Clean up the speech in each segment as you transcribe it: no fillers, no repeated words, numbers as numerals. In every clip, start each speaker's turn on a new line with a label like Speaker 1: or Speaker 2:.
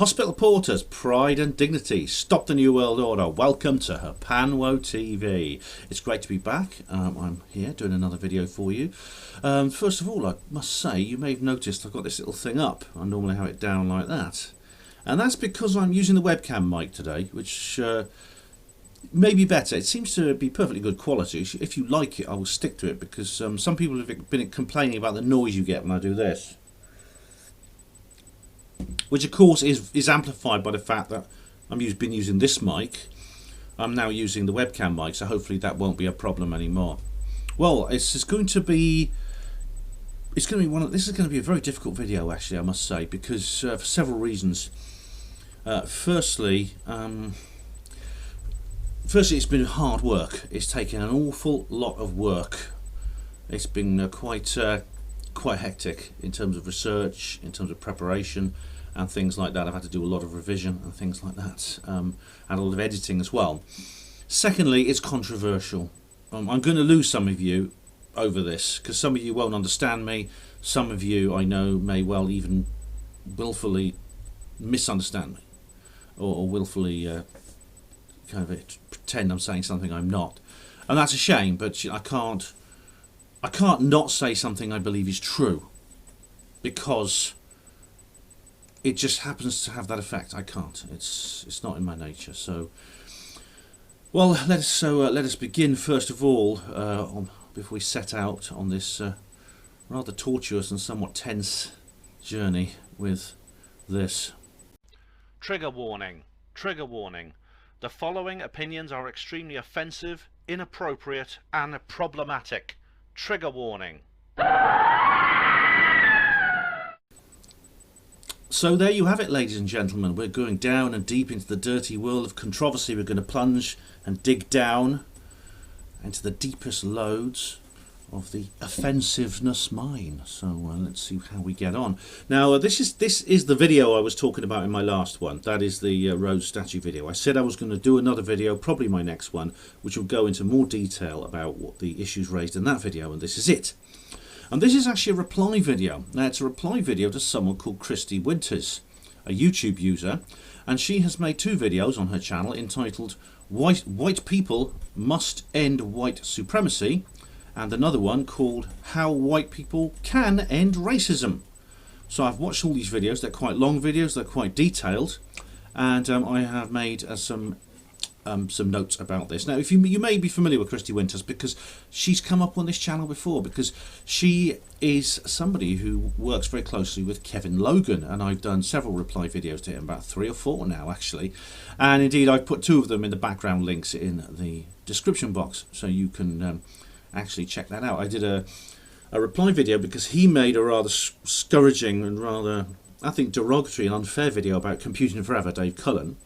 Speaker 1: Hospital Porters, Pride and Dignity, Stop the New World Order. Welcome to Herpanwo TV. It's great to be back. I'm here doing another video for you. First of all, I must say, you may have noticed I've got this little thing up. I normally have it down like that. And that's because I'm using the webcam mic today, which may be better. It seems to be perfectly good quality. If you like it, I will stick to it, because some people have been complaining about the noise you get when I do this. Which of course is amplified by the fact that I've been using this mic. I'm now using the webcam mic, so hopefully that won't be a problem anymore. Well, this is going to be a very difficult video, actually, I must say, because for several reasons. Firstly, it's been hard work. It's taken an awful lot of work. It's been quite hectic in terms of research, in terms of preparation and things like that. I've had to do a lot of revision and things like that, and a lot of editing as well. Secondly, it's controversial. I'm going to lose some of you over this, because some of you won't understand me. Some of you, I know, may well even willfully misunderstand me, or willfully kind of pretend I'm saying something I'm not, and that's a shame. But I can't not say something I believe is true, because it just happens to have that effect. I can't. It's not in my nature. So, well, let us begin first of all. Before we set out on this rather tortuous and somewhat tense journey with this.
Speaker 2: Trigger warning. Trigger warning. The following opinions are extremely offensive, inappropriate, and problematic. Trigger warning.
Speaker 1: So there you have it, ladies and gentlemen. We're going down and deep into the dirty world of controversy. We're going to plunge and dig down into the deepest loads of the offensiveness mine. So let's see how we get on. Now this is the video I was talking about in my last one. That is the Rose statue video. I said I was going to do another video, probably my next one, which will go into more detail about what the issues raised in that video, and this is it. And this is actually a reply video. Now, it's a reply video to someone called Kristi Winters, a YouTube user, and she has made two videos on her channel entitled White People Must End White Supremacy, and another one called How White People Can End Racism. So I've watched all these videos. They're quite long videos, they're quite detailed, and I have made some notes about this. Now, if you may be familiar with Kristi Winters, because she's come up on this channel before, because she is somebody who works very closely with Kevin Logan, and I've done several reply videos to him, about 3 or 4 now actually, and indeed I've put 2 of them in the background links in the description box, so you can actually check that out. I did a reply video because he made a rather scourging and rather, I think, derogatory and unfair video about Computing Forever, Dave Cullen.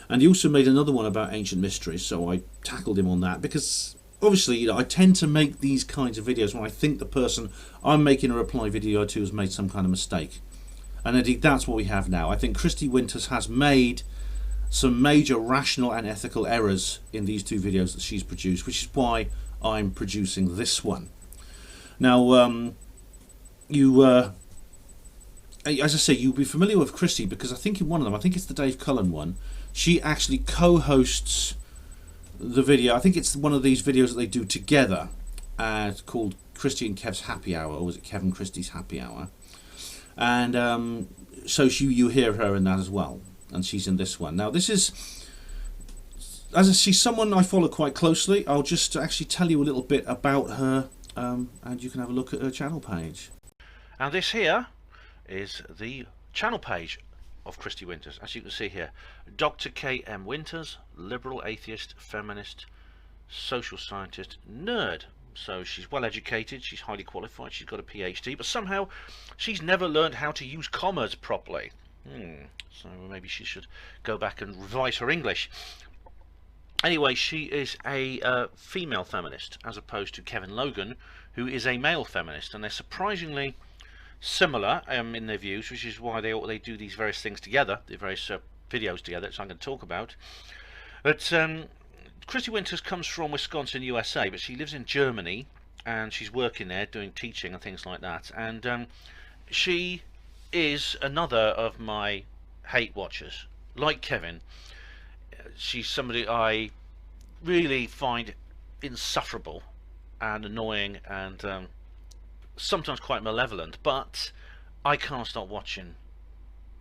Speaker 1: And he also made another one about ancient mysteries, so I tackled him on that, because obviously, you know, I tend to make these kinds of videos when I think the person I'm making a reply video to has made some kind of mistake. And indeed, that's what we have now. I think Kristi Winters has made some major rational and ethical errors in these 2 videos that she's produced, which is why I'm producing this one. Now, as I say, you'll be familiar with Kristi, because I think in one of them, I think it's the Dave Cullen one, she actually co-hosts the video. I think it's one of these videos that they do together, called Kristi and Kev's Happy Hour, or was it Kevin Kristi's Happy Hour? And so you hear her in that as well, and she's in this one. Now this is, as I see, someone I follow quite closely. I'll just actually tell you a little bit about her, and you can have a look at her channel page.
Speaker 2: And this here is the channel page of Kristi Winters. As you can see here, Dr. K.M. Winters, liberal, atheist, feminist, social scientist, nerd. So she's well educated, she's highly qualified, she's got a PhD, but somehow she's never learned how to use commas properly. So maybe she should go back and revise her English. Anyway, she is a female feminist, as opposed to Kevin Logan, who is a male feminist, and they're surprisingly similar in their views, which is why they do these various things together, the various videos together, which I'm going to talk about. But Kristi Winters comes from Wisconsin, USA, but she lives in Germany, and she's working there, doing teaching and things like that. And she is another of my hate watchers like Kevin. She's somebody I really find insufferable and annoying, and sometimes quite malevolent, but I can't stop watching.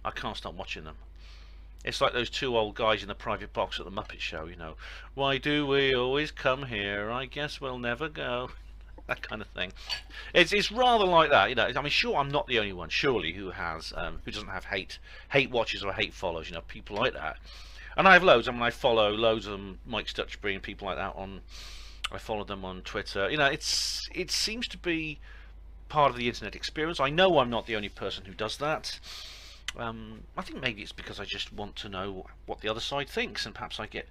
Speaker 2: I can't stop watching them. It's like those two old guys in the private box at the Muppet Show, you know. Why do we always come here? I guess we'll never go. That kind of thing. It's rather like that, you know. I mean, sure, I'm not the only one, surely, who doesn't have hate watches or hate follows, you know, people like that. And I have loads. I mean, I follow loads of them, Mike Stutchbury and people like that I follow them on Twitter. You know, it seems to be part of the internet experience. I know I'm not the only person who does that. I think maybe it's because I just want to know what the other side thinks, and perhaps I get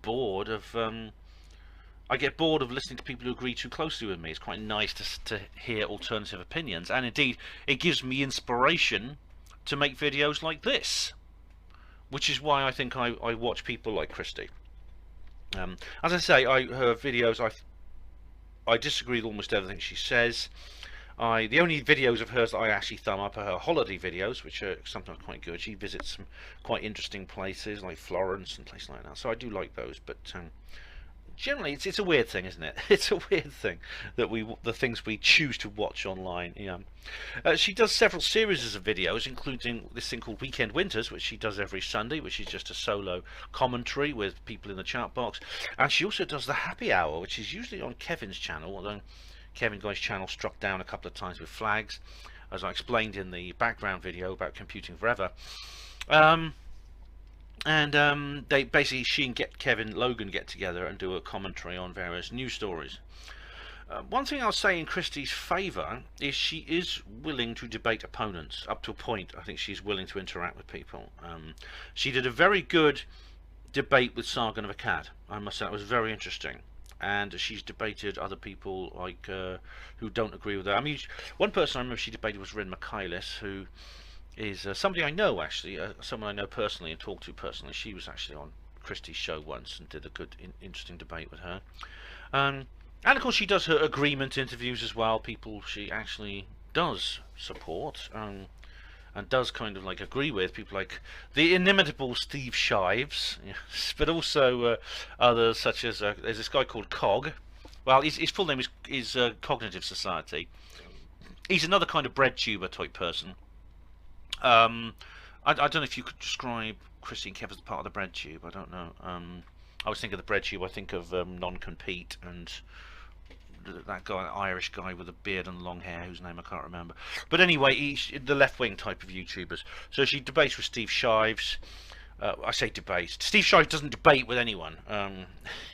Speaker 2: bored of listening to people who agree too closely with me. It's quite nice to hear alternative opinions, and indeed it gives me inspiration to make videos like this, which is why I think I watch people like Kristi. As I say, her videos, I disagree with almost everything she says. The only videos of hers that I actually thumb up are her holiday videos, which are sometimes quite good. She visits some quite interesting places like Florence and places like that, so I do like those. But generally, it's a weird thing, isn't it? It's a weird thing that the things we choose to watch online. She does several series of videos, including this thing called Weekend Winters, which she does every Sunday, which is just a solo commentary with people in the chat box. And she also does the Happy Hour, which is usually on Kevin's channel, although Kevin Guy's channel struck down a couple of times with flags, as I explained in the background video about Computing Forever. They basically, she and Kevin Logan get together and do a commentary on various news stories. One thing I'll say in Kristi's favour is she is willing to debate opponents up to a point. I think she's willing to interact with people. She did a very good debate with Sargon of Akkad. I must say that was very interesting. And she's debated other people like who don't agree with her. I mean, one person I remember she debated was Rin Michaelis, who is somebody I know, actually, someone I know personally and talked to personally. She was actually on Kristi's show once and did a good, interesting debate with her. And of course she does her agreement interviews as well, people she actually does support and does kind of like agree with, people like the inimitable Steve Shives, yes, but also others such as there's this guy called Cog. Well, his full name is Cognitive Society. He's another kind of bread tuber type person. I don't know if you could describe Kristi and Kev as part of the bread tube. I don't know. I was thinking of the bread tube. I think of Non-Compete and that guy, Irish guy with a beard and long hair, whose name I can't remember. But anyway, he's the left-wing type of YouTubers. So she debates with Steve Shives. I say debates. Steve Shives doesn't debate with anyone.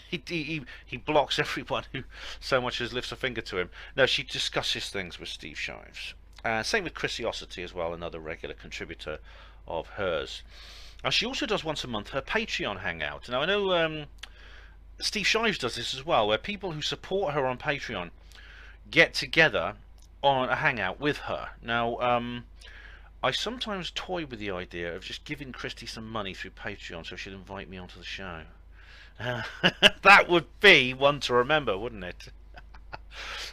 Speaker 2: He blocks everyone who so much as lifts a finger to him. No, she discusses things with Steve Shives. Same with Chrisiosity as well, another regular contributor of hers. She also does once a month her Patreon hangout. Now I know Steve Shives does this as well, where people who support her on Patreon get together on a hangout with her. Now I sometimes toy with the idea of just giving Kristi some money through Patreon so she'll invite me onto the show. That would be one to remember, wouldn't it?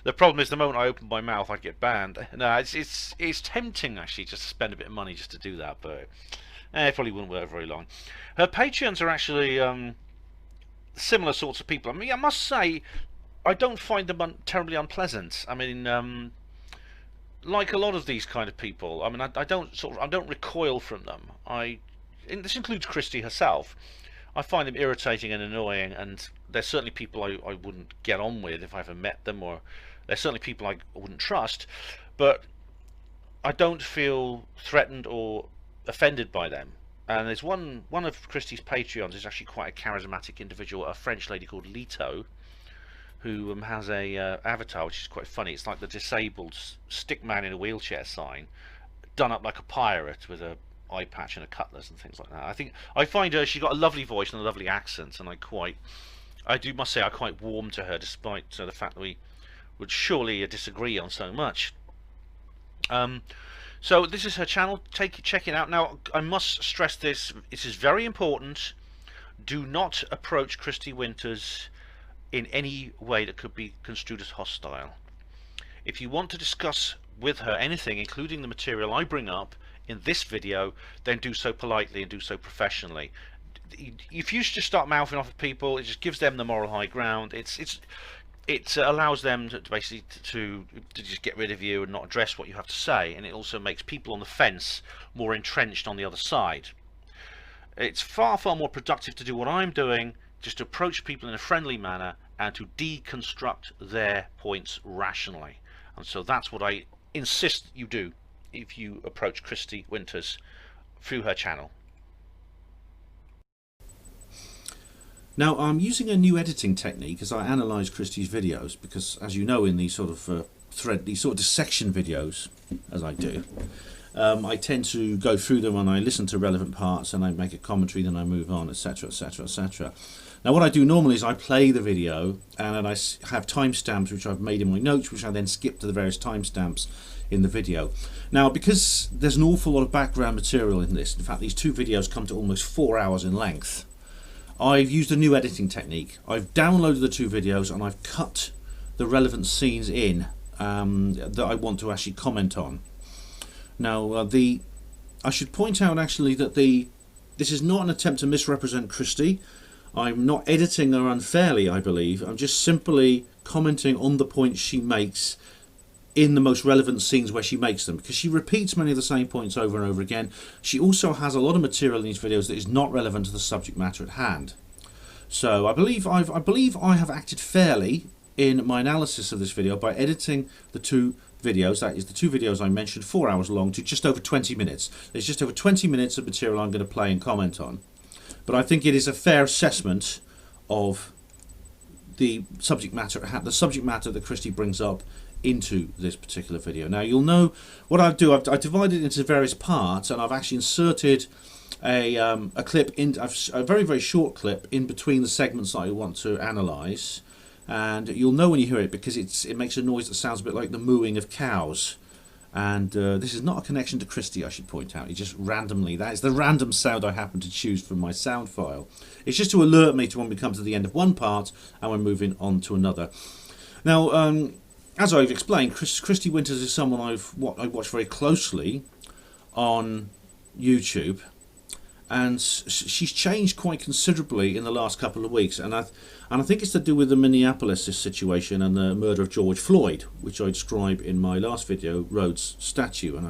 Speaker 2: The problem is the moment I open my mouth I'd get banned. No, it's tempting actually just to spend a bit of money just to do that, but it probably wouldn't work very long. Her Patreons are actually similar sorts of people. I mean, I must say I don't find them terribly unpleasant. I mean, like a lot of these kind of people, I mean, I don't recoil from them. And this includes Kristi herself. I find them irritating and annoying, and they're certainly people I wouldn't get on with if I ever met them, or they're certainly people I wouldn't trust, but I don't feel threatened or offended by them. And there's one of Kristi's Patreons is actually quite a charismatic individual, a French lady called Lito, who has a avatar which is quite funny. It's like the disabled stick man in a wheelchair sign, done up like a pirate with a eye patch and a cutlass and things like that. I find her, she's got a lovely voice and a lovely accent, and I must say I quite warm to her, despite the fact that we would surely disagree on so much. So this is her channel. Check it out. Now I must stress this is very important. Do not approach Kristi Winters in any way that could be construed as hostile. If you want to discuss with her anything, including the material I bring up, in this video, then do so politely and do so professionally. If you just start mouthing off at people, it just gives them the moral high ground. It allows them to basically to just get rid of you and not address what you have to say, and it also makes people on the fence more entrenched on the other side. It's far more productive to do what I'm doing, just to approach people in a friendly manner and to deconstruct their points rationally. And so that's what I insist you do if you approach Kristi Winters through her channel.
Speaker 1: Now, I'm using a new editing technique as I analyse Kristi's videos, because, as you know, in these sort of these sort of dissection videos, as I do, I tend to go through them and I listen to relevant parts and I make a commentary, then I move on, etc, etc, etc. Now, what I do normally is I play the video and then I have timestamps which I've made in my notes, which I then skip to the various timestamps in the video. Now, because there's an awful lot of background material in this, in fact these two videos come to almost 4 hours in length, I've used a new editing technique. I've downloaded the two videos and I've cut the relevant scenes in that I want to actually comment on. Now, I should point out actually that this is not an attempt to misrepresent Kristi. I'm not editing her unfairly, I believe. I'm just simply commenting on the points she makes in the most relevant scenes where she makes them, because she repeats many of the same points over and over again. She also has a lot of material in these videos that is not relevant to the subject matter at hand. So I believe I have acted fairly in my analysis of this video by editing the two videos, that is the two videos I mentioned, 4 hours long, to just over 20 minutes. There's just over 20 minutes of material I'm going to play and comment on. But I think it is a fair assessment of the subject matter that Kristi brings up into this particular video. Now, you'll know what I've divided it into various parts, and I've actually inserted a clip in a very short clip in between the segments that I want to analyse, and you'll know when you hear it because it makes a noise that sounds a bit like the mooing of cows. And this is not a connection to Kristi, I should point out. It just randomly, that is the random sound I happen to choose from my sound file. It's just to alert me to when we come to the end of one part and we're moving on to another. Now, as I've explained, Kristi Winters is someone I watch very closely on YouTube, and she's changed quite considerably in the last couple of weeks, and I think it's to do with the Minneapolis situation and the murder of George Floyd, which I describe in my last video, Rhodes Statue, and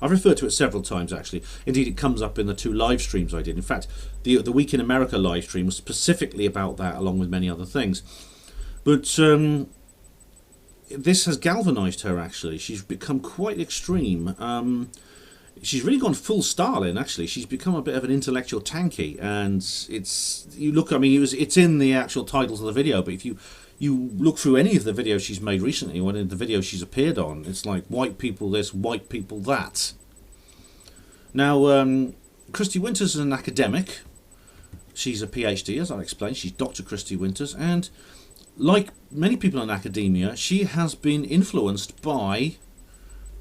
Speaker 1: I've referred to it several times actually. Indeed, it comes up in the two live streams I did. In fact, the Week in America live stream was specifically about that, along with many other things. But this has galvanised her, actually. She's become quite extreme. She's really gone full Stalin, actually. She's become a bit of an intellectual tanky, and it's in the actual titles of the video, but if you look through any of the videos she's made recently, or any of the videos she's appeared on, it's like white people this, white people that. Now, Kristi Winters is an academic. She's a PhD, as I explained. She's Dr. Kristi Winters, and like many people in academia, she has been influenced by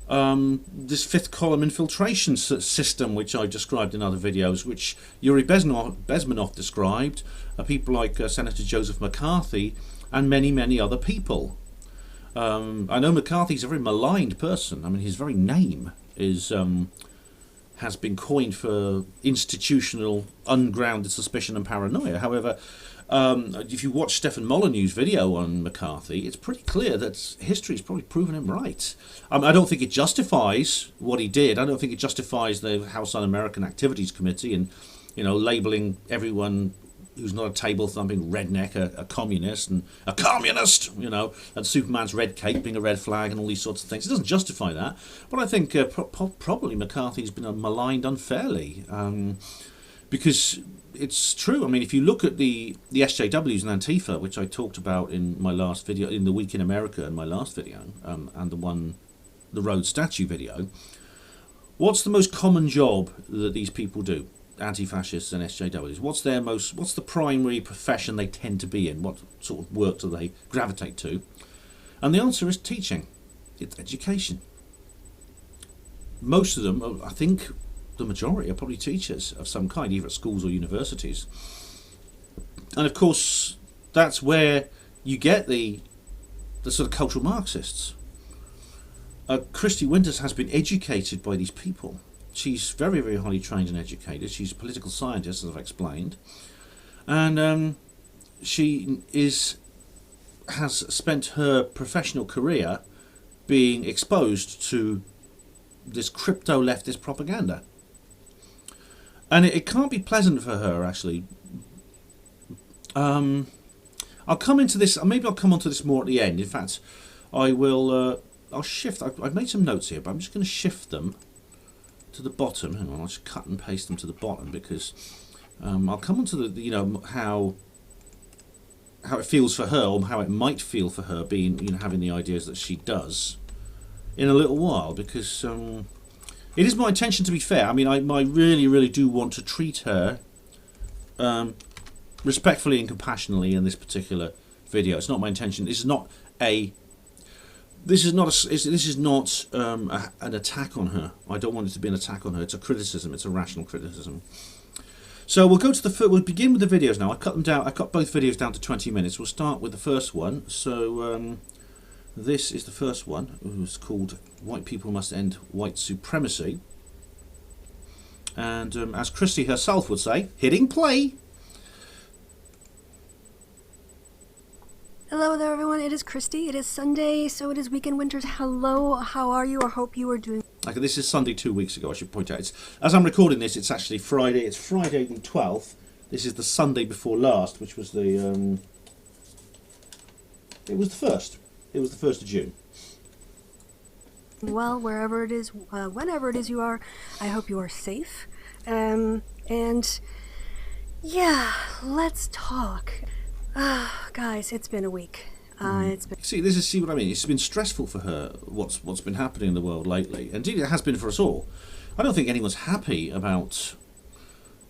Speaker 1: this fifth column infiltration system, which I described in other videos, which Yuri Bezmenov described, people like Senator Joseph McCarthy and many other people. I know McCarthy's a very maligned person. I mean, his very name has been coined for institutional ungrounded suspicion and paranoia. However, if you watch Stefan Molyneux's video on McCarthy, it's pretty clear that history's probably proven him right. I don't think it justifies what he did. I don't think it justifies the House Un-American Activities Committee and, labelling everyone who's not a table-thumping redneck a communist, and a communist, and Superman's red cape being a red flag and all these sorts of things. It doesn't justify that. But I think probably McCarthy's been maligned unfairly. Because it's true. I mean, if you look at the SJWs and Antifa, which I talked about in my last video, in the Week in America in my last video, and the Rhodes Statue video, what's the most common job that these people do? Anti-fascists and SJWs. What's the primary profession they tend to be in? What sort of work do they gravitate to? And the answer is teaching. It's education. Most of them, I think, the majority are probably teachers of some kind, either at schools or universities. And of course, that's where you get the sort of cultural Marxists. Kristi Winters has been educated by these people. she's very, very highly trained and educated. She's a political scientist, as I've explained. And she has spent her professional career being exposed to this crypto leftist propaganda. And it can't be pleasant for her, actually. I'll come into this, maybe I'll come onto this more at the end. In fact, I will, I'll shift, I've made some notes here, but I'm just going to shift them to the bottom. Hang on, I'll just cut and paste them to the bottom, because I'll come onto the, you know, how it feels for her, or how it might feel for her being, you know, having the ideas that she does in a little while, because it is my intention to be fair. I mean, I really, really do want to treat her respectfully and compassionately in this particular video. It's not my intention. This is not an attack on her. I don't want it to be an attack on her. It's a criticism. It's a rational criticism. So we'll go to we'll begin with the videos now. I cut them down. I cut both videos down to 20 minutes. We'll start with the first one. So this is the first one. It was called "White People Must End White Supremacy," and as Kristi herself would say, hitting play.
Speaker 3: Hello there, everyone. It is Kristi. It is Sunday, so it is Weekend Winters. Hello, how are you? I hope you are doing.
Speaker 1: Okay, this is Sunday 2 weeks ago, I should point out. As I'm recording this, it's actually Friday. It's Friday the 12th. This is the Sunday before last, which was the... it was the 1st. It was the 1st of June.
Speaker 3: Well, wherever it is, whenever it is you are, I hope you are safe. And... yeah, let's talk. Guys, it's been a week. See
Speaker 1: what I mean? It's been stressful for her, what's been happening in the world lately. Indeed, it has been for us all. I don't think anyone's happy about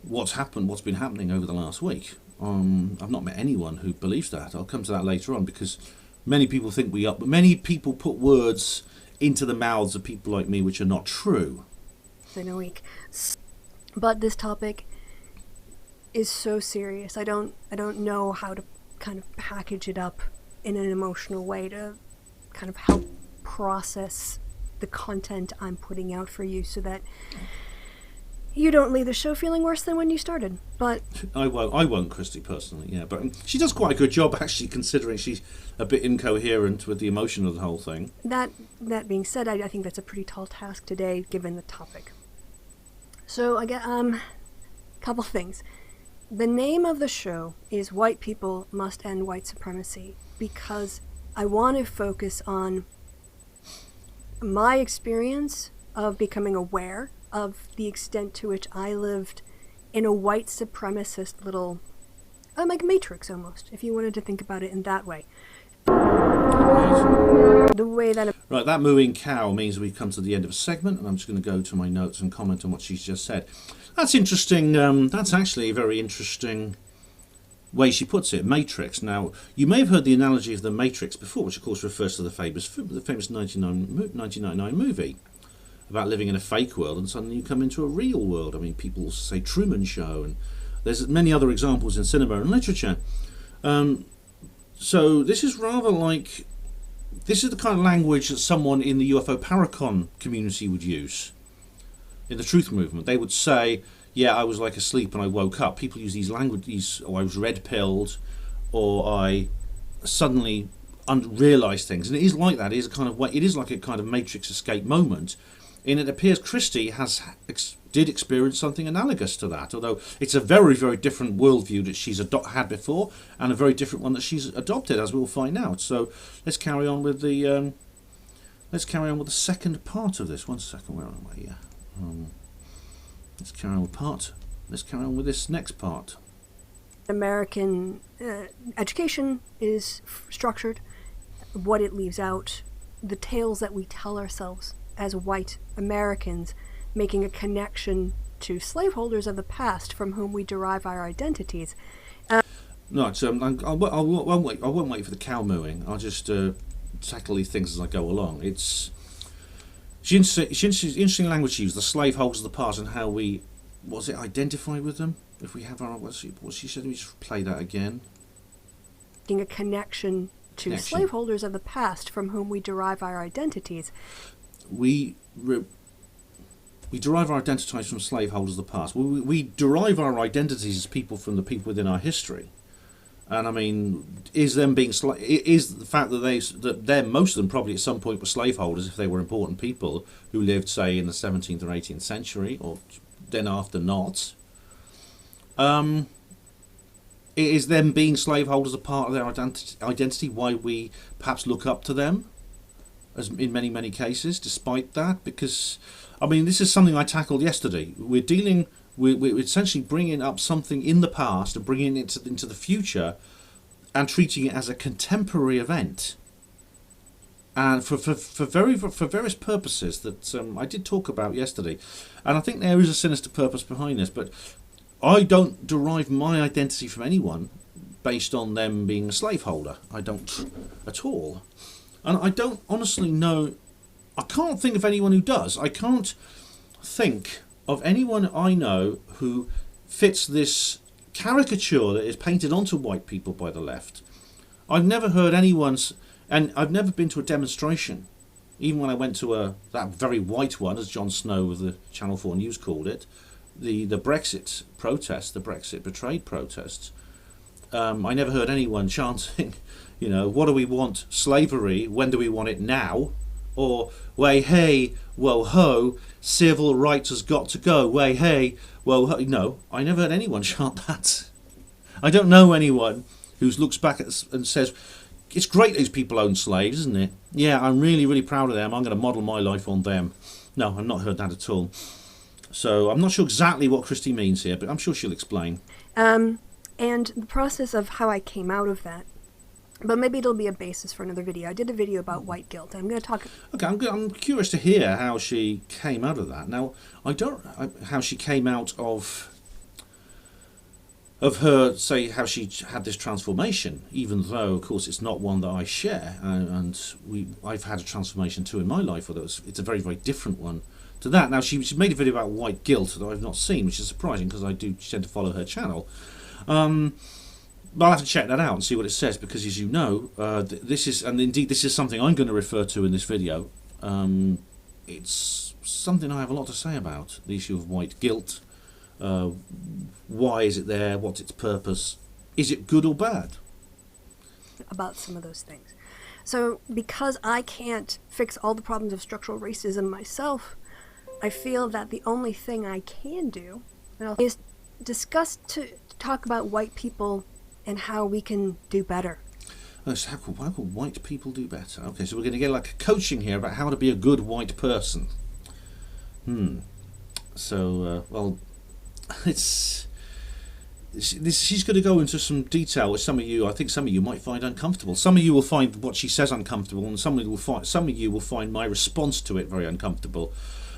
Speaker 1: what's been happening over the last week. I've not met anyone who believes that. I'll come to that later on, because many people think we are, but many people put words into the mouths of people like me which are not true.
Speaker 3: It's been a week. But this topic is so serious. I don't know how to kind of package it up in an emotional way to kind of help process the content I'm putting out for you, so that you don't leave the show feeling worse than when you started. But
Speaker 1: I won't, Kristi, personally, yeah. But she does quite a good job, actually, considering she's a bit incoherent with the emotion of the whole thing.
Speaker 3: That being said, I think that's a pretty tall task today, given the topic. So I get couple things. The name of the show is White People Must End White Supremacy, because I want to focus on my experience of becoming aware of the extent to which I lived in a white supremacist little, like matrix almost, if you wanted to think about it in that way. The way that...
Speaker 1: Right, that mooing cow means we've come to the end of a segment, and I'm just going to go to my notes and comment on what she's just said. That's interesting. That's actually a very interesting way she puts it, matrix. Now, you may have heard the analogy of the Matrix before, which of course refers to the famous 1999 movie about living in a fake world and suddenly you come into a real world. I mean, people also say Truman Show, and there's many other examples in cinema and literature. So this is rather like... this is the kind of language that someone in the UFO Paracon community would use. In the truth movement, they would say, yeah, I was like asleep and I woke up. People use these languages, or I was red-pilled, or I suddenly realised things. And it is like that. It is a kind of way. It is like a kind of Matrix escape moment. And it appears Kristi did experience something analogous to that, although it's a very, very different worldview that she's had before, and a very different one that she's adopted, as we'll find out. So let's carry on with the second part of this. 1 second, where am I here? Let's carry on with this next part.
Speaker 3: American education is structured, what it leaves out, the tales that we tell ourselves as white Americans, making a connection to slaveholders of the past from whom we derive our identities.
Speaker 1: No, so I won't wait for the cow mooing. I'll just tackle these things as I go along. It's interesting language she used, the slaveholders of the past, and how we identify with them. If we have our what she said, we just play that again.
Speaker 3: Making a connection to slaveholders of the past from whom we derive our identities.
Speaker 1: we derive our identities from slaveholders of the past. We derive our identities as people from the people within our history. And I mean, is them being is the fact that they're most of them probably at some point were slaveholders if they were important people who lived, say, in the 17th or 18th century, or then after not. Is them being slaveholders a part of their identity? Why we perhaps look up to them, as in many cases, despite that? Because I mean, this is something I tackled yesterday. We're essentially bringing up something in the past and bringing it into the future and treating it as a contemporary event. And for various purposes that I did talk about yesterday. And I think there is a sinister purpose behind this. But I don't derive my identity from anyone based on them being a slaveholder. I don't at all. And I don't honestly know... I can't think of anyone who does. I can't think of anyone I know who fits this caricature that is painted onto white people by the left. I've never heard anyone's, and I've never been to a demonstration, even when I went to that very white one, as Jon Snow of the Channel 4 News called it, the Brexit protest, the Brexit betrayed protests. I never heard anyone chanting, what do we want? Slavery? When do we want it now? Or, way hey, whoa ho, civil rights has got to go, way hey, whoa ho. No, I never heard anyone chant that. I don't know anyone who looks back at this and says, it's great these people own slaves, isn't it? Yeah, I'm really, really proud of them. I'm going to model my life on them. No, I've not heard that at all. So I'm not sure exactly what Kristi means here, but I'm sure she'll explain.
Speaker 3: And the process of how I came out of that. But maybe it'll be a basis for another video. I did a video about white guilt. I'm going to talk...
Speaker 1: Okay, I'm curious to hear how she came out of that. Now, how she came out of her, say, how she had this transformation, even though, of course, it's not one that I share. And I've had a transformation too in my life, although it's a very, very different one to that. Now, she made a video about white guilt that I've not seen, which is surprising because I do tend to follow her channel. But I'll have to check that out and see what it says, because as you know, this is something I'm going to refer to in this video. It's something I have a lot to say about, the issue of white guilt. Why is it there? What's its purpose? Is it good or bad?
Speaker 3: About some of those things. So because I can't fix all the problems of structural racism myself, I feel that the only thing I can do is talk about white people and how we can do better.
Speaker 1: Oh, so how can white people do better? Okay, so we're going to get like a coaching here about how to be a good white person. So, well, she's going to go into some detail which I think some of you might find uncomfortable. Some of you will find what she says uncomfortable, and some of you will find my response to it very uncomfortable.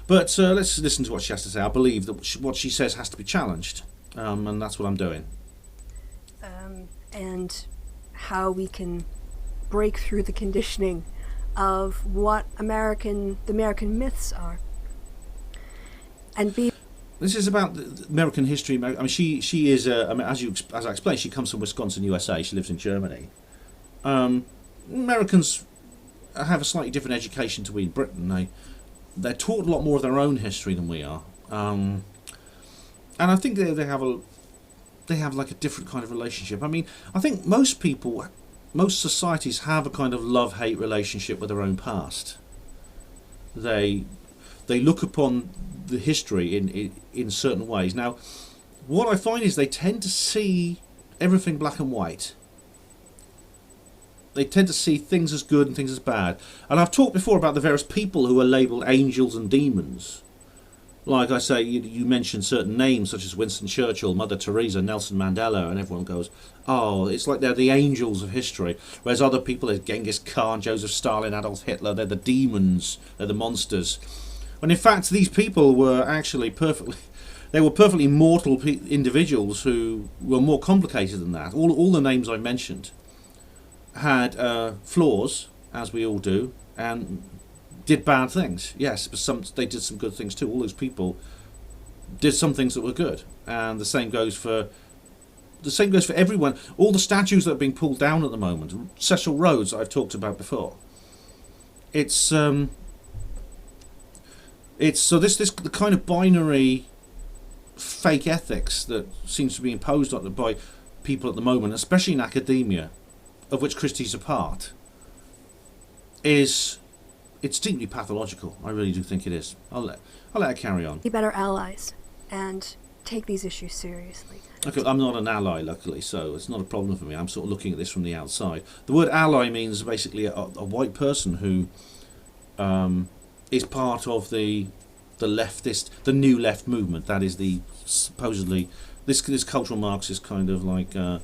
Speaker 1: But let's listen to what she has to say. I believe that what she says has to be challenged, and that's what I'm doing.
Speaker 3: And how we can break through the conditioning of what the American myths are. And
Speaker 1: This is about American history. I mean, she is. As I explained, she comes from Wisconsin, USA. She lives in Germany. Americans have a slightly different education to we in Britain. They're taught a lot more of their own history than we are, and I think they have like a different kind of relationship. I mean, I think most societies have a kind of love-hate relationship with their own past. They look upon the history in certain ways. Now, what I find is they tend to see everything black and white. They tend to see things as good and things as bad. And I've talked before about the various people who are labelled angels and demons. Like I say, you mention certain names such as Winston Churchill, Mother Teresa, Nelson Mandela, and everyone goes, oh, it's like they're the angels of history. Whereas other people, there's Genghis Khan, Joseph Stalin, Adolf Hitler, they're the demons, they're the monsters. When in fact these people were actually perfectly mortal individuals who were more complicated than that. All the names I mentioned had flaws, as we all do, and did bad things. Yes, but they did some good things too. All those people did some things that were good, and the same goes for everyone. All the statues that are being pulled down at the moment, Cecil Rhodes, I've talked about before. It's It's so this the kind of binary fake ethics that seems to be imposed on by people at the moment, especially in academia, of which Kristi's a part, it's deeply pathological. I really do think it is. I'll let her carry on.
Speaker 3: Be better allies and take these issues seriously.
Speaker 1: Okay, I'm not an ally, luckily, so it's not a problem for me. I'm sort of looking at this from the outside. The word ally means basically a white person who is part of the leftist, the new left movement. That is the supposedly this cultural Marxist kind of like, I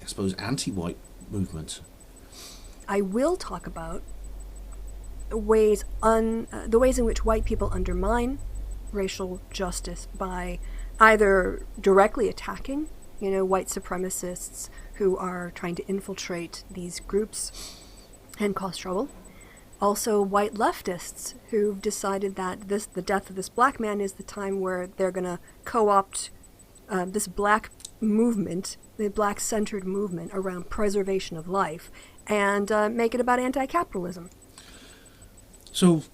Speaker 1: suppose, anti-white movement.
Speaker 3: I will talk about the ways in which white people undermine racial justice by either directly attacking, white supremacists who are trying to infiltrate these groups and cause trouble. Also, white leftists who've decided that the death of this black man is the time where they're going to co-opt this black movement, the black-centered movement around preservation of life, and make it about anti-capitalism.
Speaker 1: So,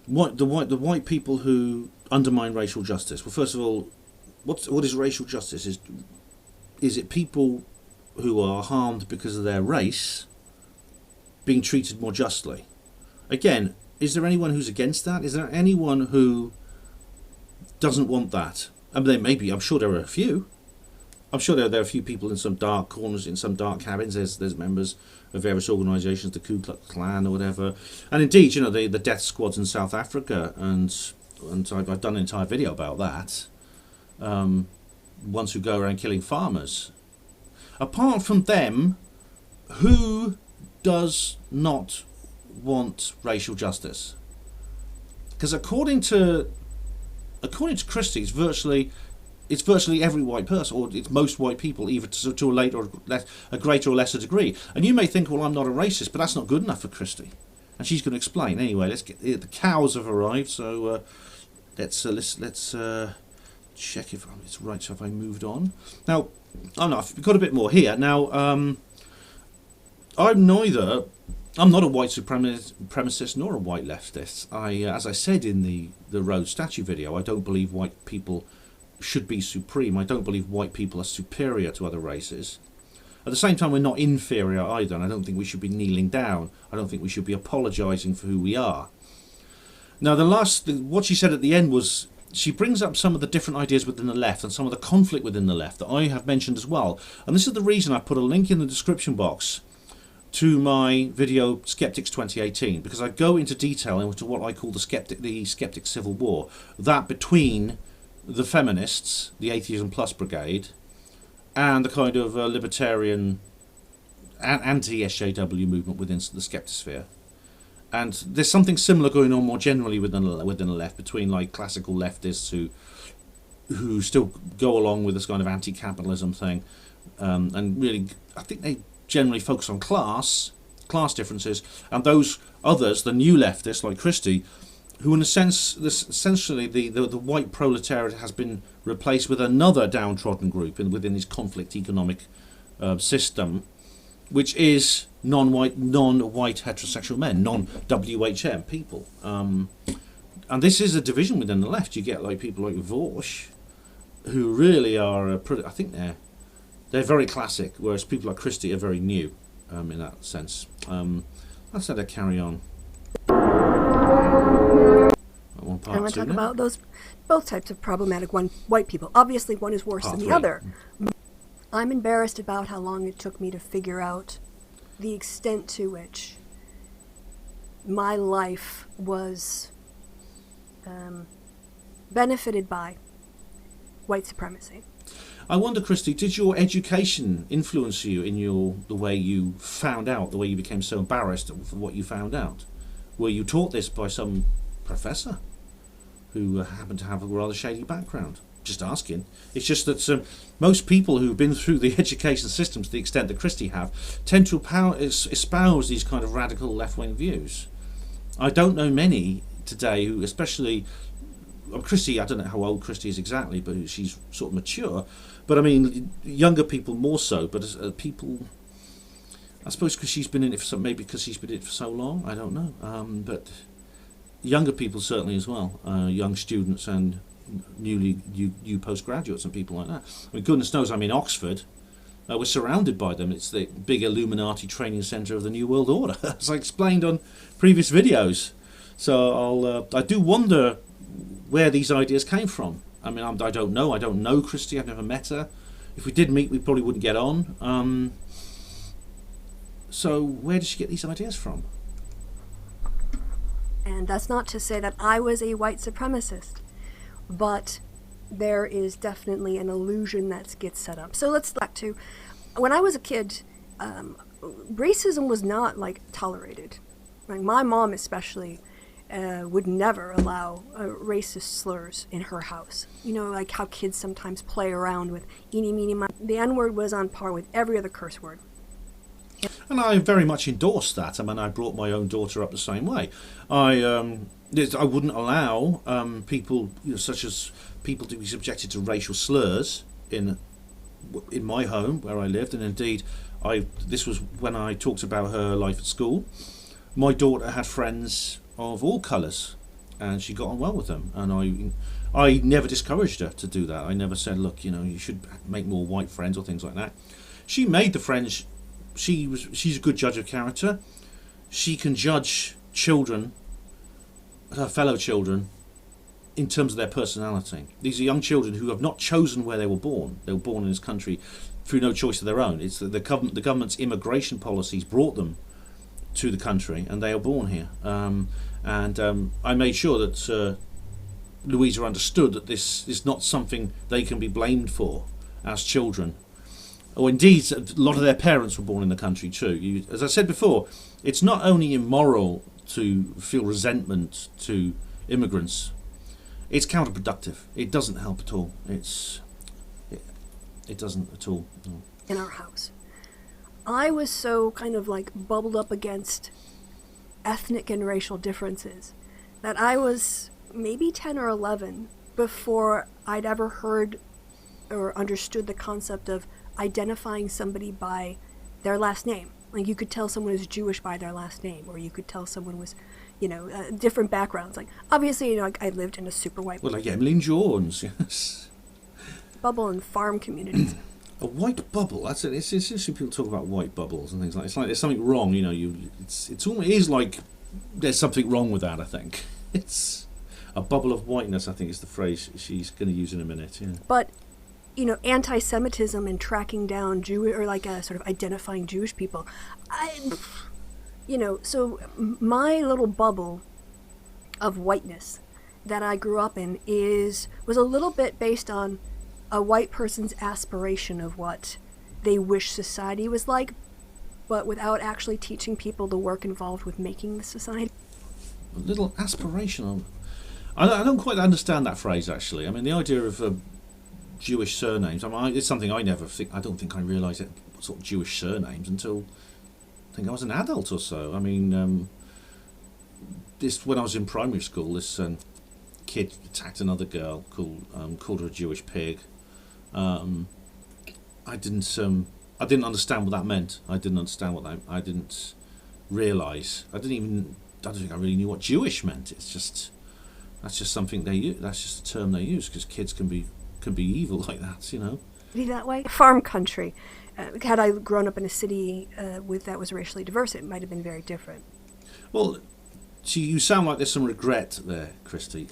Speaker 1: the white people who undermine racial justice. Well, first of all, what is racial justice? Is it people who are harmed because of their race being treated more justly? Again, is there anyone who's against that? Is there anyone who doesn't want that? I mean, there may be. I'm sure there are a few. I'm sure there are a few people in some dark corners, in some dark cabins. There's members of various organisations, the Ku Klux Klan or whatever. And indeed, the death squads in South Africa, and I've done an entire video about that. Ones who go around killing farmers. Apart from them, who does not want racial justice? Because according to Kristi, it's virtually every white person, or it's most white people, either to a greater or lesser degree. And you may think, well, I'm not a racist, but that's not good enough for Kristi. And she's going to explain. Anyway, let's get the cows have arrived, so let's check if it's right. So if I moved on now, I've got a bit more here now. I'm not a white supremacist nor a white leftist. As I said in the Rhodes statue video, I don't believe white people should be supreme. I don't believe white people are superior to other races. At the same time, we're not inferior either, and I don't think we should be kneeling down. I don't think we should be apologising for who we are. Now, what she said at the end was, she brings up some of the different ideas within the left and some of the conflict within the left that I have mentioned as well. And this is the reason I put a link in the description box to my video Skeptics 2018, because I go into detail into what I call the skeptic civil war, that between the feminists, the Atheism Plus Brigade, and the kind of libertarian anti-SJW movement within the skeptosphere. And there's something similar going on more generally within the left, between like classical leftists who still go along with this kind of anti-capitalism thing, and really, I think they generally focus on class differences, and those others, the new leftists like Kristi, who in a sense, essentially the white proletariat has been replaced with another downtrodden group within this conflict economic system, which is non-white heterosexual men, non-WHM people. And this is a division within the left. You get like people like Vorsh, who really are, I think they're very classic, whereas people like Kristi are very new in that sense. Let's let her carry on.
Speaker 3: I want to talk about both types of problematic white people. Obviously, one is worse than the other. I'm embarrassed about how long it took me to figure out the extent to which my life was benefited by white supremacy.
Speaker 1: I wonder, Kristi, did your education influence you in the way you found out, the way you became so embarrassed for what you found out? Were you taught this by some professor who happened to have a rather shady background? Just asking. It's just that most people who've been through the education system to the extent that Kristi have tend to espouse these kind of radical left-wing views. I don't know many today who, especially Kristi, I don't know how old Kristi is exactly, but she's sort of mature. But I mean, younger people more so. But people, I suppose, because she's been in it for maybe because she's been in it for so long. I don't know. But younger people certainly as well, young students and new postgraduates and people like that. I mean, goodness knows, I'm in Oxford. We're surrounded by them. It's the big Illuminati training centre of the New World Order, as I explained on previous videos. So I do wonder where these ideas came from. I mean, I don't know. I don't know Kristi. I've never met her. If we did meet, we probably wouldn't get on. So where did she get these ideas from?
Speaker 3: And that's not to say that I was a white supremacist, but there is definitely an illusion that gets set up. So let's back to when I was a kid. Racism was not like tolerated. Like my mom especially would never allow racist slurs in her house. You know, like how kids sometimes play around with eeny, meeny, miny. The N-word was on par with every other curse word.
Speaker 1: And I very much endorse that. I mean, I brought my own daughter up the same way. I wouldn't allow people, such as people, to be subjected to racial slurs in my home where I lived. And indeed, this was when I talked about her life at school. My daughter had friends of all colours, and she got on well with them. And I never discouraged her to do that. I never said, look, you should make more white friends or things like that. She made the friends. She's a good judge of character. She can judge children, her fellow children, in terms of their personality. These are young children who have not chosen where they were born. They were born in this country through no choice of their own. It's the government's immigration policies brought them to the country, and they are born here. I made sure that Louisa understood that this is not something they can be blamed for as children. Or indeed, a lot of their parents were born in the country too. As I said before, it's not only immoral to feel resentment to immigrants, it's counterproductive. It doesn't help at all. It doesn't at all. No.
Speaker 3: In our house, I was so kind of like bubbled up against ethnic and racial differences that I was maybe 10 or 11 before I'd ever heard or understood the concept of identifying somebody by their last name. Like you could tell someone is Jewish by their last name, or you could tell someone was, different backgrounds. Like obviously, I lived in a super white.
Speaker 1: Well, like Emily Jones, yes.
Speaker 3: Bubble in farm communities.
Speaker 1: A white bubble. That's it. It's interesting. People talk about white bubbles and things like. It's like there's something wrong. It's almost is like there's something wrong with that. I think it's a bubble of whiteness. I think is the phrase she's going to use in a minute. Yeah.
Speaker 3: But anti-Semitism and tracking down Jewish, or like sort of identifying Jewish people. So my little bubble of whiteness that I grew up in was a little bit based on a white person's aspiration of what they wish society was like, but without actually teaching people the work involved with making the society.
Speaker 1: A little aspirational. I don't quite understand that phrase, actually. I mean, the idea of Jewish surnames. It's something I don't think I realised it, sort of Jewish surnames until I think I was an adult or so. I mean, when I was in primary school, this kid attacked another girl, called her a Jewish pig. I didn't understand what that meant. I didn't realise. I don't think I really knew what Jewish meant. That's just something they use. That's just a term they use because kids can be evil like that,
Speaker 3: Be that way. Farm country. Had I grown up in a city that was racially diverse, it might have been very different.
Speaker 1: Well, you sound like there's some regret there, Kristi.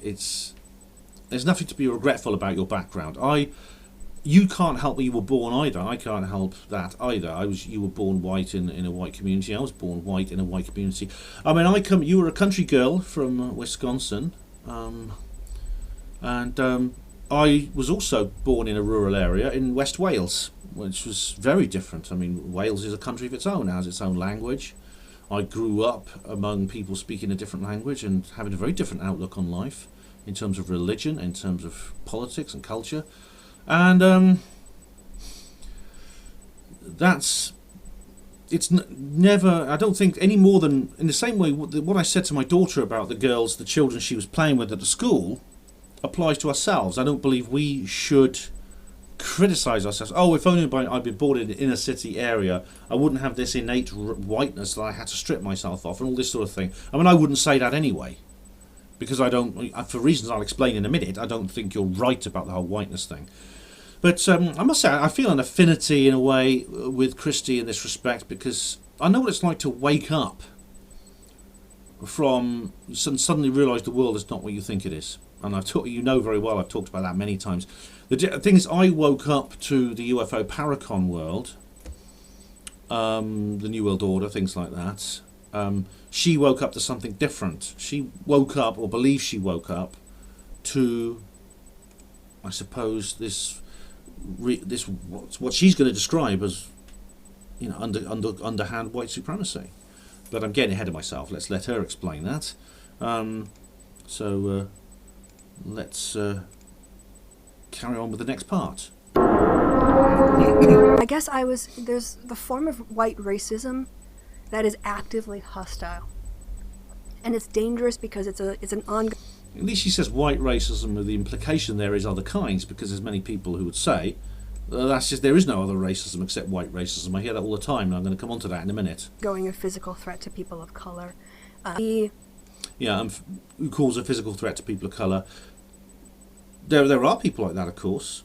Speaker 1: There's nothing to be regretful about your background. You can't help where you were born either. I can't help that either. You were born white in a white community. I was born white in a white community. I mean, you were a country girl from Wisconsin, and I was also born in a rural area in West Wales, which was very different. I mean, Wales is a country of its own, it has its own language. I grew up among people speaking a different language and having a very different outlook on life in terms of religion, in terms of politics and culture. And it's never, I don't think, any more than, in the same way, what I said to my daughter about the children she was playing with at the school, applies to ourselves. I don't believe we should criticise ourselves. Oh, if only I'd been born in an inner city area, I wouldn't have this innate whiteness that I had to strip myself off and all this sort of thing. I mean, I wouldn't say that anyway. because I don't, for reasons I'll explain in a minute, I don't think you're right about the whole whiteness thing. But I must say, I feel an affinity in a way with Kristi in this respect, because I know what it's like to wake up from suddenly realise the world is not what you think it is. And you know very well, I've talked about that many times. The thing is, I woke up to the UFO Paracon world, the New World Order, things like that. She woke up to something different. She woke up, or believes she woke up, to, I suppose, this what she's going to describe as, you know, underhand white supremacy. But I'm getting ahead of myself. Let's let her explain that. Let's carry on with the next part.
Speaker 3: I guess there's the form of white racism that is actively hostile. And it's dangerous because it's an ongoing...
Speaker 1: At least she says white racism, with the implication there is other kinds, because there's many people who would say that's just, there is no other racism except white racism. I hear that all the time, and I'm going to come on to that in a minute.
Speaker 3: Going a physical threat to people of color.
Speaker 1: Who calls a physical threat to people of colour. There are people like that, of course,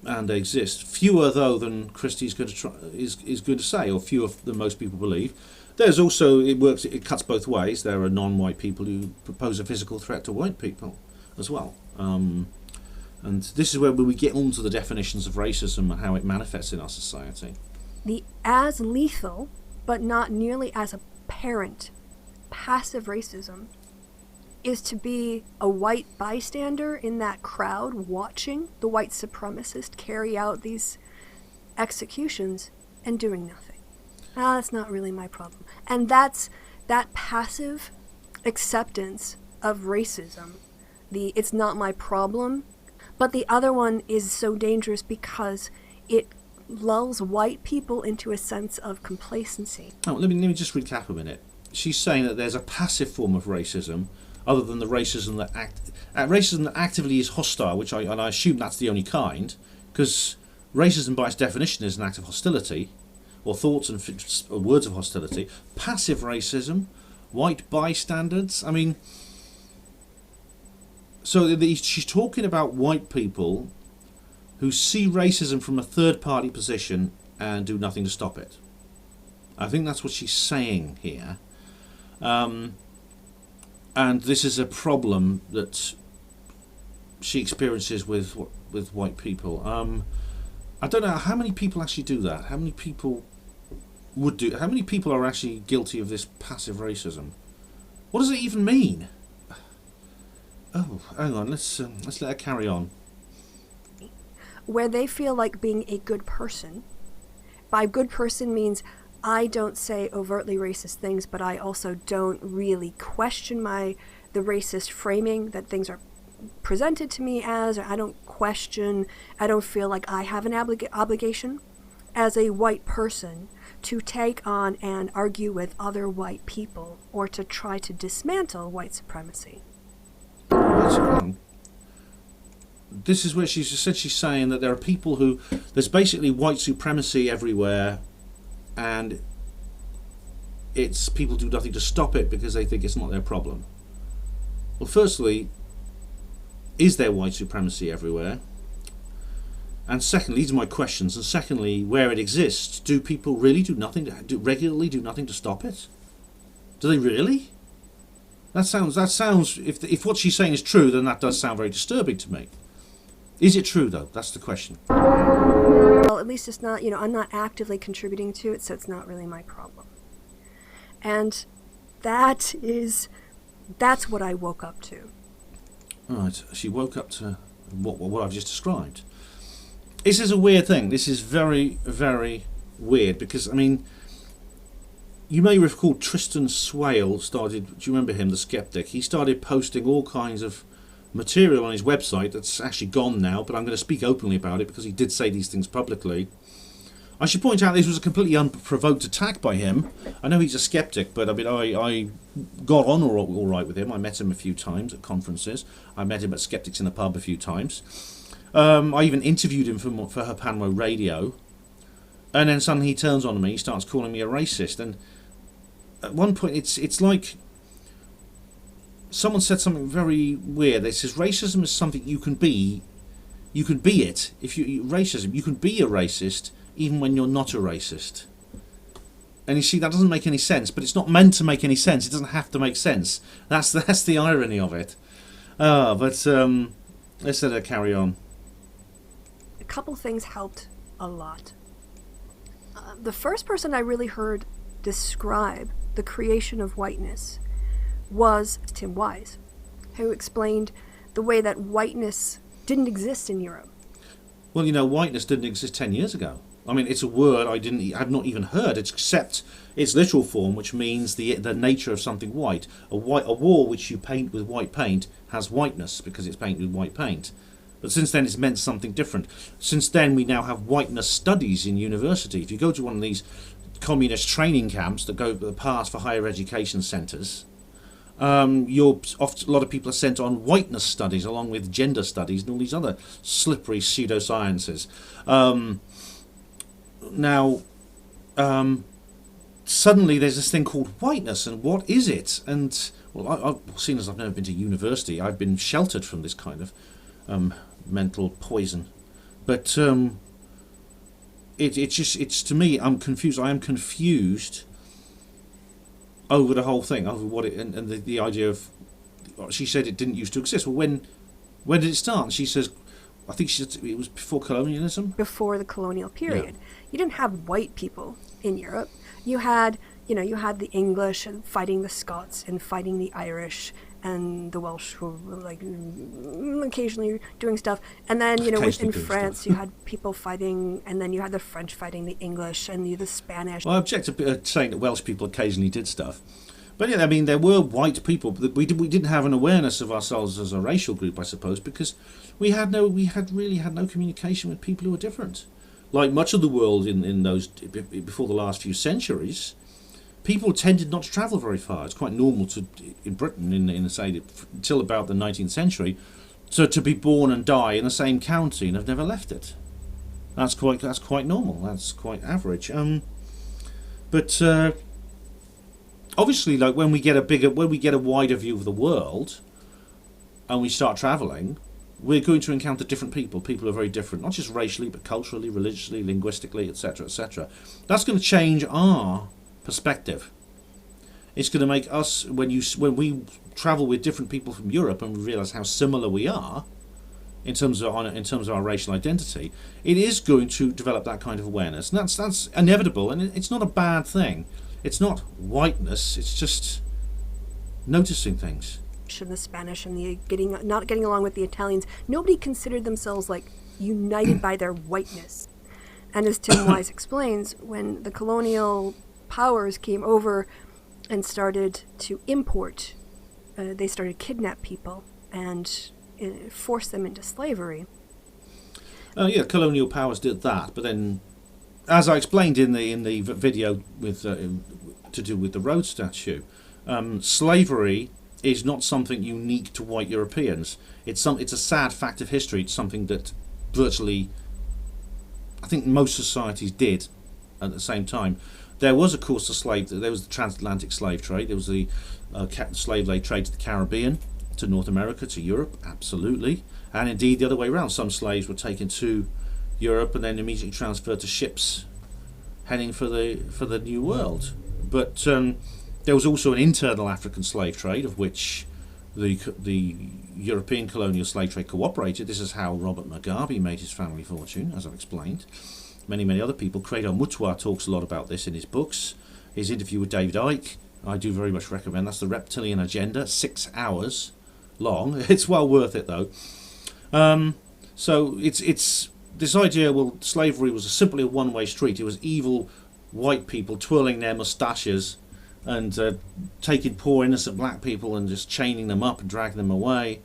Speaker 1: and they exist. Fewer, though, than Kristi's going to is going to say, or fewer than most people believe. There's also, it cuts both ways. There are non-white people who propose a physical threat to white people as well. And this is where we get onto the definitions of racism and how it manifests in our society.
Speaker 3: The as lethal, but not nearly as apparent, passive racism is to be a white bystander in that crowd watching the white supremacist carry out these executions and doing nothing. That's not really my problem. And that passive acceptance of racism, it's not my problem, but the other one is so dangerous because it lulls white people into a sense of complacency.
Speaker 1: Oh, let me just recap a minute. She's saying that there's a passive form of racism, other than the racism that actively is hostile, and I assume that's the only kind, because racism by its definition is an act of hostility, or thoughts and words of hostility. Passive racism, white bystanders. I mean, so she's talking about white people who see racism from a third-party position and do nothing to stop it. I think that's what she's saying here. And this is a problem that she experiences with white people. I don't know how many people actually do that. How many people would do? How many people are actually guilty of this passive racism? What does it even mean? Oh, hang on. Let's let her carry on.
Speaker 3: Where they feel like being a good person. By good person means I don't say overtly racist things, but I also don't really question the racist framing that things are presented to me as, or I don't feel like I have an obligation as a white person to take on and argue with other white people or to try to dismantle white supremacy.
Speaker 1: This is where she's essentially saying that there are people who, there's basically white supremacy everywhere, and it's people do nothing to stop it because they think it's not their problem. Well, firstly, is there white supremacy everywhere? And secondly, these are my questions. And secondly, where it exists, do people really regularly do nothing to stop it? Do they really? That sounds. If what she's saying is true, then that does sound very disturbing to me. Is it true though? That's the question.
Speaker 3: Well, at least it's not. I'm not actively contributing to it, so it's not really my problem. And that's what I woke up to.
Speaker 1: Right. She woke up to what I've just described. This is a weird thing. This is very, very weird because, I mean, you may recall Tristan Swale started, do you remember him, the skeptic? He started posting all kinds of material on his website that's actually gone now, but I'm going to speak openly about it because he did say these things publicly. I should point out this was a completely unprovoked attack by him. I know he's a skeptic, but I mean, I got on all right with him. I met him a few times at conferences. I met him at Skeptics in the Pub a few times. I even interviewed him for her Panmo Radio, and then suddenly he turns on me. He starts calling me a racist, and at one point it's like someone said something very weird. They says racism is something you can be. You can be it if you racism. You can be a racist even when you're not a racist. And you see, that doesn't make any sense. But it's not meant to make any sense. It doesn't have to make sense. That's the irony of it. But let's let her carry on.
Speaker 3: A couple things helped a lot. The first person I really heard describe the creation of whiteness was Tim Wise, who explained the way that whiteness didn't exist in Europe.
Speaker 1: Well, whiteness didn't exist 10 years ago. I mean, it's a word I've not even heard, except its literal form, which means the nature of something white. A wall which you paint with white paint has whiteness because it's painted with white paint. But since then, it's meant something different. Since then, we now have whiteness studies in university. If you go to one of these communist training camps that pass for higher education centres, a lot of people are sent on whiteness studies along with gender studies and all these other slippery pseudosciences. Now, suddenly there's this thing called whiteness, and what is it? And well, seeing as I've never been to university, I've been sheltered from this kind of mental poison. But it's to me, I'm confused. I am confused over the whole thing, over what it and the idea of. She said it didn't used to exist. Well, when did it start? And she says, I think she said it was before colonialism.
Speaker 3: Before the colonial period,
Speaker 1: Yeah.
Speaker 3: You didn't have white people in Europe. You had the English and fighting the Scots and fighting the Irish and the Welsh who were like occasionally doing stuff. And then, within France, you had people fighting, and then you had the French fighting the English and the Spanish.
Speaker 1: Well, I object to saying that Welsh people occasionally did stuff. But yeah, I mean, there were white people. We didn't have an awareness of ourselves as a racial group, I suppose, because we really had no communication with people who were different. Like much of the world in those before the last few centuries, people tended not to travel very far. It's quite normal in Britain, until about the 19th century, to be born and die in the same county and have never left it. That's quite normal. That's quite average. But obviously, like when we get a wider view of the world, and we start travelling, we're going to encounter different people. People are very different, not just racially, but culturally, religiously, linguistically, etc., etc. That's going to change our perspective. It's going to make us, when we travel with different people from Europe and we realise how similar we are in terms of our racial identity, it is going to develop that kind of awareness, and that's inevitable, and it's not a bad thing. It's not whiteness. It's just noticing things.
Speaker 3: And the Spanish and the not getting along with the Italians. Nobody considered themselves like united by their whiteness. And as Tim Wise explains, when the colonial powers came over and started to import, they started to kidnap people and force them into slavery.
Speaker 1: Colonial powers did that, but then, as I explained in the video with to do with the Rhodes statue, slavery is not something unique to white Europeans. It's a sad fact of history. It's something that virtually, I think, most societies did at the same time. There was, of course, there was the transatlantic slave trade. There was the slave trade to the Caribbean, to North America, to Europe, absolutely. And indeed the other way around. Some slaves were taken to Europe and then immediately transferred to ships heading for the New World. But there was also an internal African slave trade, of which the European colonial slave trade cooperated. This is how Robert Mugabe made his family fortune, as I've explained. Many, many other people. Credo Mutwa talks a lot about this in his books. His interview with David Icke, I do very much recommend. That's The Reptilian Agenda, 6 hours long. It's well worth it, though. So it's this idea, well, slavery was simply a one-way street. It was evil white people twirling their moustaches and taking poor innocent black people and just chaining them up and dragging them away.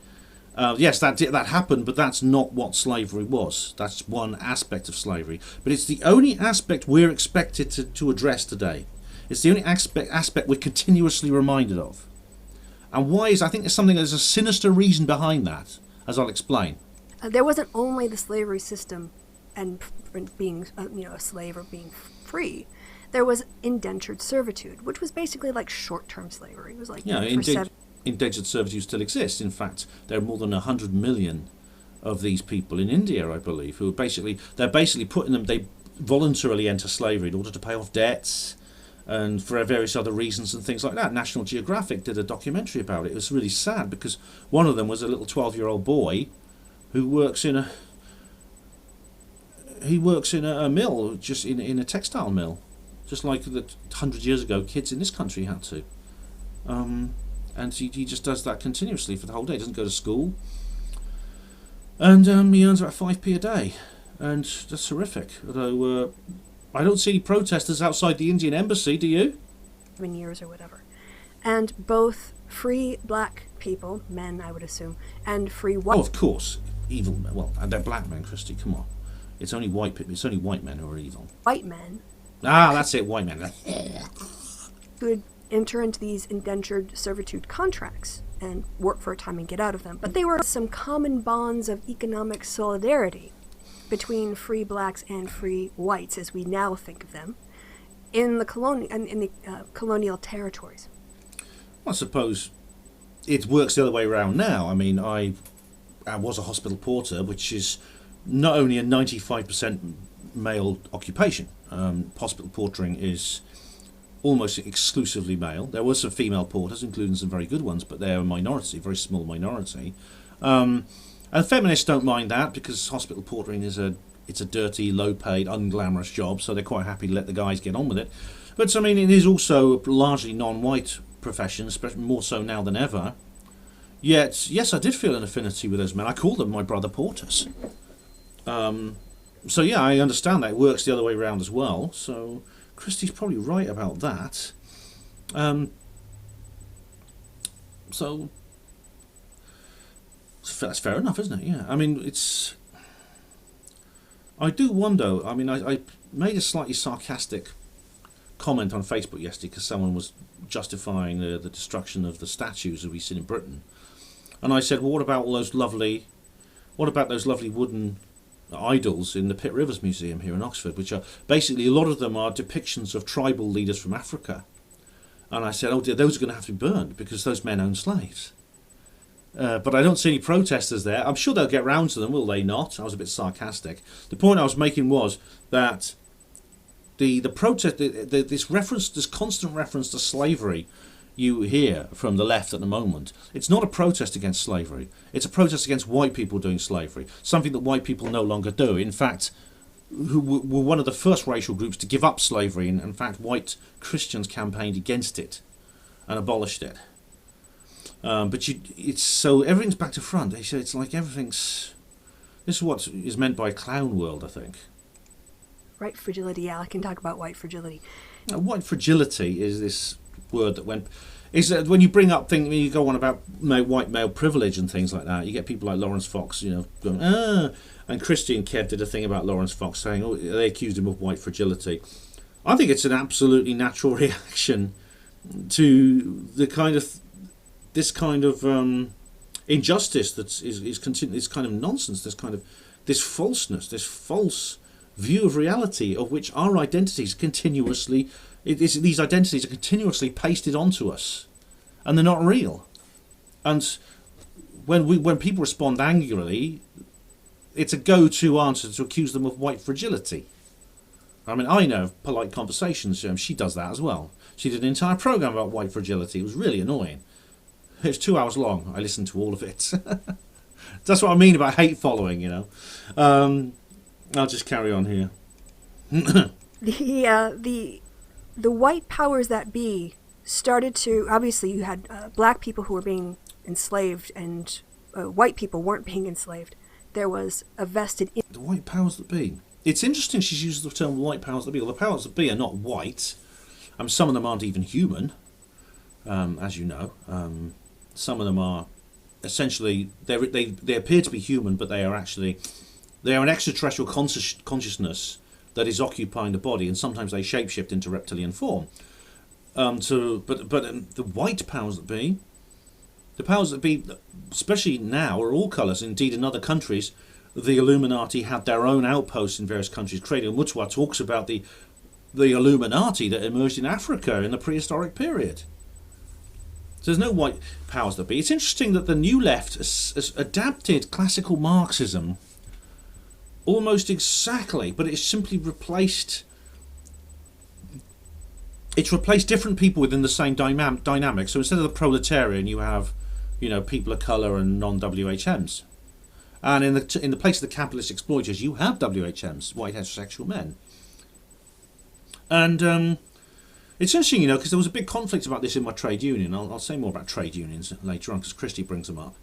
Speaker 1: Yes, that happened, but that's not what slavery was. That's one aspect of slavery. But it's the only aspect we're expected to address today. It's the only aspect we're continuously reminded of. And why is, I think there's a sinister reason behind that, as I'll explain.
Speaker 3: There wasn't only the slavery system and being a slave or being free. There was indentured servitude, which was basically like short-term slavery. It was like
Speaker 1: indentured servitude still exists. In fact, there are more than 100 million of these people in India, I believe, who are they're basically putting them, they voluntarily enter slavery in order to pay off debts and for various other reasons and things like that. National Geographic did a documentary about it. It was really sad because one of them was a little 12-year-old boy who works in a mill, just in a textile mill, just like 100 years ago kids in this country had to. And he just does that continuously for the whole day. He doesn't go to school. And he earns about 5p a day. And that's horrific. Although I don't see any protesters outside the Indian embassy, do you?
Speaker 3: 7 years or whatever. And both free black people, men I would assume, and free white...
Speaker 1: Oh, of course. Evil men. Well, and they're black men, Kristi, come on. It's only white people. It's only white men who are evil.
Speaker 3: White men.
Speaker 1: Ah, that's it, white men.
Speaker 3: Would enter into these indentured servitude contracts and work for a time and get out of them. But they were some common bonds of economic solidarity between free blacks and free whites, as we now think of them, in the colonial territories.
Speaker 1: I suppose it works the other way around now. I mean, I was a hospital porter, which is not only a 95% male occupation. Hospital portering is almost exclusively male. There were some female porters, including some very good ones, but they're a minority, a very small minority. And feminists don't mind that because hospital portering is a dirty, low-paid, unglamorous job, so they're quite happy to let the guys get on with it. But I mean, it is also a largely non-white profession, especially more so now than ever. Yet, yes, I did feel an affinity with those men. I call them my brother porters. So yeah, I understand that it works the other way around as well. So Kristi's probably right about that. So that's fair enough, isn't it? Yeah. I mean, it's... I do wonder... I mean, I made a slightly sarcastic comment on Facebook yesterday because someone was justifying the destruction of the statues that we see in Britain. And I said, well, what about those lovely wooden idols in the Pitt Rivers Museum here in Oxford, which are basically, a lot of them are depictions of tribal leaders from Africa. And I said, oh dear, those are going to have to be burned because those men own slaves. But I don't see any protesters there. I'm sure they'll get round to them, will they not? I was a bit sarcastic. The point I was making was that the protest, this constant reference to slavery you hear from the left at the moment, it's not a protest against slavery. It's a protest against white people doing slavery, something that white people no longer do. In fact, who were one of the first racial groups to give up slavery, and in fact white Christians campaigned against it and abolished it. But it's so everything's back to front. They say it's like everything's... This is what is meant by clown world, I think.
Speaker 3: White fragility, yeah, I can talk about white fragility.
Speaker 1: White fragility is this word that when you bring up things, when you go on about white male privilege and things like that, you get people like Lawrence Fox, going, and Kristi and Kev did a thing about Lawrence Fox saying, oh, they accused him of white fragility. I think it's an absolutely natural reaction to the kind of this kind of injustice that is continuing, this kind of nonsense, this falseness, this false view of reality of which our identities continuously. These identities are continuously pasted onto us, and they're not real. And when people respond angrily, it's a go-to answer to accuse them of white fragility. I mean, I know of Polite Conversations. She does that as well. She did an entire program about white fragility. It was really annoying. It was 2 hours long. I listened to all of it. That's what I mean about hate following. I'll just carry on here.
Speaker 3: The white powers that be started to, obviously you had black people who were being enslaved and white people weren't being enslaved. There was a vested...
Speaker 1: The white powers that be. It's interesting she's used the term white powers that be. Well, the powers that be are not white. Some of them aren't even human, as you know. Some of them are essentially... They appear to be human, but they are an extraterrestrial consciousness that is occupying the body, and sometimes they shapeshift into reptilian form. But the white powers that be, especially now, are all colours. Indeed, in other countries, the Illuminati had their own outposts in various countries. Credo Mutwa talks about the Illuminati that emerged in Africa in the prehistoric period. So there's no white powers that be. It's interesting that the New Left has adapted classical Marxism almost exactly, but it's simply replaced. It's replaced different people within the same dynamic. So instead of the proletarian, you have, people of colour and non-WHMs. And in the place of the capitalist exploiters, you have WHMs, white heterosexual men. And it's interesting, because there was a big conflict about this in my trade union. I'll say more about trade unions later on because Kristi brings them up.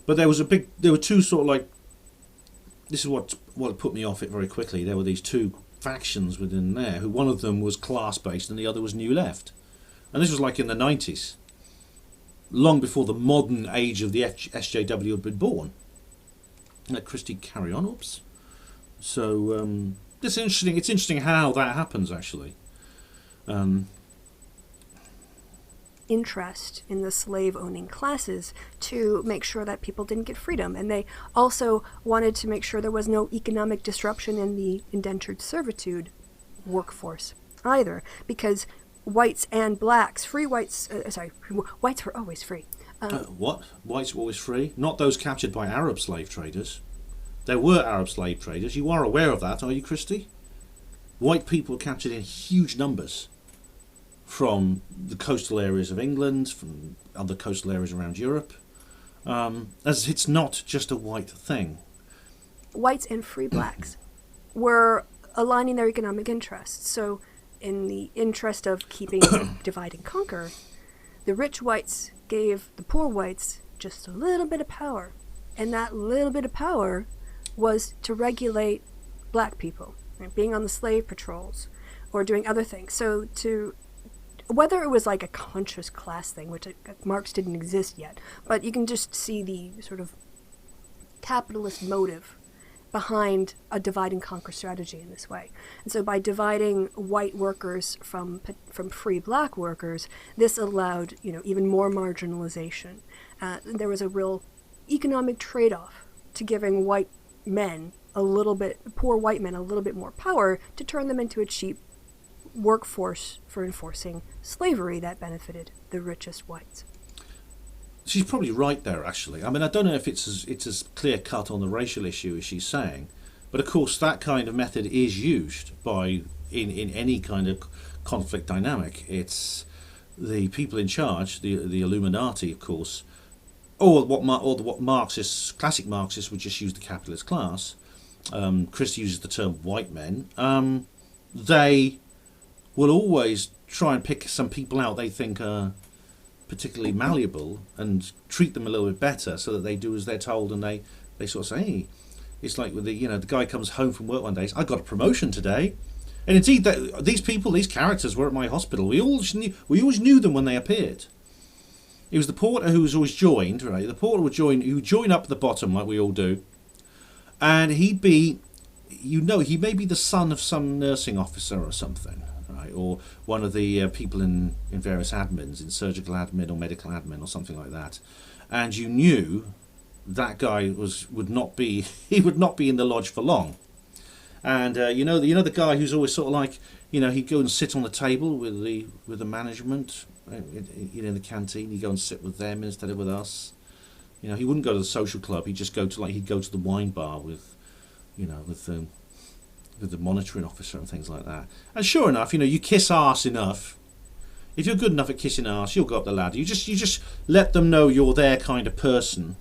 Speaker 1: But there were two sort of like, this is what put me off it very quickly. There were these two factions within there, who one of them was class-based and the other was New Left. And this was like in the 90s, long before the modern age of the SJW had been born. Let Kristi carry on, oops. So, it's interesting how that happens, actually.
Speaker 3: Interest in the slave-owning classes to make sure that people didn't get freedom, and they also wanted to make sure there was no economic disruption in the indentured servitude workforce either, because whites and blacks, whites were always free.
Speaker 1: What? Whites were always free? Not those captured by Arab slave traders. There were Arab slave traders. You are aware of that, are you, Kristi? White people were captured in huge numbers from the coastal areas of England, from other coastal areas around Europe. As it's not just a white thing.
Speaker 3: Whites and free blacks were aligning their economic interests. So in the interest of keeping divide and conquer, the rich whites gave the poor whites just a little bit of power. And that little bit of power was to regulate black people, right? Being on the slave patrols or doing other things. So whether it was like a conscious class thing, which Marx didn't exist yet, but you can just see the sort of capitalist motive behind a divide and conquer strategy in this way. And so by dividing white workers from free black workers, this allowed, even more marginalization. There was a real economic trade-off to giving poor white men a little bit more power to turn them into a cheap workforce for enforcing slavery that benefited the richest whites.
Speaker 1: She's probably right there, actually. I mean, I don't know if it's as clear cut on the racial issue as she's saying, but of course that kind of method is used in any kind of conflict dynamic. It's the people in charge, the Illuminati, of course, or what Marxists, classic Marxists, would just use the capitalist class. Crist uses the term white men. They will always try and pick some people out they think are particularly malleable and treat them a little bit better so that they do as they're told, and they sort of say, hey, it's like with the guy comes home from work one day, I got a promotion today. And indeed, these characters were at my hospital. We always knew them when they appeared. It was the porter who was always joined, right? The porter would join up at the bottom like we all do, and he'd be, he may be the son of some nursing officer or something, right? Or one of the people in various admins, in surgical admin or medical admin or something like that. And you knew that guy would not be in the lodge for long. And the guy who's always sort of like, he'd go and sit on the table with the management, in the canteen. He'd go and sit with them instead of with us. He wouldn't go to the social club. He'd just go to the wine bar with the monitoring officer and things like that. And sure enough, you kiss arse enough. If you're good enough at kissing arse, you'll go up the ladder. You just let them know you're their kind of person,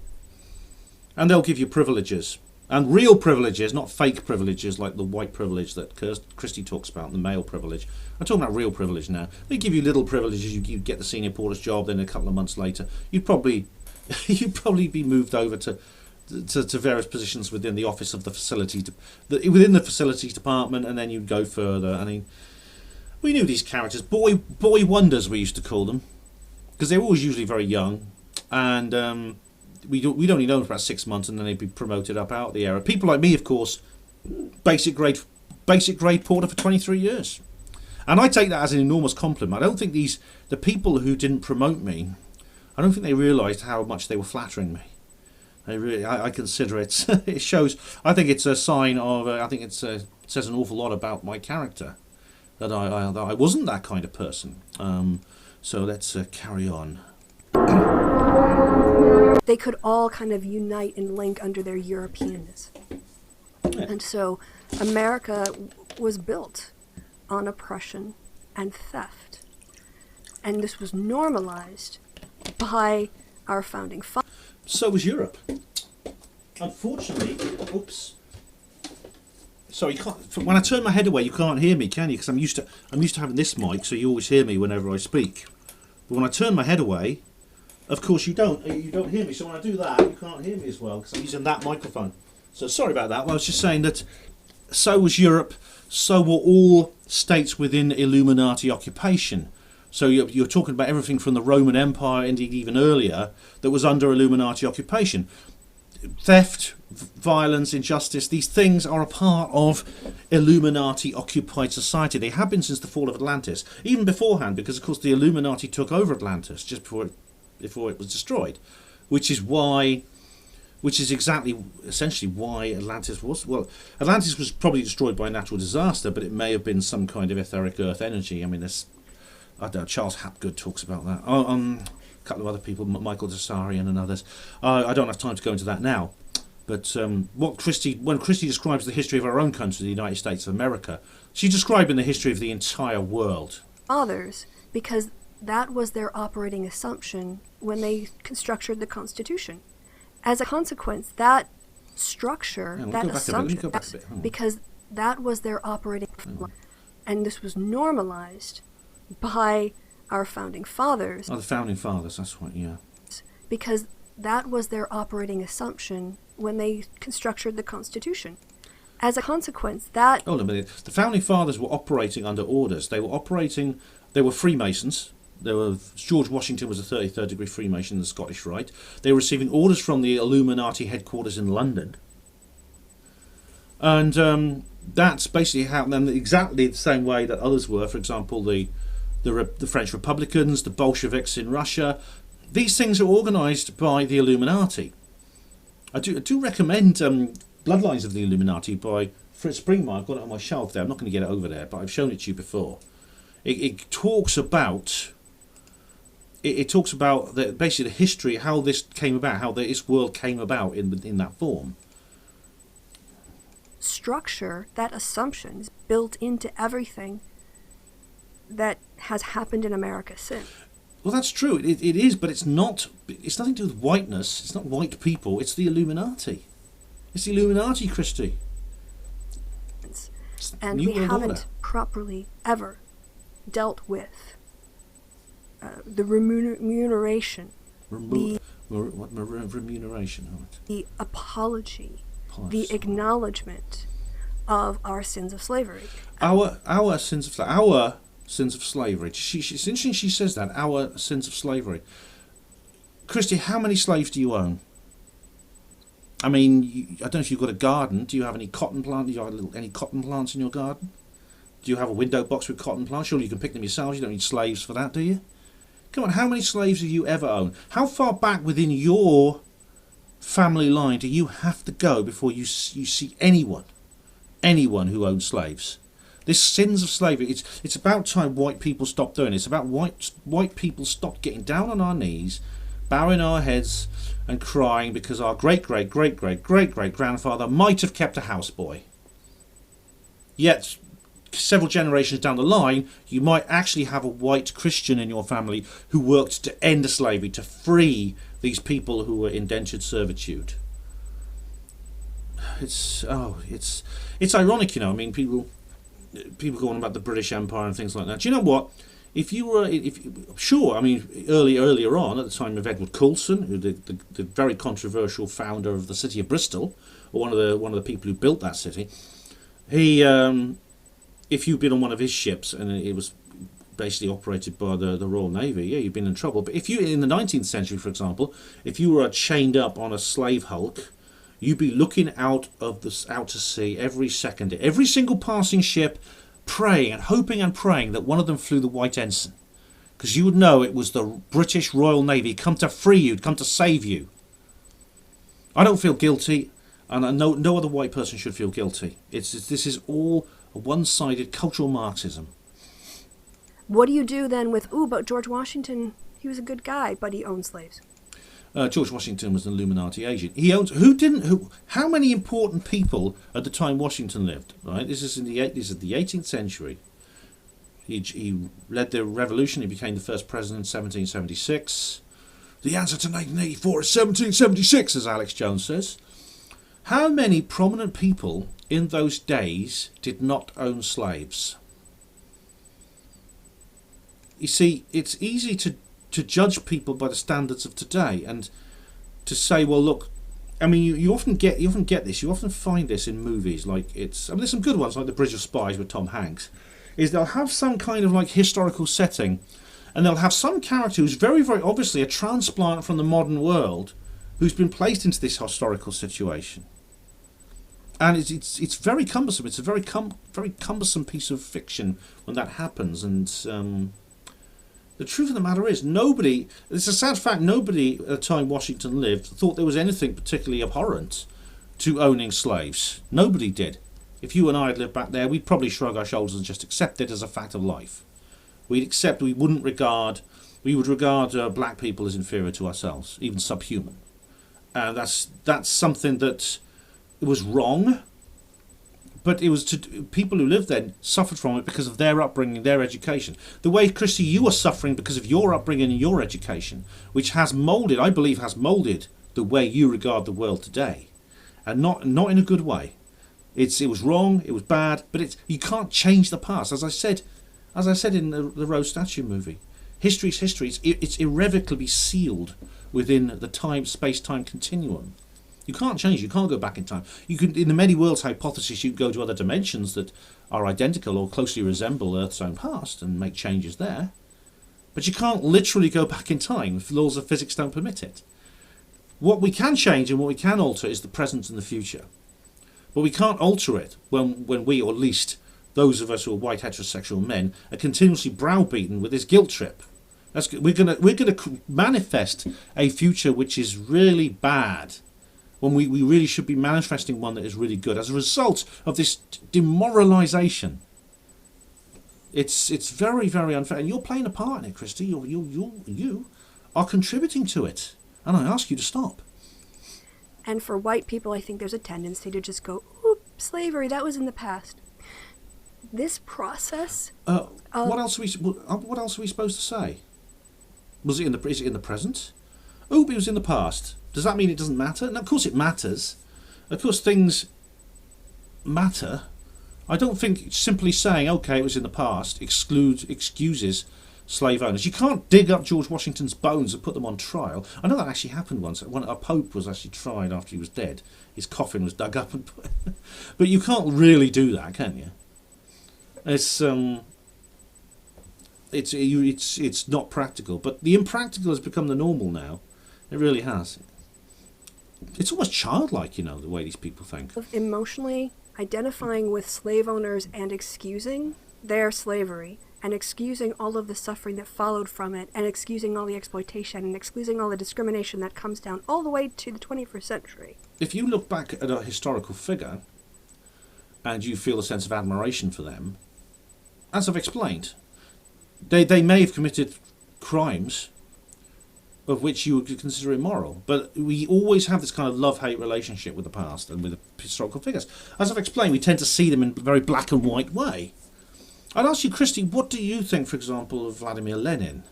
Speaker 1: and they'll give you privileges. And real privileges, not fake privileges like the white privilege that Kristi talks about, the male privilege. I'm talking about real privilege now. They give you little privileges. You get the senior porter's job, then a couple of months later, you'd probably be moved over to various positions within the office of the facilities, within the facilities department, and then you'd go further. I mean, we knew these characters, boy wonders we used to call them, because they were always usually very young, and we'd only know them for about 6 months, and then they'd be promoted up out the area. People like me, of course, basic grade porter for 23 years, and I take that as an enormous compliment. I don't think the people who didn't promote me, I don't think they realised how much they were flattering me. I consider it. It shows. I think it's a sign of. I think it says an awful lot about my character, that I wasn't that kind of person. So let's carry on.
Speaker 3: They could all kind of unite and link under their Europeanness. And so America was built on oppression and theft. And this was normalized by our founding fathers.
Speaker 1: So was Europe. Unfortunately, oops. Sorry, you can't, when I turn my head away, you can't hear me, can you? Because I'm used to having this mic, so you always hear me whenever I speak. But when I turn my head away, of course you don't hear me. So when I do that, you can't hear me as well because I'm using that microphone. So sorry about that. Well, I was just saying that so was Europe, so were all states within Illuminati occupation. So you're talking about everything from the Roman Empire, indeed even earlier, that was under Illuminati occupation. Theft, violence, injustice, these things are a part of Illuminati occupied society. They have been since the fall of Atlantis, even beforehand, because of course the Illuminati took over Atlantis just before it was destroyed, which is essentially why Atlantis was. Well, Atlantis was probably destroyed by a natural disaster, but it may have been some kind of etheric earth energy. I mean, I don't know, Charles Hapgood talks about that. A couple of other people, Michael Dasarian and others. I don't have time to go into that now. But when Kristi describes the history of our own country, the United States of America, she's describing the history of the entire world.
Speaker 3: Fathers, because that was their operating assumption when they constructed the Constitution. As a consequence, that structure, that assumption, because that was their operating, and this was normalized by our founding fathers.
Speaker 1: Oh, the founding fathers, that's right, yeah.
Speaker 3: Because that was their operating assumption when they constructed the Constitution. As a consequence, that...
Speaker 1: Hold on a minute. The founding fathers were operating under orders. They were Freemasons. George Washington was a 33rd degree Freemason in the Scottish Rite. They were receiving orders from the Illuminati headquarters in London. And that's basically how, and exactly the same way that others were. For example, the French Republicans, the Bolsheviks in Russia. These things are organised by the Illuminati. I do recommend Bloodlines of the Illuminati by Fritz Springmeier. I've got it on my shelf there. I'm not going to get it over there, but I've shown it to you before. It talks about basically the history, how this came about, how this world came about in that form.
Speaker 3: Structure, that assumption is built into everything that has happened in America since.
Speaker 1: Well, that's true. It is, but it's not. It's nothing to do with whiteness. It's not white people. It's the Illuminati. It's the Illuminati, Kristi.
Speaker 3: And we haven't properly ever dealt with the remuneration.
Speaker 1: Remuneration?
Speaker 3: The apology. The acknowledgement of our sins of slavery.
Speaker 1: Our sins of slavery. It's interesting she says that, our sins of slavery. Kristi, how many slaves do you own? I mean, I don't know if you've got a garden. Do you have any cotton plant? Do you have any cotton plants in your garden? Do you have a window box with cotton plants? Surely you can pick them yourselves. You don't need slaves for that, do you? Come on, how many slaves have you ever owned? How far back within your family line do you have to go before you see anyone who owns slaves? This sins of slavery, it's about time white people stop doing it. It's about white people stop getting down on our knees, bowing our heads and crying because our great-great-great-great-great-great-grandfather might have kept a houseboy. Yet, several generations down the line, you might actually have a white Christian in your family who worked to end the slavery, to free these people who were indentured servitude. It's ironic, you know. I mean, people go on about the British Empire and things like that. Do you know what? Earlier on, at the time of Edward Coulson, who the very controversial founder of the city of Bristol, or one of the people who built that city, he, if you'd been on one of his ships and it was basically operated by the Royal Navy, yeah, you'd been in trouble. But if you, in the 19th century, for example, if you were chained up on a slave hulk, you'd be looking out to sea every second, every single passing ship, praying and hoping and praying that one of them flew the white ensign, because you would know it was the British Royal Navy come to free you, come to save you. I don't feel guilty, and I know no other white person should feel guilty. This is all a one-sided cultural Marxism.
Speaker 3: What do you do then with, but George Washington, he was a good guy, but he owned slaves?
Speaker 1: George Washington was an Illuminati agent. He owns how many important people at the time Washington lived? Right, this is the 18th century. He led the revolution. He became the first president in 1776. The answer to 1984 is 1776, as Alex Jones says. How many prominent people in those days did not own slaves? You see, it's easy to judge people by the standards of today and to say, well, look, I mean, you often get this. You often find this in movies, like there's some good ones, like The Bridge of Spies with Tom Hanks. Is they'll have some kind of like historical setting, and they'll have some character who's very, very obviously a transplant from the modern world, who's been placed into this historical situation. And it's very cumbersome. It's a very cumbersome piece of fiction when that happens. And the truth of the matter is, it's a sad fact, nobody at the time Washington lived thought there was anything particularly abhorrent to owning slaves. Nobody did. If you and I had lived back there, we'd probably shrug our shoulders and just accept it as a fact of life. We would regard black people as inferior to ourselves, even subhuman. And that's something that was wrong, but it was people who lived then suffered from it because of their upbringing, their education. The way, Kristi, you are suffering because of your upbringing and your education, which has moulded the way you regard the world today, and not in a good way. It was wrong, it was bad, but you can't change the past. As I said in the Rose statue movie, history's history. It's irrevocably sealed within the space-time continuum. You can't change. You can't go back in time. You can, in the many worlds hypothesis, you can go to other dimensions that are identical or closely resemble Earth's own past and make changes there. But you can't literally go back in time if laws of physics don't permit it. What we can change and what we can alter is the present and the future. But we can't alter it when we, or at least those of us who are white heterosexual men, are continuously browbeaten with this guilt trip. We're gonna manifest a future which is really bad, when we really should be manifesting one that is really good as a result of this demoralisation. It's very, very unfair, and you're playing a part in it, Kristi. You are contributing to it, and I ask you to stop.
Speaker 3: And for white people, I think there's a tendency to just go, "Oop, slavery, that was in the past." This process.
Speaker 1: What else are we supposed to say? Is it in the present? Oh, but it was in the past. Does that mean it doesn't matter? No, of course it matters. Of course things matter. I don't think simply saying, okay, it was in the past, excuses slave owners. You can't dig up George Washington's bones and put them on trial. I know that actually happened once. A pope was actually tried after he was dead. His coffin was dug up and put... But you can't really do that, can you? It's not practical. But the impractical has become the normal now. It really has. It's almost childlike, the way these people think.
Speaker 3: Emotionally identifying with slave owners and excusing their slavery, and excusing all of the suffering that followed from it, and excusing all the exploitation, and excusing all the discrimination that comes down all the way to the 21st century.
Speaker 1: If you look back at a historical figure, and you feel a sense of admiration for them, as I've explained, they may have committed crimes of which you would consider immoral, but we always have this kind of love-hate relationship with the past and with the historical figures. As I've explained, we tend to see them in a very black and white way. I'd ask you, Kristi, what do you think, for example, of Vladimir Lenin?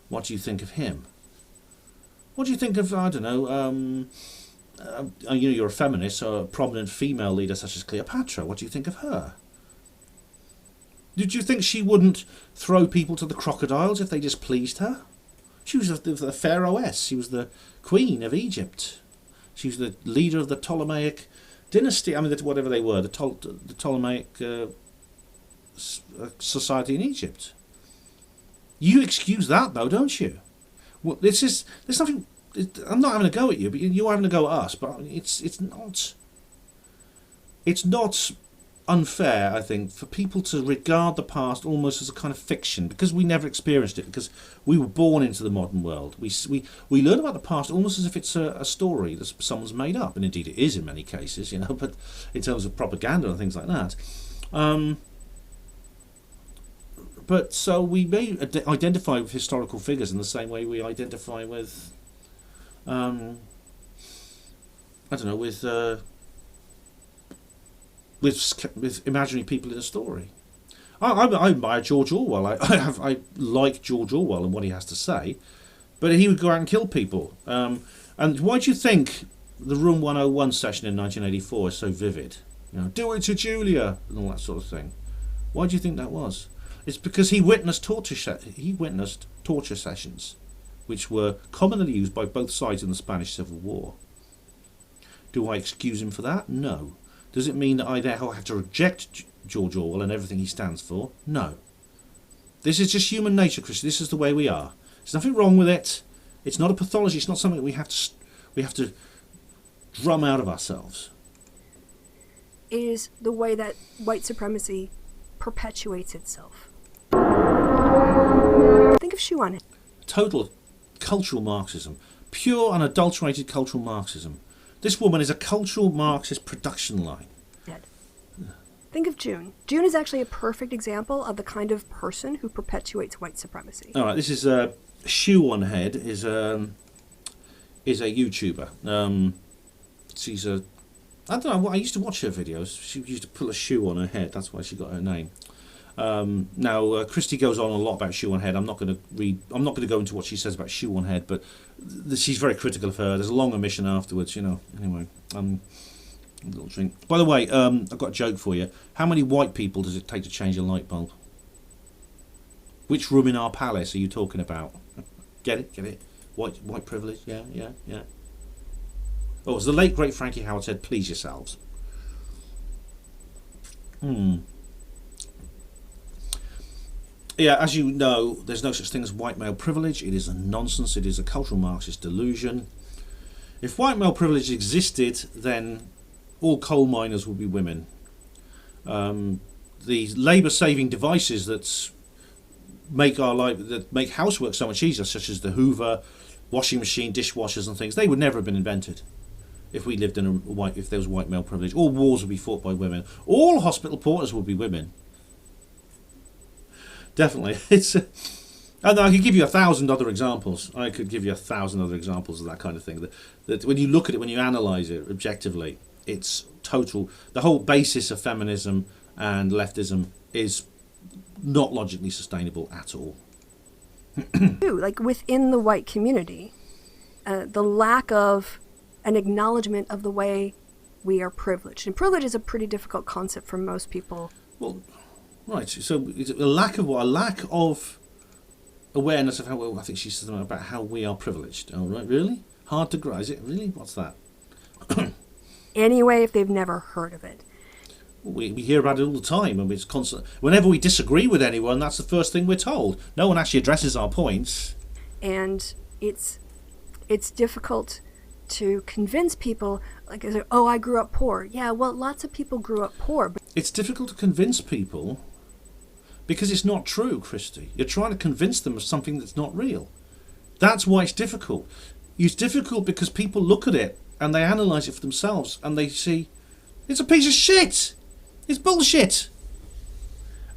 Speaker 1: What do you think of him? What do you think of, I don't know, you're a feminist, so a prominent female leader such as Cleopatra. What do you think of her? Did you think she wouldn't throw people to the crocodiles if they displeased her? She was the pharaohess. She was the queen of Egypt. She was the leader of the Ptolemaic dynasty. I mean, whatever they were, the Ptolemaic society in Egypt. You excuse that, though, don't you? Well, there's nothing. I'm not having a go at you, but you're having a go at us. But it's not unfair, I think, for people to regard the past almost as a kind of fiction, because we never experienced it, because we were born into the modern world. We learn about the past almost as if it's a story that someone's made up, and indeed it is in many cases, but in terms of propaganda and things like that. But so we may identify with historical figures in the same way we identify with, I don't know, with imaginary people in a story. I admire George Orwell. I like George Orwell and what he has to say, but he would go out and kill people. And why do you think the Room 101 session in 1984 is so vivid? You know, do it to Julia and all that sort of thing. Why do you think that was? It's because he witnessed torture sessions, which were commonly used by both sides in the Spanish Civil War. Do I excuse him for that? No. Does it mean that I therefore have to reject George Orwell and everything he stands for? No. This is just human nature, Kristi. This is the way we are. There's nothing wrong with it. It's not a pathology. It's not something we have to drum out of ourselves.
Speaker 3: It is the way that white supremacy perpetuates itself. Think of shoe on it.
Speaker 1: Total cultural Marxism. Pure unadulterated cultural Marxism. This woman is a cultural Marxist production line.
Speaker 3: Dead. Think of June. June is actually a perfect example of the kind of person who perpetuates white supremacy.
Speaker 1: All right, this is Shoe on Head is a YouTuber. She's a, I don't know. I used to watch her videos. She used to pull a shoe on her head. That's why she got her name. Now Kristi goes on a lot about shoe on head. I'm not going to go into what she says about shoe on head, but she's very critical of her. There's a long omission afterwards, you know. Anyway, a little drink. By the way, I've got a joke for you. How many white people does it take to change a light bulb? Which room in our palace are you talking about? Get it? White privilege? Yeah. Oh, as the late great Frankie Howard said, please yourselves. Yeah, as you know, there's no such thing as white male privilege. It is a nonsense. It is a cultural Marxist delusion. If white male privilege existed, then all coal miners would be women. The labour-saving devices that make our life, that make housework so much easier, such as the Hoover, washing machine, dishwashers, and things, they would never have been invented if we lived in if there was white male privilege. All wars would be fought by women. All hospital porters would be women. Definitely. And I could give you 1,000 other examples. I could give you 1,000 other examples of that kind of thing. That when you look at it, when you analyse it objectively, it's total. The whole basis of feminism and leftism is not logically sustainable at all.
Speaker 3: Like within the white community, the lack of an acknowledgement of the way we are privileged. And privilege is a pretty difficult concept for most people.
Speaker 1: Well, right. So it's a lack of what? A lack of awareness of how. Well, I think she said something about how we are privileged. Oh, right. Really? Hard to grasp. Is it really? What's that?
Speaker 3: Anyway, if they've never heard of it.
Speaker 1: We hear about it all the time, and it's constant. Whenever we disagree with anyone, that's the first thing we're told. No one actually addresses our points.
Speaker 3: And it's difficult to convince people, like, oh, I grew up poor. Yeah, well, lots of people grew up poor. But
Speaker 1: it's difficult to convince people because it's not true, Kristi. You're trying to convince them of something that's not real. That's why it's difficult. It's difficult because people look at it and they analyse it for themselves and they see, it's a piece of shit. It's bullshit.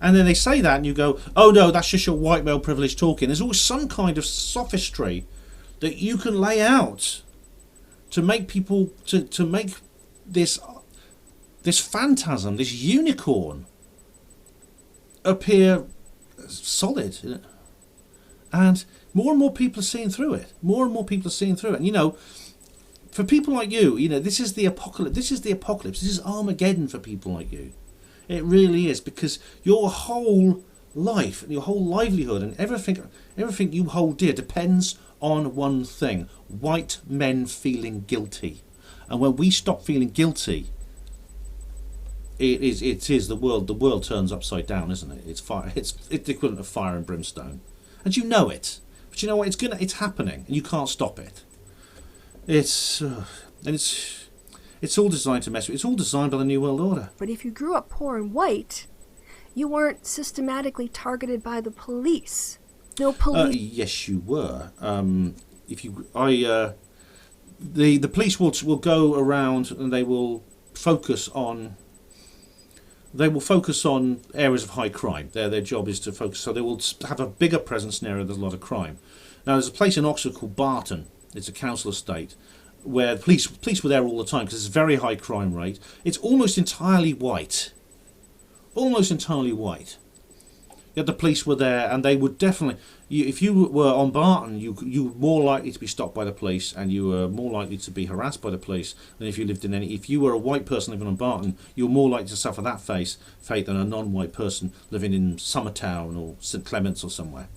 Speaker 1: And then they say that and you go, oh no, that's just your white male privilege talking. There's always some kind of sophistry that you can lay out to make people, to make this phantasm, this unicorn appear solid. And more people are seeing through it. And you know, for people like you, you know, this is the apocalypse. This is Armageddon for people like you. It really is, because your whole life and your whole livelihood and everything you hold dear depends on one thing: white men feeling guilty. And when we stop feeling guilty, it is the world turns upside down, isn't it? It's fire. It's the equivalent of fire and brimstone, and you know it. But you know what? It's happening, and you can't stop it. It's all designed to mess with. It's all designed by the New World Order.
Speaker 3: But if you grew up poor and white, you weren't systematically targeted by the police. No police.
Speaker 1: Yes, you were. The police will go around and they will focus on they will focus on areas of high crime. Their job is to focus, so they will have a bigger presence in an area there's a lot of crime. Now, there's a place in Oxford called Barton. It's a council estate where police were there all the time because it's a very high crime rate. It's almost entirely white. Almost entirely white. Yet the police were there, and they would definitely. If you were on Barton, you were more likely to be stopped by the police, and you were more likely to be harassed by the police than if you lived in any. If you were a white person living on Barton, you were more likely to suffer that fate than a non-white person living in Summertown or St Clements or somewhere.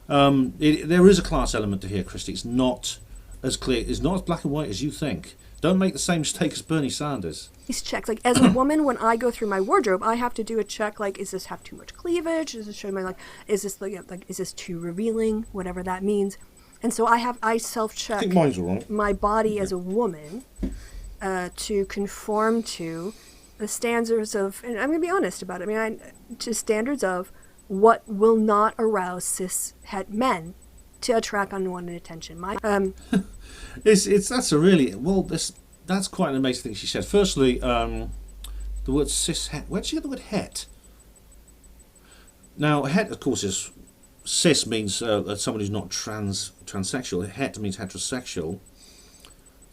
Speaker 1: There is a class element to here, Kristi. It's not as clear. It's not as black and white as you think. Don't make the same mistake as Bernie Sanders.
Speaker 3: These checks, like as a woman, when I go through my wardrobe, I have to do a check. Like, is this have too much cleavage? Does this show my is this is this too revealing? Whatever that means. And so I self-check.
Speaker 1: I think mine's all right.
Speaker 3: My body as a woman to conform to the standards of, and I'm going to be honest about it. I mean, to standards of what will not arouse cis het men to attract unwanted attention.
Speaker 1: That's a really that's quite an amazing thing she said. Firstly, the word cis het. Where did she get the word het? Now, het, of course, is cis means someone who's not transsexual. Het means heterosexual.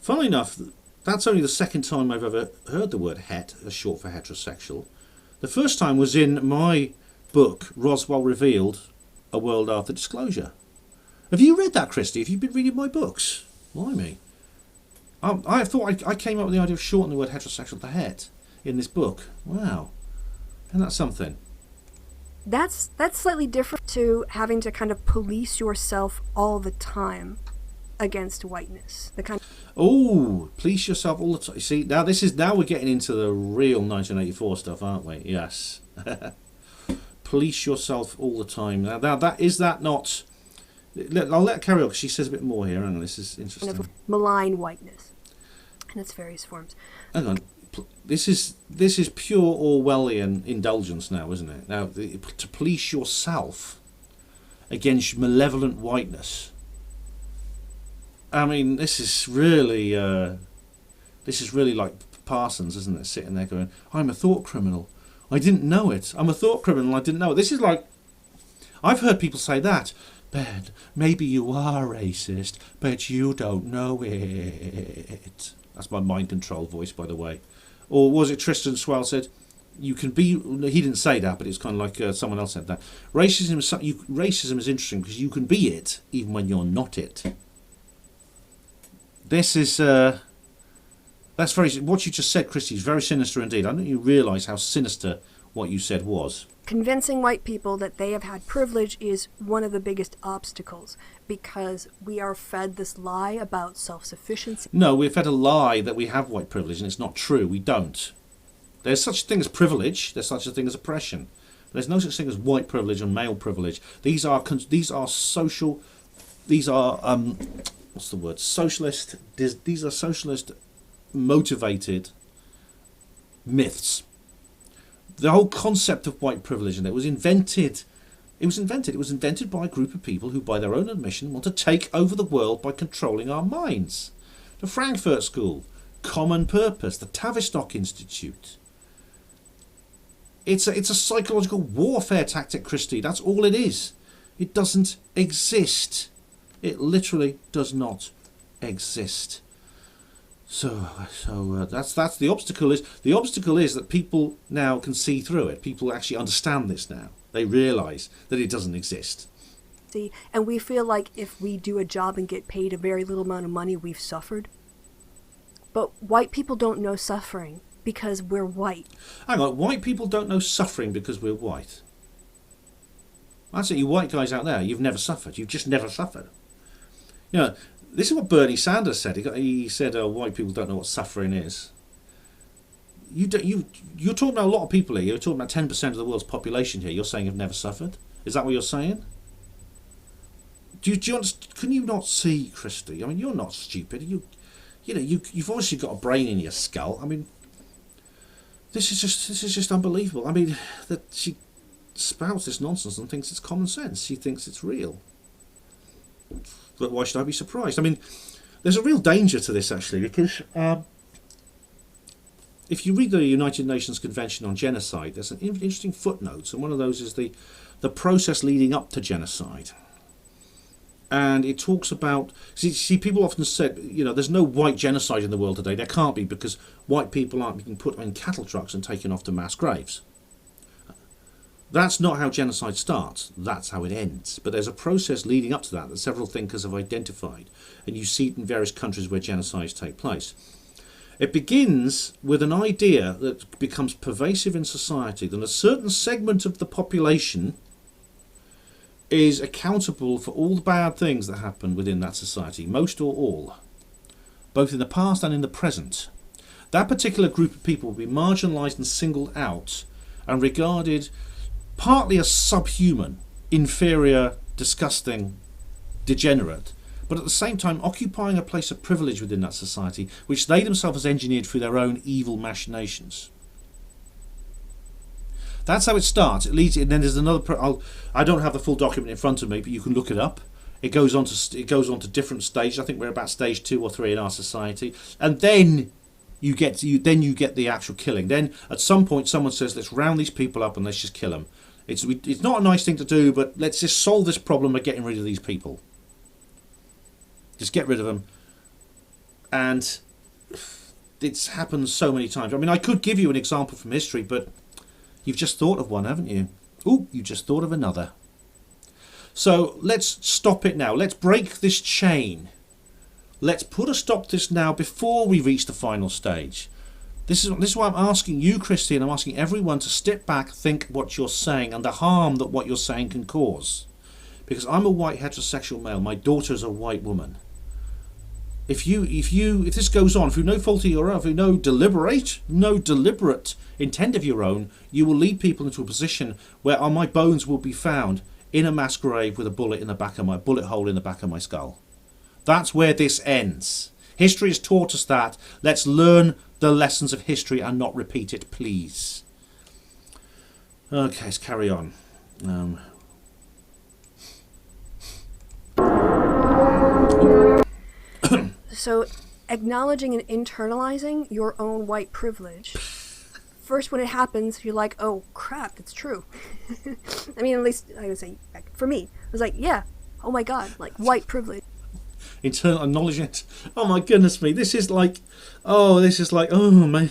Speaker 1: Funnily enough, that's only the second time I've ever heard the word het as short for heterosexual. The first time was in my book, Roswell Revealed: A World After Disclosure. Have you read that, Kristi? Have you been reading my books? Blimey. I thought I came up with the idea of shortening the word heterosexual to het in this book. Wow. And that's something.
Speaker 3: That's slightly different to having to kind of police yourself all the time against whiteness.
Speaker 1: Police yourself all the time. See, now we're getting into the real 1984 stuff, aren't we? Yes. Police yourself all the time. Now is that not... I'll let her carry on because she says a bit more here. Hang on, this is interesting.
Speaker 3: Kind of malign whiteness in its various forms.
Speaker 1: Hang on, this is pure Orwellian indulgence now, isn't it? Now, to police yourself against malevolent whiteness. I mean, this is really like Parsons, isn't it? Sitting there going, "I'm a thought criminal. I didn't know it. I'm a thought criminal. I didn't know it." This is like, I've heard people say that. Ben, maybe you are racist, but you don't know it. That's my mind control voice, by the way. Or was it Tristan Swell said, you can be... He didn't say that, but it's kind of like someone else said that. Racism is interesting because you can be it even when you're not it. This is... that's very... What you just said, Kristi, is very sinister indeed. I don't think you realise how sinister what you said was.
Speaker 3: Convincing white people that they have had privilege is one of the biggest obstacles because we are fed this lie about self-sufficiency.
Speaker 1: No, we're fed a lie that we have white privilege, and it's not true. We don't. There's such a thing as privilege. There's such a thing as oppression. There's no such thing as white privilege and male privilege. These are social. These are what's the word? Socialist. These are socialist motivated myths. The whole concept of white privilege, and it was invented by a group of people who, by their own admission, want to take over the world by controlling our minds. The Frankfurt School, Common Purpose, the Tavistock Institute. It's a psychological warfare tactic, Kristi. That's all it is. It doesn't exist. It literally does not exist. So that's the obstacle. The obstacle is that people now can see through it. People actually understand this now. They realise that it doesn't exist.
Speaker 3: And we feel like if we do a job and get paid a very little amount of money, we've suffered. But white people don't know suffering because we're white.
Speaker 1: Hang on, white people don't know suffering because we're white. That's it, you white guys out there, you've never suffered. You've just never suffered. You know, this is what Bernie Sanders said. He said, white people don't know what suffering is. You're talking about a lot of people here. You're talking about 10% of the world's population here. You're saying you've never suffered? Is that what you're saying? Can you not see, Kristi? I mean, you're not stupid. You've obviously got a brain in your skull. I mean, this is just unbelievable. I mean, that she spouts this nonsense and thinks it's common sense. She thinks it's real. But why should I be surprised? I mean, there's a real danger to this, actually, because if you read the United Nations Convention on Genocide, there's an interesting footnotes, and one of those is the process leading up to genocide. And it talks about, see, people often said, there's no white genocide in the world today. There can't be, because white people aren't being put in cattle trucks and taken off to mass graves. That's not how genocide starts. That's how it ends. But there's a process leading up to that several thinkers have identified. And you see it in various countries where genocides take place. It begins with an idea that becomes pervasive in society, that a certain segment of the population is accountable for all the bad things that happen within that society, most or all, both in the past and in the present. That particular group of people will be marginalised and singled out and regarded partly as subhuman, inferior, disgusting, degenerate, but at the same time occupying a place of privilege within that society, which they themselves have engineered through their own evil machinations. That's how it starts. It leads, and then there's another. I don't have the full document in front of me, but you can look it up. It goes on to different stages. I think we're about stage 2 or 3 in our society, and then you get the actual killing. Then at some point, someone says, "Let's round these people up and let's just kill them." It's not a nice thing to do, but let's just solve this problem by getting rid of these people. Just get rid of them, and it's happened so many times. I mean, I could give you an example from history, but you've just thought of one, haven't you? Ooh, you just thought of another. So let's stop it now. Let's break this chain. Let's put a stop to this now before we reach the final stage. This is why I'm asking you, Kristi, and I'm asking everyone to step back, think what you're saying and the harm that what you're saying can cause. Because I'm a white heterosexual male. My daughter's a white woman. If this goes on, through no fault of your own, through no deliberate intent of your own, you will lead people into a position where my bones will be found in a mass grave with a bullet hole in the back of my skull. That's where this ends. History has taught us that. Let's learn the lessons of history and not repeat it, please. Okay, let's carry on.
Speaker 3: So, acknowledging and internalizing your own white privilege. First, when it happens, you're like, oh, crap, it's true. I mean, at least, I would say, for me, I was like, yeah, oh my god, like, white privilege.
Speaker 1: Internal acknowledgement. Oh my goodness me, this is like, oh man.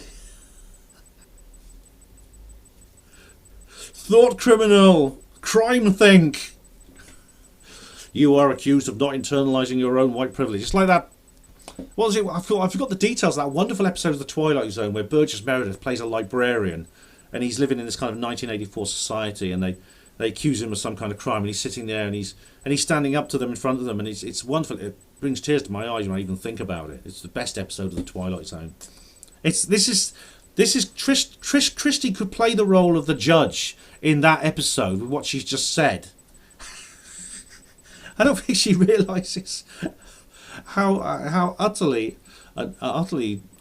Speaker 1: Thought criminal, crime think. You are accused of not internalising your own white privilege. It's like that. What was it? I forgot the details of that wonderful episode of The Twilight Zone where Burgess Meredith plays a librarian, and he's living in this kind of 1984 society, and they accuse him of some kind of crime, and he's sitting there and he's standing up to them in front of them, and it's wonderful. It brings tears to my eyes when I even think about it. It's the best episode of The Twilight Zone. This is Kristi could play the role of the judge in that episode with what she's just said. I don't think she realises how utterly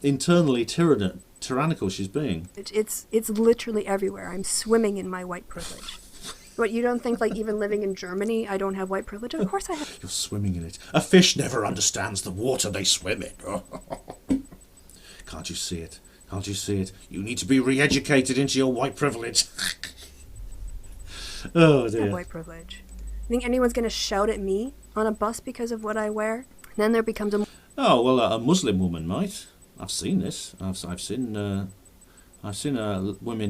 Speaker 1: internally tyrannical she's being.
Speaker 3: It's literally everywhere. I'm swimming in my white privilege. What, you don't think, like, even living in Germany, I don't have white privilege? Of course I have.
Speaker 1: You're swimming in it. A fish never understands the water they swim in. Can't you see it? Can't you see it? You need to be re-educated into your white privilege. Oh dear.
Speaker 3: I have white privilege. Think anyone's going to shout at me on a bus because of what I wear? Then there becomes a...
Speaker 1: Oh, well, a Muslim woman might. I've seen this. I've seen women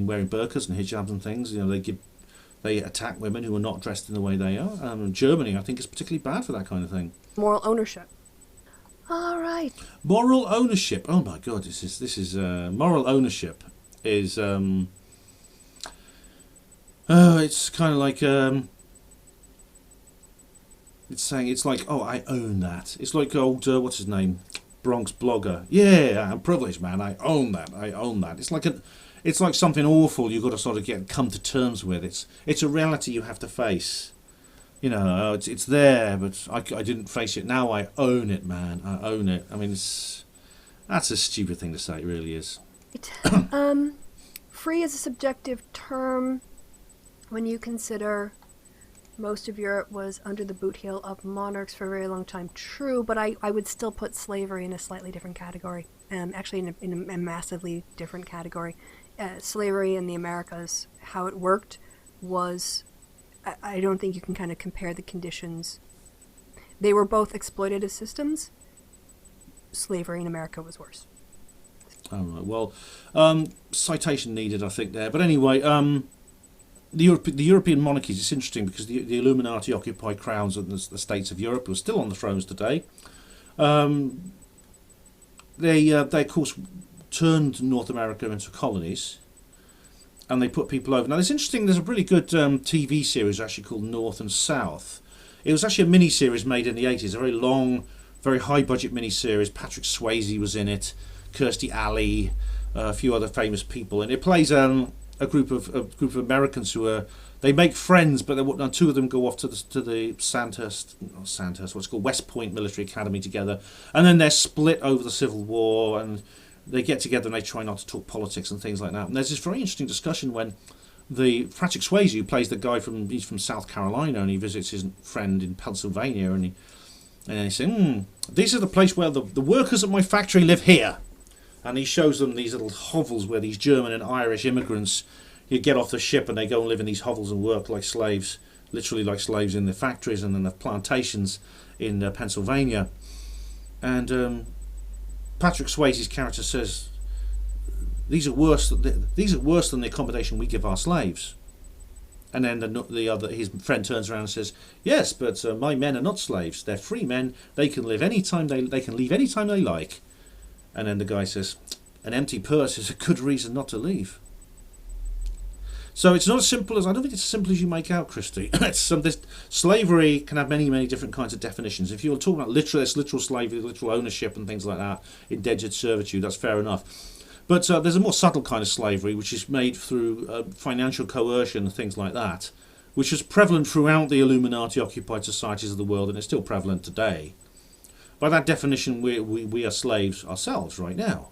Speaker 1: wearing burqas and hijabs and things. You know, they attack women who are not dressed in the way they are. Germany, I think, is particularly bad for that kind of thing.
Speaker 3: Moral ownership. All right.
Speaker 1: Moral ownership. Oh my God, this is moral ownership is it's kind of like it's saying, it's like, oh, I own that. It's like old what's his name, Bronx blogger. Yeah, I'm privileged, man. I own that. I own that. It's like something awful you've got to sort of come to terms with. It's a reality you have to face. You know, it's there, but I didn't face it. Now I own it, man. I own it. I mean, that's a stupid thing to say. It really is.
Speaker 3: Free is a subjective term when you consider most of Europe was under the boot heel of monarchs for a very long time. True, but I would still put slavery in a slightly different category. Actually, in a massively different category. Slavery in the Americas, how it worked was, I don't think you can kind of compare the conditions. They were both exploitative systems. Slavery in America was worse.
Speaker 1: All right. Well, citation needed, I think, there. But anyway, the European monarchies, it's interesting because the Illuminati occupied crowns and the states of Europe who are still on the thrones today. They of course, turned North America into colonies, and they put people over. Now, it's interesting, there's a really good TV series actually called North and South. It was actually a mini-series made in the 80s, a very long, very high-budget mini-series. Patrick Swayze was in it, Kirstie Alley, a few other famous people, and it plays a group of Americans who they make friends, but two of them go off to the what's called West Point Military Academy together, and then they're split over the Civil War, and they get together and they try not to talk politics and things like that. And there's this very interesting discussion when Patrick Swayze, who plays the guy he's from South Carolina, and he visits his friend in Pennsylvania, and he says, "This is the place where the workers at my factory live here." And he shows them these little hovels where these German and Irish immigrants, you get off the ship and they go and live in these hovels and work like slaves, literally like slaves in the factories and then the plantations in Pennsylvania. And Patrick Swayze's character says, these are worse than the accommodation we give our slaves. And then his friend turns around and says, "Yes, but my men are not slaves. They're free men. They can live anytime they can leave anytime they like." And then the guy says, "An empty purse is a good reason not to leave." So it's not as simple as, I don't think it's as simple as you make out, Kristi. Slavery can have many, many different kinds of definitions. If you're talking about literal slavery, literal ownership and things like that, indentured servitude, that's fair enough. But there's a more subtle kind of slavery, which is made through financial coercion and things like that, which is prevalent throughout the Illuminati-occupied societies of the world, and it's still prevalent today. By that definition, we are slaves ourselves right now.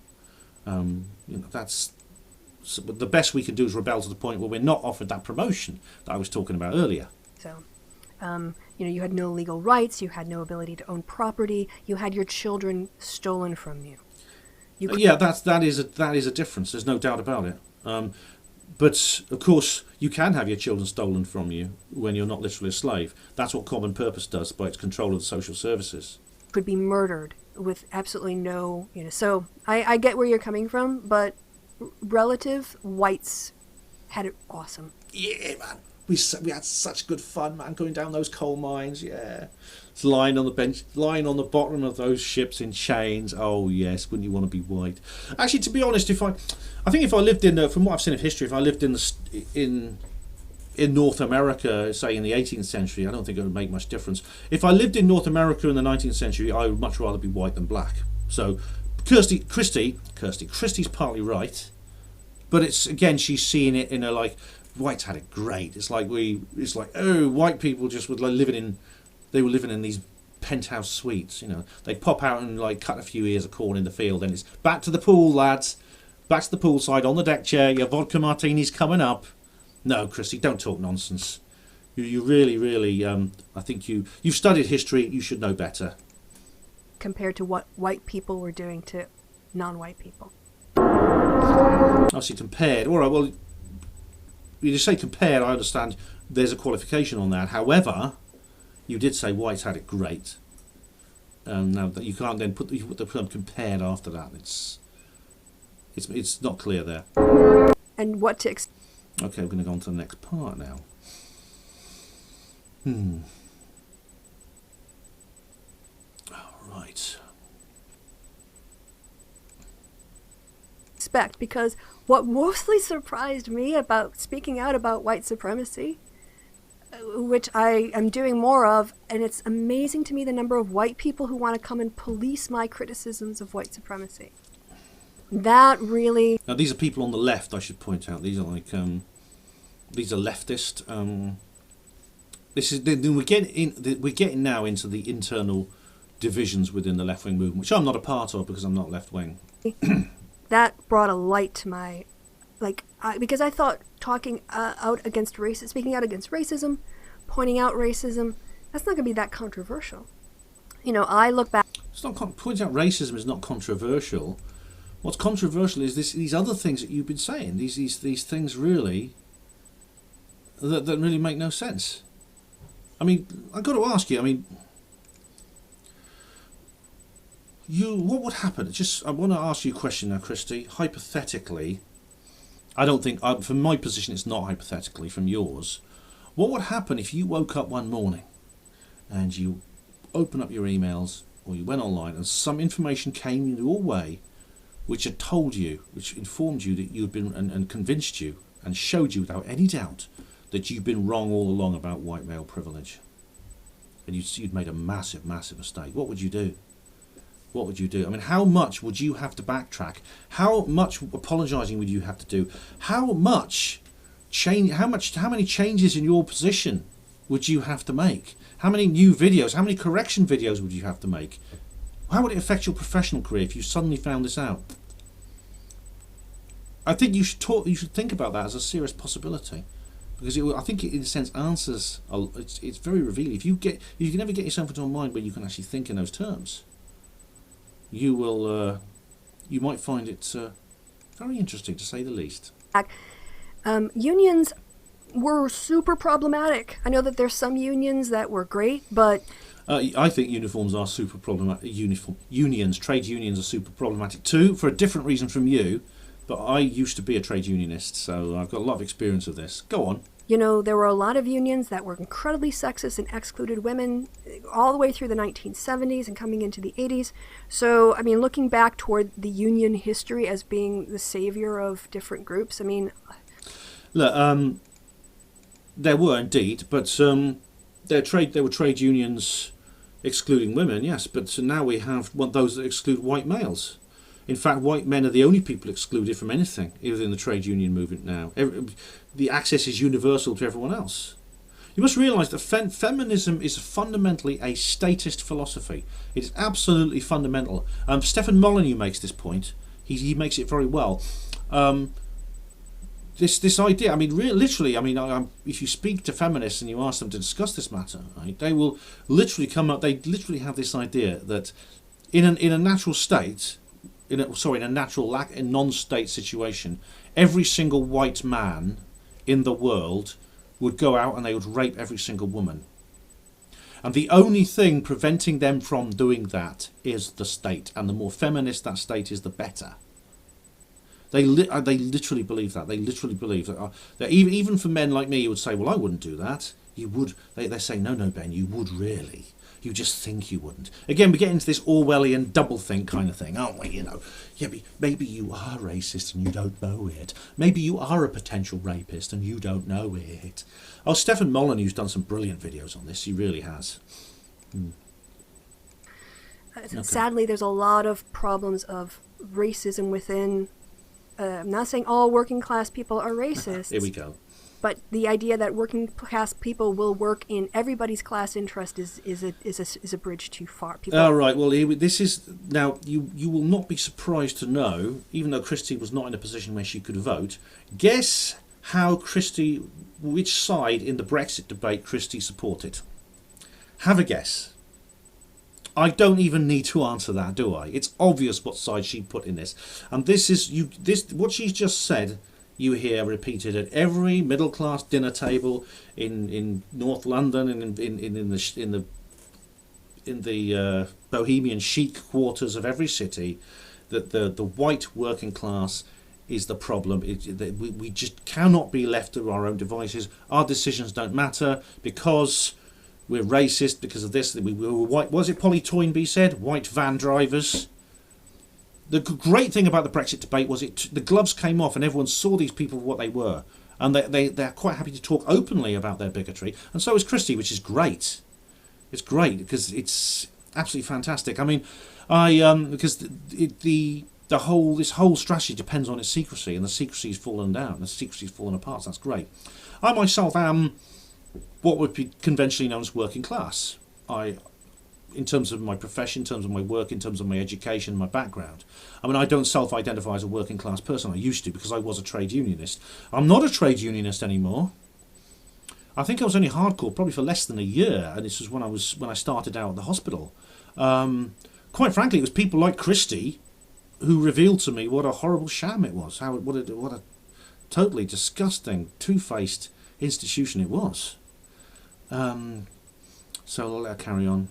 Speaker 1: That's the best we can do is rebel to the point where we're not offered that promotion that I was talking about earlier.
Speaker 3: So, you had no legal rights, you had no ability to own property, you had your children stolen from you.
Speaker 1: That is a difference. There's no doubt about it. But of course, you can have your children stolen from you when you're not literally a slave. That's what Common Purpose does by its control of the social services.
Speaker 3: Could be murdered with absolutely no, So I get where you're coming from, but relative whites had it awesome.
Speaker 1: Yeah, man. We had such good fun, man, going down those coal mines. Yeah, it's lying on the bench, lying on the bottom of those ships in chains. Oh yes, wouldn't you want to be white? Actually, to be honest, I think if I lived in, from what I've seen of history, if I lived in North America, say in the 18th century, I don't think it would make much difference. If I lived in North America in the 19th century, I would much rather be white than black. So, Kristi's partly right, but it's again she's seeing it in a like. Whites had it great. It's like white people just were living in these penthouse suites. They'd pop out and like cut a few ears of corn in the field, and it's back to the pool, lads, back to the poolside on the deck chair. Your vodka martini's coming up. No, Kristi, don't talk nonsense. You really, really. I think you've studied history. You should know better.
Speaker 3: Compared to what white people were doing to non-white people.
Speaker 1: Obviously compared. All right. Well. You just say compared, I understand there's a qualification on that. However, you did say whites had it great. Now that you can't then put the term compared after that. It's not clear there.
Speaker 3: And what to
Speaker 1: Okay, we're going to go on to the next part now. All right.
Speaker 3: Expect, because what mostly surprised me about speaking out about white supremacy, which I am doing more of, and it's amazing to me the number of white people who want to come and police my criticisms of white supremacy. That really...
Speaker 1: Now these are people on the left, I should point out. These are like these are leftist. We're getting now into the internal divisions within the left wing movement, which I'm not a part of because I'm not left wing.
Speaker 3: That brought a light to my, because I thought speaking out against racism pointing out racism, that's not going to be that controversial. You know, I look back.
Speaker 1: It's not pointing out racism is not controversial. What's controversial is these other things that you've been saying. These things really that really make no sense. I mean, I've got to ask you. I mean, what would happen? I want to ask you a question now, Kristi. Hypothetically, I don't think, from my position, it's not hypothetically. From yours, what would happen if you woke up one morning and you open up your emails or you went online and some information came your way which had told you, which informed you that you'd been and convinced you and showed you without any doubt that you've been wrong all along about white male privilege, and you'd made a massive mistake? What would you do? What would you do? I mean, how much would you have to backtrack? How much apologising would you have to do? How much change? How many changes in your position would you have to make? How many new videos? How many correction videos would you have to make? How would it affect your professional career if you suddenly found this out? I think you should think about that as a serious possibility, because I think it in a sense answers. It's very revealing. If you can ever get yourself into a mind where you can actually think in those terms, you will. You might find it very interesting, to say the least.
Speaker 3: Unions were super problematic. I know that there's some unions that were great, but
Speaker 1: I think uniforms are super problematic. Trade unions are super problematic too, for a different reason from you. But I used to be a trade unionist, so I've got a lot of experience of this. Go on.
Speaker 3: You know, there were a lot of unions that were incredibly sexist and excluded women all the way through the 1970s and coming into the 80s. So, I mean, looking back toward the union history as being the savior of different groups, I mean...
Speaker 1: Look, there were indeed, but there were trade unions excluding women, yes, but now we have those that exclude white males. In fact, white men are the only people excluded from anything within the trade union movement now. The access is universal to everyone else. You must realise that feminism is fundamentally a statist philosophy. It is absolutely fundamental. Stefan Molyneux makes this point. He makes it very well. This idea, I mean, literally, I mean, if you speak to feminists and you ask them to discuss this matter, right, they will literally come up. They literally have this idea that in a natural state. In a natural non-state situation, every single white man in the world would go out and they would rape every single woman. And the only thing preventing them from doing that is the state. And the more feminist that state is, the better. They literally believe that. They literally believe that even for men like me, you would say, well, I wouldn't do that. You would. They say, no, Ben, you would really. You just think you wouldn't. Again, we get into this Orwellian doublethink kind of thing, aren't we? You know, yeah, maybe you are racist and you don't know it. Maybe you are a potential rapist and you don't know it. Oh, Stefan Molyneux's done some brilliant videos on this. He really has. Okay.
Speaker 3: Sadly, there's a lot of problems of racism within. I'm not saying all working class people are racist.
Speaker 1: Here we go.
Speaker 3: But the idea that working class people will work in everybody's class interest is a bridge too far.
Speaker 1: All right. Well, this is now. You will not be surprised to know, even though Kristi was not in a position where she could vote. Guess how which side in the Brexit debate Kristi supported. Have a guess. I don't even need to answer that, do I? It's obvious what side she put in this, and what she's just said. You hear repeated at every middle-class dinner table in North London and in the bohemian chic quarters of every city, that the white working class is the problem. We just cannot be left to our own devices. Our decisions don't matter because we're racist because of this. We were white. Was it Polly Toynbee said? White van drivers. The great thing about the Brexit debate was the gloves came off and everyone saw these people for what they were. And they're quite happy to talk openly about their bigotry. And so is Kristi, which is great. It's great because it's absolutely fantastic. I mean, because this whole strategy depends on its secrecy, and the secrecy's fallen down. The secrecy's fallen apart, so that's great. I myself am what would be conventionally known as working class. In terms of my profession, in terms of my work, in terms of my education, my background. I mean, I don't self-identify as a working class person. I used to because I was a trade unionist. I'm not a trade unionist anymore. I think I was only hardcore probably for less than a year, and this was when I started out at the hospital. Quite frankly, it was people like Kristi who revealed to me what a horrible sham it was. What a totally disgusting, two-faced institution it was. So I'll let her carry on.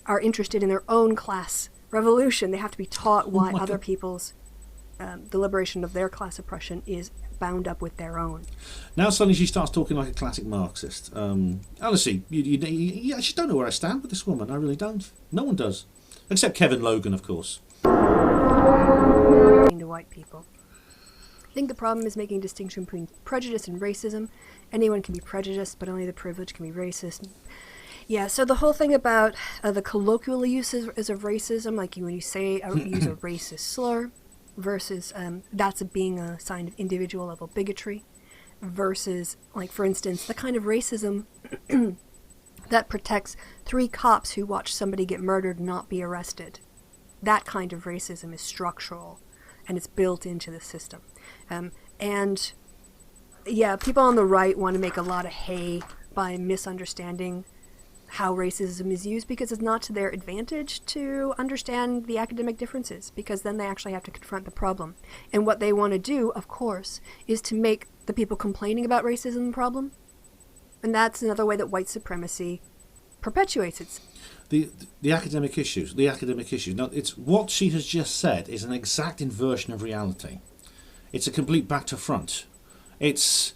Speaker 3: Are interested in their own class revolution. They have to be taught why other people's the liberation of their class oppression is bound up with their own.
Speaker 1: Now suddenly she starts talking like a classic Marxist. Honestly, I just don't know where I stand with this woman. I really don't. No one does, except Kevin Logan, of course.
Speaker 3: To white people. I think the problem is making a distinction between prejudice and racism. Anyone can be prejudiced, but only the privileged can be racist. Yeah, so the whole thing about the colloquial uses of racism, like when you say use a racist slur, versus that's being a sign of individual level bigotry, versus, like, for instance, the kind of racism that protects 3 cops who watch somebody get murdered not be arrested. That kind of racism is structural, and it's built into the system. And yeah, people on the right want to make a lot of hay by misunderstanding how racism is used, because it's not to their advantage to understand the academic differences, because then they actually have to confront the problem. And what they want to do, of course, is to make the people complaining about racism the problem. And that's another way that white supremacy perpetuates its...
Speaker 1: The academic issues. Now, it's what she has just said is an exact inversion of reality. It's a complete back to front. It's...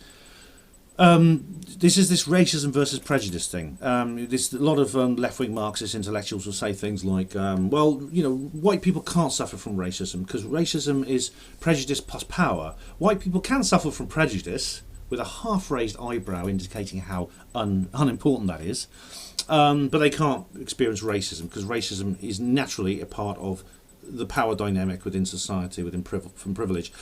Speaker 1: this is this racism versus prejudice thing. This a lot of left-wing Marxist intellectuals will say things like, well, you know, white people can't suffer from racism because racism is prejudice plus power. White people can suffer from prejudice, with a half-raised eyebrow indicating how unimportant that is, but they can't experience racism because racism is naturally a part of the power dynamic within society, from privilege.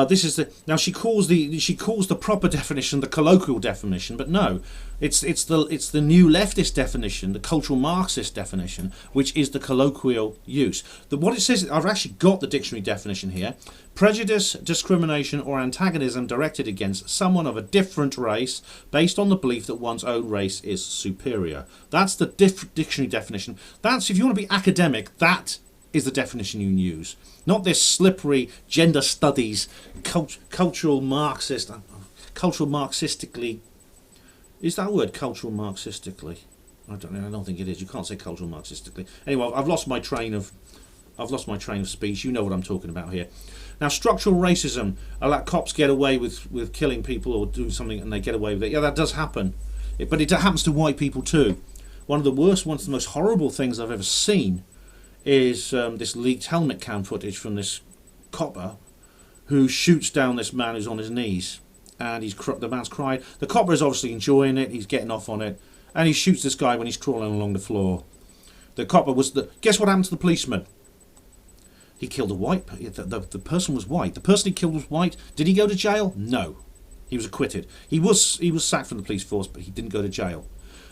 Speaker 1: This is now she calls the proper definition the colloquial definition, but no, it's the new leftist definition, the cultural Marxist definition, which is the colloquial use. What it says, I've actually got the dictionary definition here: prejudice, discrimination, or antagonism directed against someone of a different race based on the belief that one's own race is superior. That's the dictionary definition. That's, if you want to be academic, that is the definition you use, not this slippery gender studies, cultural Marxistically. Is that a word, cultural Marxistically? I don't know. I don't think it is. You can't say cultural Marxistically. Anyway, I've lost my train of speech. You know what I'm talking about here. Now, structural racism. I let cops get away with killing people or doing something, and they get away with it. Yeah, that does happen, but it happens to white people too. One of the most horrible things I've ever seen is this leaked helmet cam footage from this copper who shoots down this man who's on his knees, and the man's crying. The copper is obviously enjoying it, he's getting off on it, and he shoots this guy when he's crawling along the floor. The copper was guess what happened to the policeman? He killed a white... The person was white. The person he killed was white. Did he go to jail? No. He was acquitted. He was sacked from the police force, but he didn't go to jail.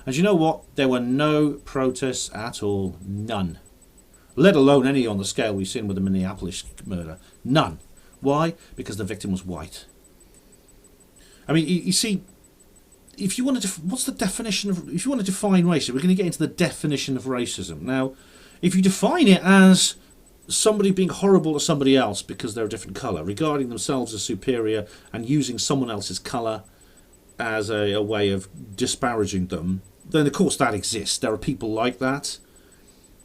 Speaker 1: And you know what? There were no protests at all. None. Let alone any on the scale we've seen with the Minneapolis murder. None. Why? Because the victim was white. I mean, you see, if you want to, what's the definition of? If you want to define racism, we're going to get into the definition of racism. Now, if you define it as somebody being horrible to somebody else because they're a different colour, regarding themselves as superior and using someone else's colour as a way of disparaging them, then of course that exists. There are people like that.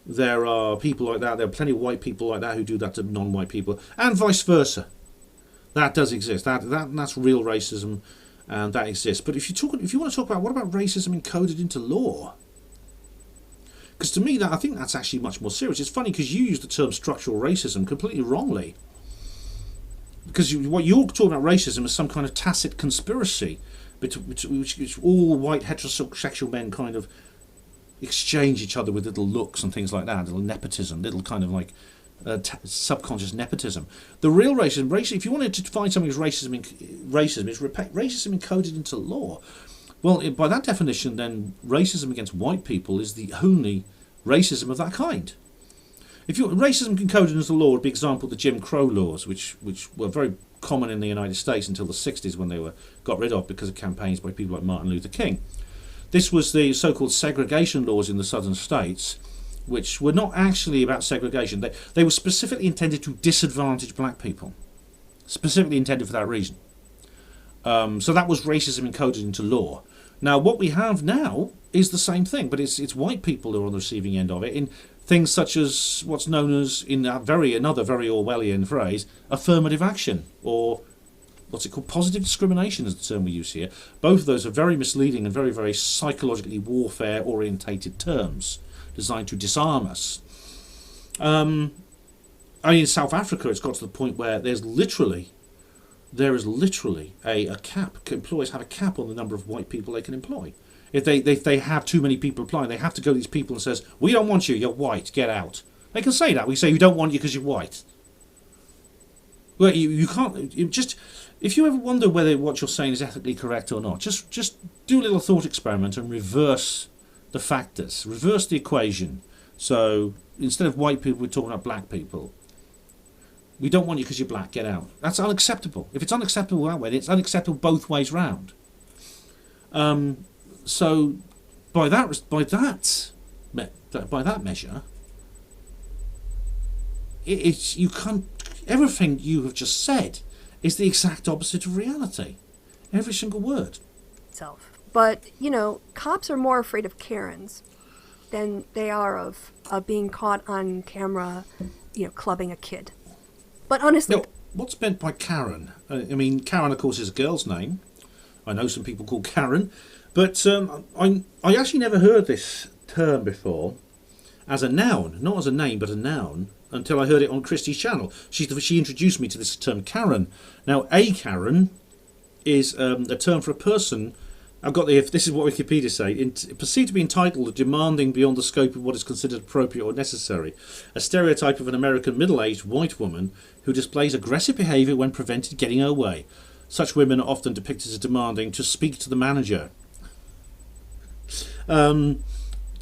Speaker 1: There are people like that. There are plenty of white people like that who do that to non-white people, and vice versa. That does exist. That's real racism, and that exists. But if you want to talk about what about racism encoded into law? Because to me, I think that's actually much more serious. It's funny because you use the term structural racism completely wrongly. Because what you're talking about racism is some kind of tacit conspiracy, which all white heterosexual men kind of exchange each other with little looks and things like that, little nepotism, little kind of like subconscious nepotism. The real racism, if you wanted to define something as racism is racism encoded into law. Well, by that definition, then racism against white people is the only racism of that kind. If racism encoded into law would be, example, the Jim Crow laws, which were very common in the United States until the 60s, when they were got rid of because of campaigns by people like Martin Luther King. This was the so-called segregation laws in the southern states, which were not actually about segregation. They were specifically intended to disadvantage black people, specifically intended for that reason. So that was racism encoded into law. Now, what we have now is the same thing, but it's white people who are on the receiving end of it, in things such as what's known as, in another very Orwellian phrase, affirmative action, or what's it called, positive discrimination is the term we use here. Both of those are very misleading and very, very psychologically warfare-orientated terms designed to disarm us. In South Africa, it's got to the point where there is literally a cap. Employers have a cap on the number of white people they can employ. If they have too many people applying, they have to go to these people and says, "We don't want you. You're white. Get out." They can say that. We say, "We don't want you because you're white." Well, you can't. If you ever wonder whether what you're saying is ethically correct or not, just do a little thought experiment and reverse the factors, reverse the equation. So instead of white people, we're talking about black people. We don't want you because you're black. Get out. That's unacceptable. If it's unacceptable that way, it's unacceptable both ways round. So by that measure, you can't. Everything you have just said is the exact opposite of reality. Every single word.
Speaker 3: But cops are more afraid of Karens than they are of being caught on camera, clubbing a kid. But honestly,
Speaker 1: now, what's meant by Karen? Karen, of course, is a girl's name. I know some people called Karen, but I actually never heard this term before as a noun, not as a name, but a noun, until I heard it on Kristi's channel. She introduced me to this term Karen. Now, a Karen is a term for a person. This is what Wikipedia say, perceived to be entitled or demanding beyond the scope of what is considered appropriate or necessary. A stereotype of an American middle-aged white woman who displays aggressive behaviour when prevented getting her way. Such women are often depicted as demanding to speak to the manager.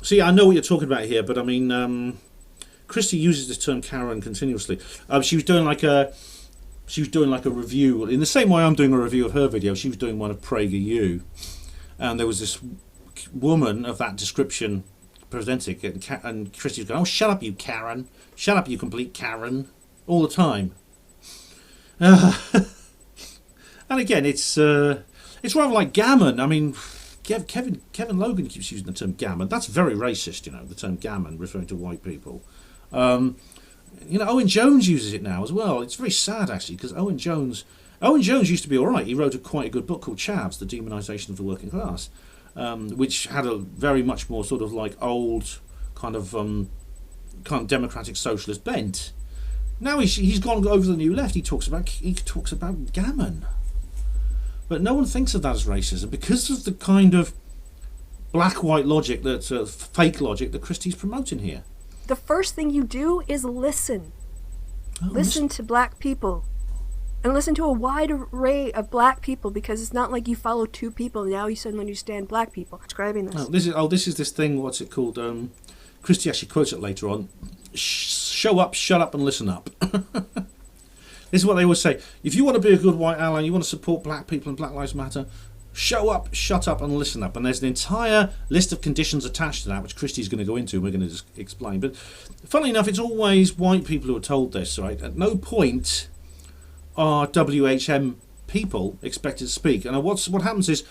Speaker 1: See, I know what you're talking about here, but Kristi uses this term Karen continuously. She was doing like a review in the same way I'm doing a review of her video. She was doing one of PragerU, and there was this woman of that description presenting it, and Kristi was going, "Oh, shut up, you Karen! Shut up, you complete Karen!" all the time. And again, it's rather like gammon. Kevin Logan keeps using the term gammon. That's very racist, the term gammon, referring to white people. Owen Jones uses it now as well. It's very sad, actually, because Owen Jones used to be all right. He wrote quite a good book called Chavs, The Demonisation of the Working Class, which had a very much more sort of like old kind of democratic socialist bent. Now he's gone over the new left. He talks about gammon. But no one thinks of that as racism because of the kind of black-white logic, fake logic that Kristi's promoting here.
Speaker 3: The first thing you do is listen. Listen to black people. And listen to a wide array of black people, because it's not like you follow two people and now you suddenly understand black people. Describing this.
Speaker 1: This is this thing, what's it called? Kristi actually quotes it later on. Show up, shut up and listen up. This is what they always say. If you want to be a good white ally, you want to support black people and Black Lives Matter, show up, shut up and listen up. And there's an entire list of conditions attached to that, which Kristi's going to go into and we're going to just explain. But funnily enough, it's always white people who are told this, right? At no point are WHM people expected to speak. And what happens is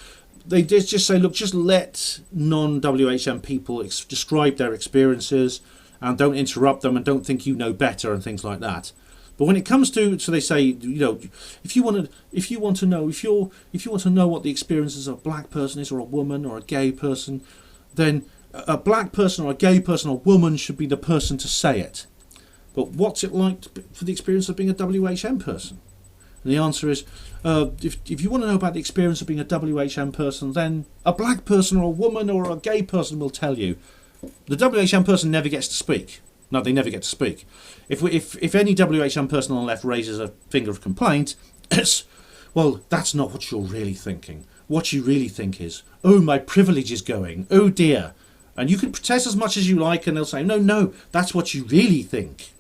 Speaker 1: they just say, look, just let non-WHM people describe their experiences and don't interrupt them and don't think you know better and things like that. But when it comes to, so they say, if you want to know what the experiences of a black person is, or a woman, or a gay person, then a black person or a gay person or woman should be the person to say it. But what's it like for the experience of being a WHM person? And the answer is, if you want to know about the experience of being a WHM person, then a black person or a woman or a gay person will tell you. The WHM person never gets to speak. No, they never get to speak. If any WHM person on the left raises a finger of complaint, it's, well, that's not what you're really thinking. What you really think is, oh, my privilege is going, oh dear. And you can protest as much as you like and they'll say, no, that's what you really think.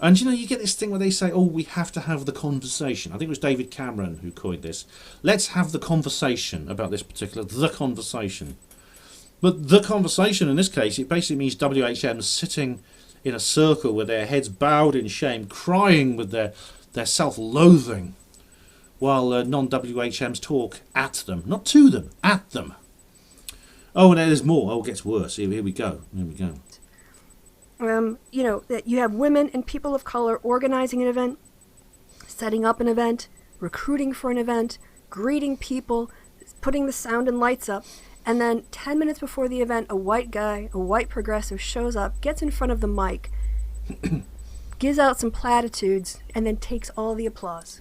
Speaker 1: And, you know, you get this thing where they say, oh, we have to have the conversation. I think it was David Cameron who coined this. Let's have the conversation about this particular, the conversation. But the conversation in this case, it basically means WHMs sitting in a circle with their heads bowed in shame, crying with their self-loathing, while non-WHMs talk at them. Not to them, at them. Oh, and there's more. Oh, it gets worse. Here we go. Here we go.
Speaker 3: You know, that you have women and people of color organizing an event, setting up an event, recruiting for an event, greeting people, putting the sound and lights up, and then 10 minutes before the event, a white guy, a white progressive, shows up, gets in front of the mic, gives out some platitudes, and then takes all the applause.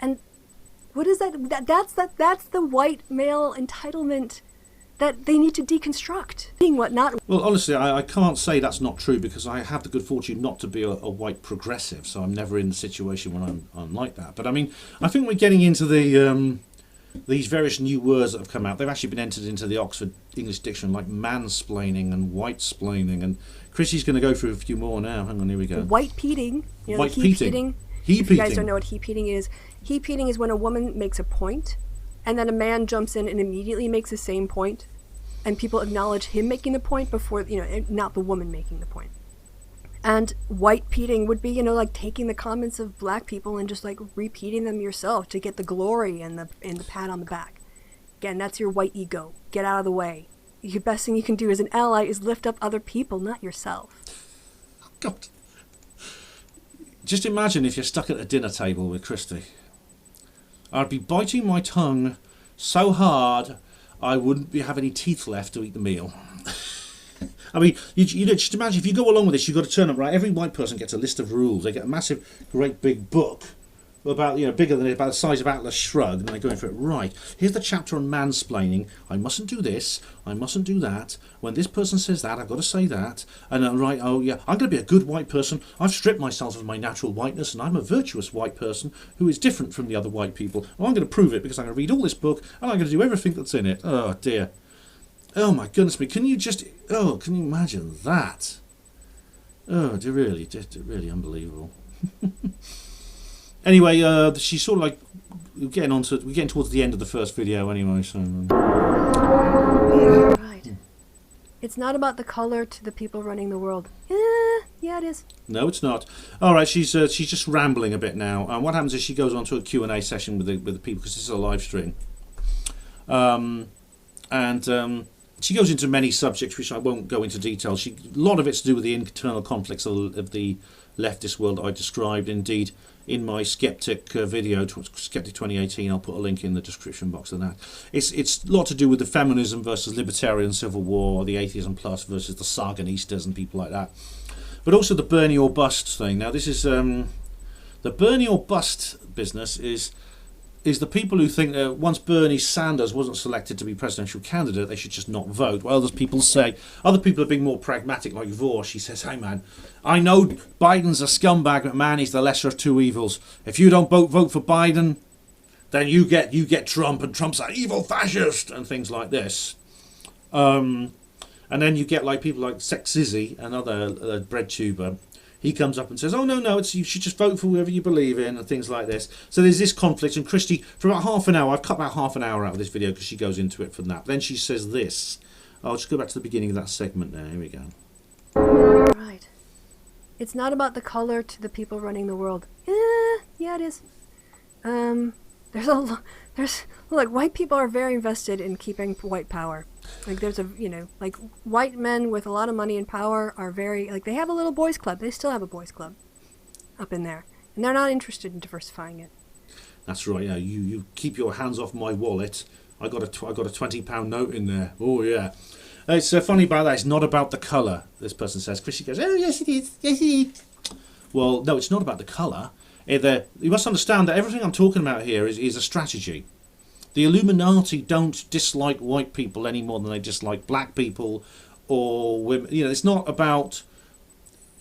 Speaker 3: And what is that? That's the white male entitlement that they need to deconstruct.
Speaker 1: Well, honestly, I can't say that's not true, because I have the good fortune not to be a white progressive, so I'm never in the situation when I'm like that. But I mean, I think we're getting into these various new words that have come out. They've actually been entered into the Oxford English Dictionary, like mansplaining and white-splaining. And Kristi's going to go through a few more now. Hang on, here we go.
Speaker 3: White-peating. You know,
Speaker 1: White-peating.
Speaker 3: If you guys don't know what heap-peating is, heap-peating is when a woman makes a point, and then a man jumps in and immediately makes the same point, and people acknowledge him making the point before, you know, not the woman making the point. And white-peating would be, you know, like taking the comments of black people and just like repeating them yourself to get the glory and the pat on the back. Again, that's your white ego. Get out of the way. The best thing you can do as an ally is lift up other people, not yourself.
Speaker 1: God. Just imagine if you're stuck at a dinner table with Kristi. I'd be biting my tongue so hard I wouldn't have any teeth left to eat the meal. I mean, you know, just imagine if you go along with this, you've got to turn up, right? Every white person gets a list of rules. They get a massive, great big book about, you know, bigger than about the size of Atlas Shrugged, and they're going for it. Right, here's the chapter on mansplaining. I mustn't do this. I mustn't do that. When this person says that, I've got to say that. And right, oh yeah, I'm going to be a good white person. I've stripped myself of my natural whiteness, and I'm a virtuous white person who is different from the other white people. And I'm going to prove it because I'm going to read all this book, and I'm going to do everything that's in it. Oh dear. Oh my goodness me! Can you imagine that? Oh, really unbelievable. Anyway, she's sort of like we're getting towards the end of the first video anyway. So.
Speaker 3: Right. It's not about the color to the people running the world. Yeah, it is.
Speaker 1: No, it's not. All right, she's just rambling a bit now. And what happens is she goes on to a Q&A session with the people, because this is a live stream. She goes into many subjects, which I won't go into detail. A lot of it's to do with the internal conflicts of the leftist world I described. Indeed, in my Skeptic video, Skeptic 2018, I'll put a link in the description box of that. It's a lot to do with the feminism versus libertarian civil war, the atheism plus versus the Sargonistas and people like that. But also the Bernie or bust thing. Now, this is the Bernie or bust business is the people who think that once Bernie Sanders wasn't selected to be presidential candidate, they should just not vote. Well, other people are being more pragmatic, like Vore. She says, hey man, I know Biden's a scumbag, but man, he's the lesser of two evils. If you don't vote for Biden, then you get Trump, and Trump's an evil fascist, and things like this. And then you get like people like Sex Izzy, another bread tuber. He comes up and says, oh, no, you should just vote for whoever you believe in, and things like this. So there's this conflict, and Kristi, for about half an hour, I've cut about half an hour out of this video because she goes into it from that. Then she says this. I'll just go back to the beginning of that segment there. Here we go.
Speaker 3: Right. It's not about the color to the people running the world. Yeah, it is. Look, white people are very invested in keeping white power. Like like white men with a lot of money and power are very, like, they have a little boys club. They still have a boys club up in there. And they're not interested in diversifying it.
Speaker 1: That's right, yeah. You keep your hands off my wallet. I got a £20 note in there. Oh, yeah. It's funny about that. It's not about the colour, this person says. Kristi goes, oh, yes, it is. Yes, it is. Well, no, it's not about the colour. You must understand that everything I'm talking about here is a strategy. The Illuminati don't dislike white people any more than they dislike black people or women. You know, it's not about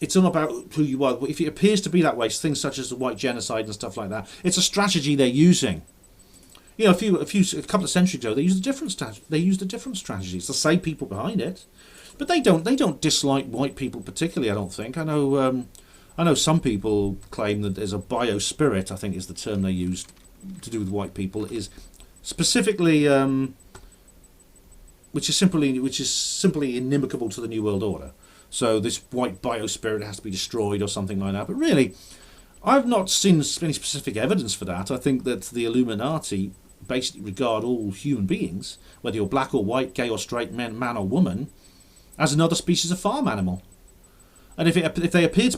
Speaker 1: who you are. If it appears to be that way, things such as the white genocide and stuff like that, it's a strategy they're using. You know, a couple of centuries ago, they used a different strategy. It's the same people behind it, but they don't dislike white people particularly. I don't think. I know I know some people claim that there's a biospirit, I think is the term they use to do with white people, is specifically which is simply inimical to the New World Order. So this white biospirit has to be destroyed or something like that. But really, I've not seen any specific evidence for that. I think that the Illuminati basically regard all human beings, whether you're black or white, gay or straight, man or woman, as another species of farm animal. And if they appear to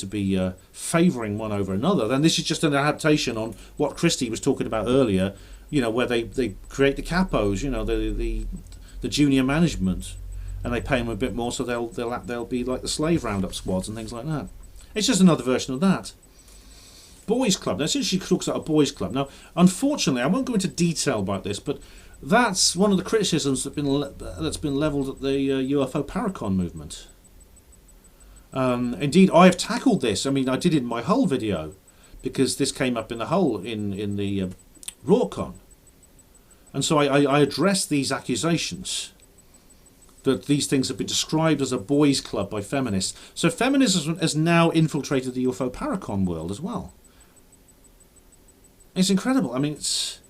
Speaker 1: be favouring one over another, then this is just an adaptation on what Kristi was talking about earlier. You know, where they create the capos, you know, the junior management, and they pay them a bit more, so they'll be like the slave roundup squads and things like that. It's just another version of that. Boys' club. Now, since she talks about a boys' club, now unfortunately, I won't go into detail about this, but that's one of the criticisms that's been levelled at the UFO Paracon movement. Indeed, I have tackled this. I mean, I did it in my whole video because this came up in the whole in the Rawcon, and so I addressed these accusations that these things have been described as a boys' club by feminists. So feminism has now infiltrated the UFO Paracon world as well. It's incredible. I mean, it's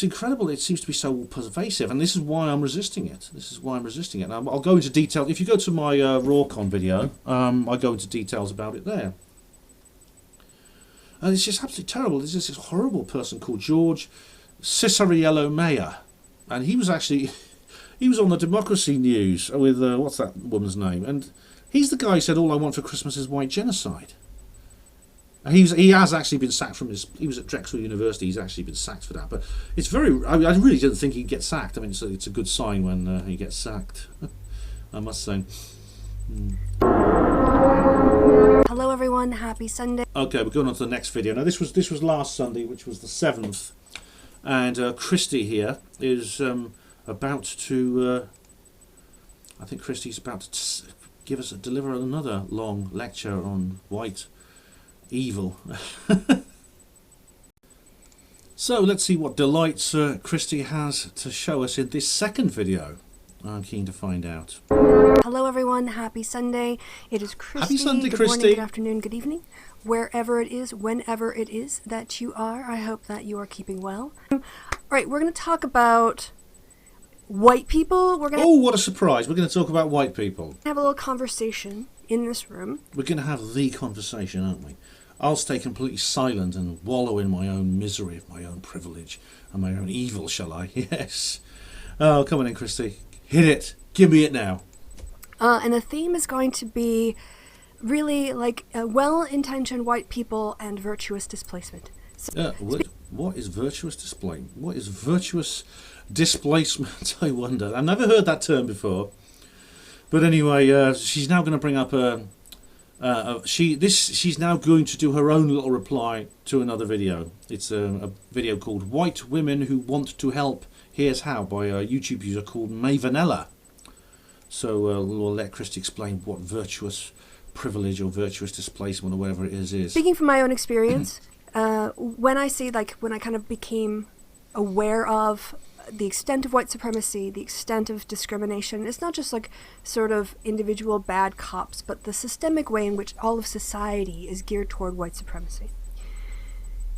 Speaker 1: incredible. It seems to be so pervasive, and this is why I'm resisting it. And I'll go into detail. If you go to my Rawcon video, I go into details about it there. And it's just absolutely terrible. There's this horrible person called George Ciceriello Mayer, and he was on the Democracy News with what's that woman's name? And he's the guy who said all I want for Christmas is white genocide. He has actually been sacked from he was at Drexel University. He's actually been sacked for that. But it's very. I really didn't think he'd get sacked. I mean, it's a good sign when he gets sacked. I must say.
Speaker 3: Hello everyone, happy Sunday.
Speaker 1: Okay, we're going on to the next video. Now this was last Sunday, which was the 7th, and Kristi here is about to. I think Kristi's about to deliver another long lecture on white evil. So let's see what delights Kristi has to show us in this second video. I'm keen to find out.
Speaker 3: Hello everyone, happy Sunday. It is Kristi.
Speaker 1: Happy Sunday,
Speaker 3: good
Speaker 1: Kristi.
Speaker 3: Morning, good afternoon, good evening. Wherever it is, whenever it is that you are, I hope that you are keeping well. Alright, we're going to talk about white people.
Speaker 1: Oh, what a surprise. We're going to talk about white people.
Speaker 3: Have a little conversation in this room.
Speaker 1: We're going to have the conversation, aren't we? I'll stay completely silent and wallow in my own misery of my own privilege and my own evil, shall I? Yes. Oh, come on in, Kristi. Hit it. Give me it now.
Speaker 3: And the theme is going to be really like well-intentioned white people and virtuous displacement. So,
Speaker 1: what is virtuous displacement? What is virtuous displacement? I wonder. I've never heard that term before. But anyway, she's now going to bring up she's now going to do her own little reply to another video. It's a video called "White Women Who Want to Help. Here's How" by a YouTube user called Mavenella. So we'll let Kristi explain what virtuous privilege or virtuous displacement or whatever it is.
Speaker 3: Speaking from my own experience, when I kind of became aware of the extent of white supremacy, the extent of discrimination, it's not just like sort of individual bad cops, but the systemic way in which all of society is geared toward white supremacy.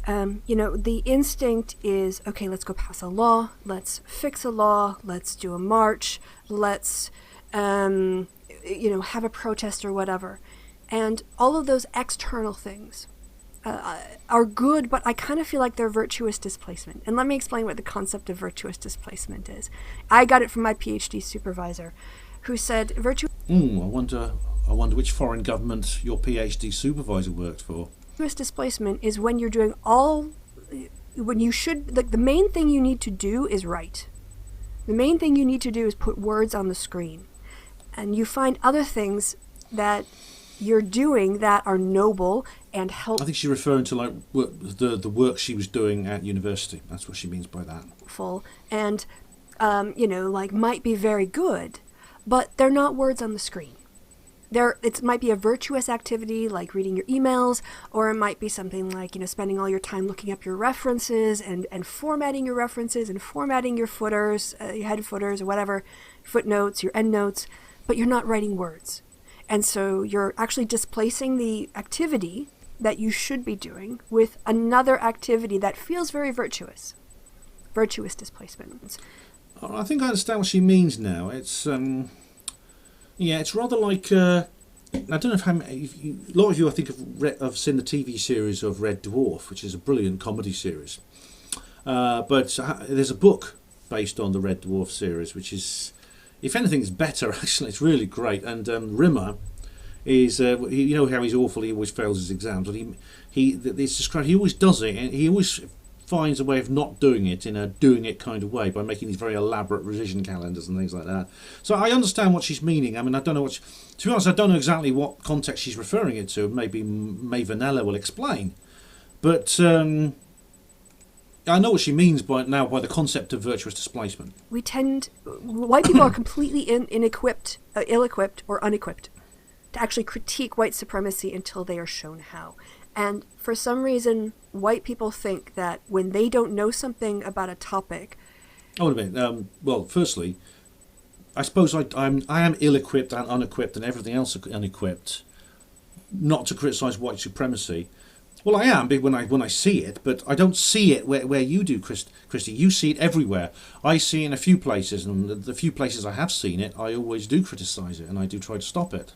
Speaker 3: The instinct is, okay, let's go pass a law, let's fix a law, let's do a march, let's, have a protest or whatever. And all of those external things are good, but I kind of feel like they're virtuous displacement. And let me explain what the concept of virtuous displacement is. I got it from my PhD supervisor, who said virtuous
Speaker 1: I wonder which foreign government your PhD supervisor worked for.
Speaker 3: Virtuous displacement is when you're doing when you should, the main thing you need to do is write. The main thing you need to do is put words on the screen. And you find other things that you're doing that are noble and helpful.
Speaker 1: I think she's referring to like the work she was doing at university. That's what she means by that.
Speaker 3: And, might be very good, but they're not words on the screen. It might be a virtuous activity like reading your emails, or it might be something like, spending all your time looking up your references and formatting your references and formatting your footers, your head footers or whatever, footnotes, your endnotes, but you're not writing words. And so you're actually displacing the activity that you should be doing with another activity that feels very virtuous. Virtuous displacement.
Speaker 1: I think I understand what she means now. It's it's rather like I don't know if a lot of you I think have seen the TV series of Red Dwarf, which is a brilliant comedy series. But there's a book based on the Red Dwarf series, which is, if anything, is better. Actually, it's really great. And Rimmer is, you know how he's awful. He always fails his exams, but it's described. He always does it, and he always finds a way of not doing it in a doing it kind of way by making these very elaborate revision calendars and things like that. So I understand what she's meaning. I mean, I don't know to be honest, I don't know exactly what context she's referring it to. Maybe Mavenella will explain, but I know what she means by the concept of virtuous displacement.
Speaker 3: White people are completely ill-equipped or unequipped to actually critique white supremacy until they are shown how. And for some reason, white people think that when they don't know something about a topic...
Speaker 1: Oh, wait a minute. Well, firstly, I suppose I am ill-equipped and unequipped and everything else unequipped not to criticise white supremacy. Well, I am when I see it, but I don't see it where you do, Kristi. You see it everywhere. I see it in a few places, and the few places I have seen it, I always do criticise it, and I do try to stop it.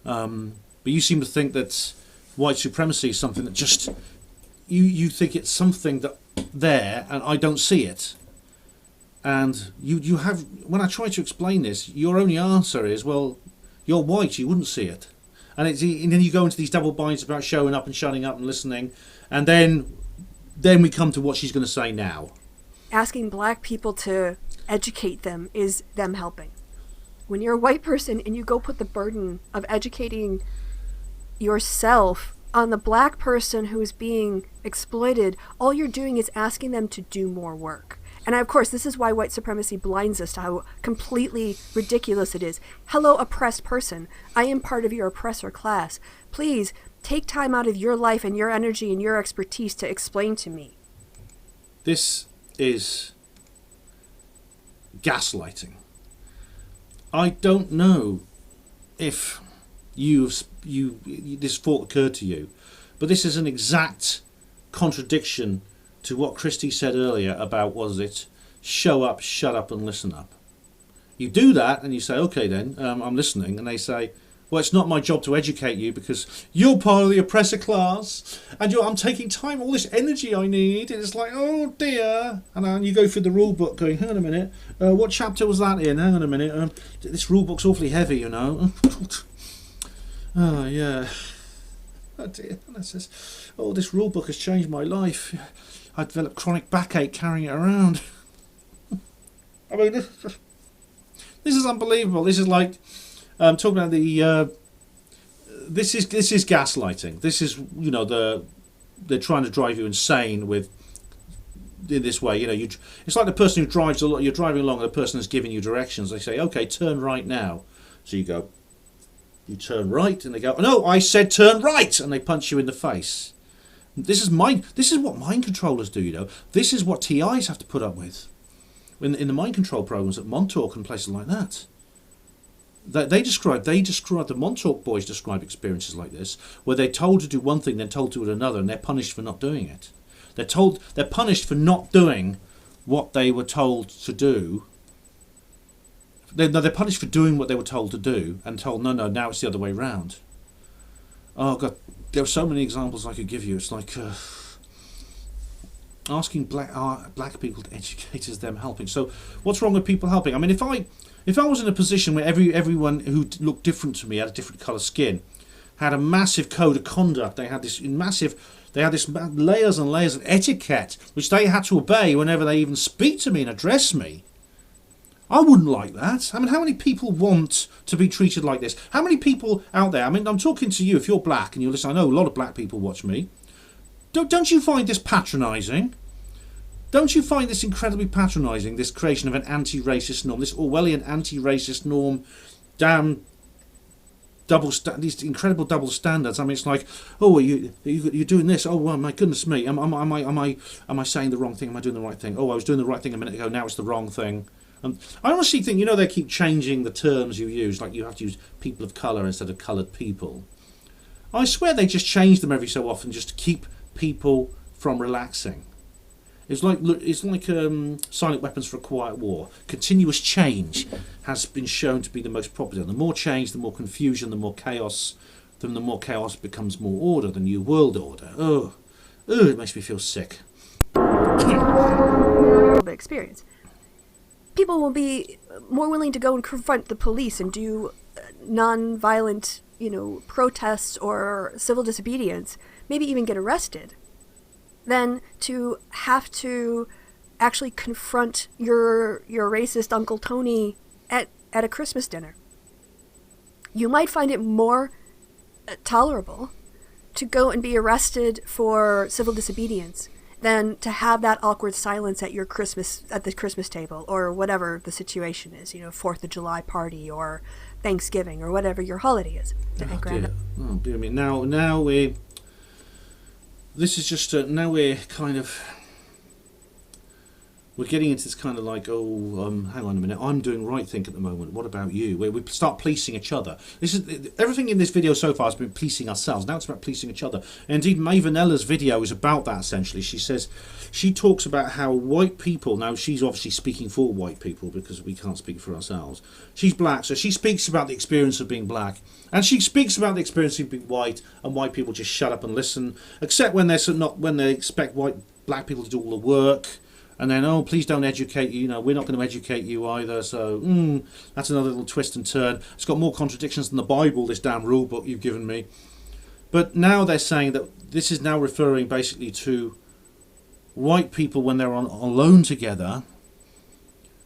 Speaker 1: But you seem to think that white supremacy is something that just... You think it's something that there, and I don't see it. And you have... When I try to explain this, your only answer is, well, you're white, you wouldn't see it. And then you go into these double binds about showing up and shutting up and listening, and then we come to what she's going to say now.
Speaker 3: Asking black people to educate them is them helping. When you're a white person and you go put the burden of educating yourself on the black person who is being exploited, all you're doing is asking them to do more work. And of course, this is why white supremacy blinds us to how completely ridiculous it is. Hello, oppressed person. I am part of your oppressor class. Please take time out of your life and your energy and your expertise to explain to me.
Speaker 1: This is gaslighting. I don't know if this thought occurred to you, but this is an exact contradiction to what Kristi said earlier about, show up, shut up and listen up. You do that and you say, okay then, I'm listening, and they say, well, it's not my job to educate you because you're part of the oppressor class and I'm taking time, all this energy I need, and it's like, oh dear. And then you go through the rule book going, hang on a minute, what chapter was that in? Hang on a minute, this rule book's awfully heavy, you know. Oh yeah. Oh dear. And it says, oh, this rule book has changed my life. I developed chronic backache carrying it around. I mean, this is unbelievable. This is like talking about the. This is gaslighting. This is, you know, they're trying to drive you insane with in this way. You know, it's like the person who drives a lot. You're driving along, and the person is giving you directions. They say, okay, turn right now. So you go. You turn right, and they go, no, I said turn right, and they punch you in the face. This is what mind controllers do, you know. This is what TIs have to put up with in the mind control programs at Montauk and places like that. The Montauk boys describe experiences like this, where they're told to do one thing, then told to do another, and they're punished for not doing it. They're punished for not doing what they were told to do. They're punished for doing what they were told to do, and told, no, now it's the other way round. Oh God, there are so many examples I could give you. It's like asking black people to educate is them helping. So what's wrong with people helping? I mean, if I was in a position where everyone who looked different to me, had a different colour skin, had a massive code of conduct, they had this layers and layers of etiquette which they had to obey whenever they even speak to me and address me, I wouldn't like that. I mean, how many people want to be treated like this? How many people out there, I mean, I'm talking to you, if you're black and you listen, I know a lot of black people watch me. Don't you find this patronising? Don't you find this incredibly patronising, this creation of an anti-racist norm, this Orwellian anti-racist norm, damn these incredible double standards? I mean, it's like, oh, you're doing this. Oh, well, my goodness me, am I saying the wrong thing? Am I doing the right thing? Oh, I was doing the right thing a minute ago. Now it's the wrong thing. I honestly think, they keep changing the terms you use, like you have to use people of colour instead of coloured people. I swear they just change them every so often just to keep people from relaxing. It's like silent weapons for a quiet war. Continuous change has been shown to be the most popular. The more change, the more confusion, the more chaos. Then the more chaos becomes more order, the new world order. Oh, it makes me feel sick.
Speaker 3: Experience. People will be more willing to go and confront the police and do non-violent, protests or civil disobedience, maybe even get arrested, than to have to actually confront your racist Uncle Tony at a Christmas dinner. You might find it more tolerable to go and be arrested for civil disobedience than to have that awkward silence at the Christmas table, or whatever the situation is, 4th of July party or Thanksgiving or whatever your holiday is.
Speaker 1: Oh dear me. Now we're kind of, we're getting into this kind of like, hang on a minute, I'm doing right think at the moment, what about you? Where we start policing each other. Everything in this video so far has been policing ourselves, now it's about policing each other. And indeed, Mavenella's video is about that essentially. She talks about how white people, now she's obviously speaking for white people because we can't speak for ourselves. She's black, so she speaks about the experience of being black. And she speaks about the experience of being white, and white people just shut up and listen, except when they expect black people to do all the work. And then, please don't educate you. We're not going to educate you either. So, that's another little twist and turn. It's got more contradictions than the Bible, this damn rule book you've given me. But now they're saying that this is now referring basically to white people when they're alone together,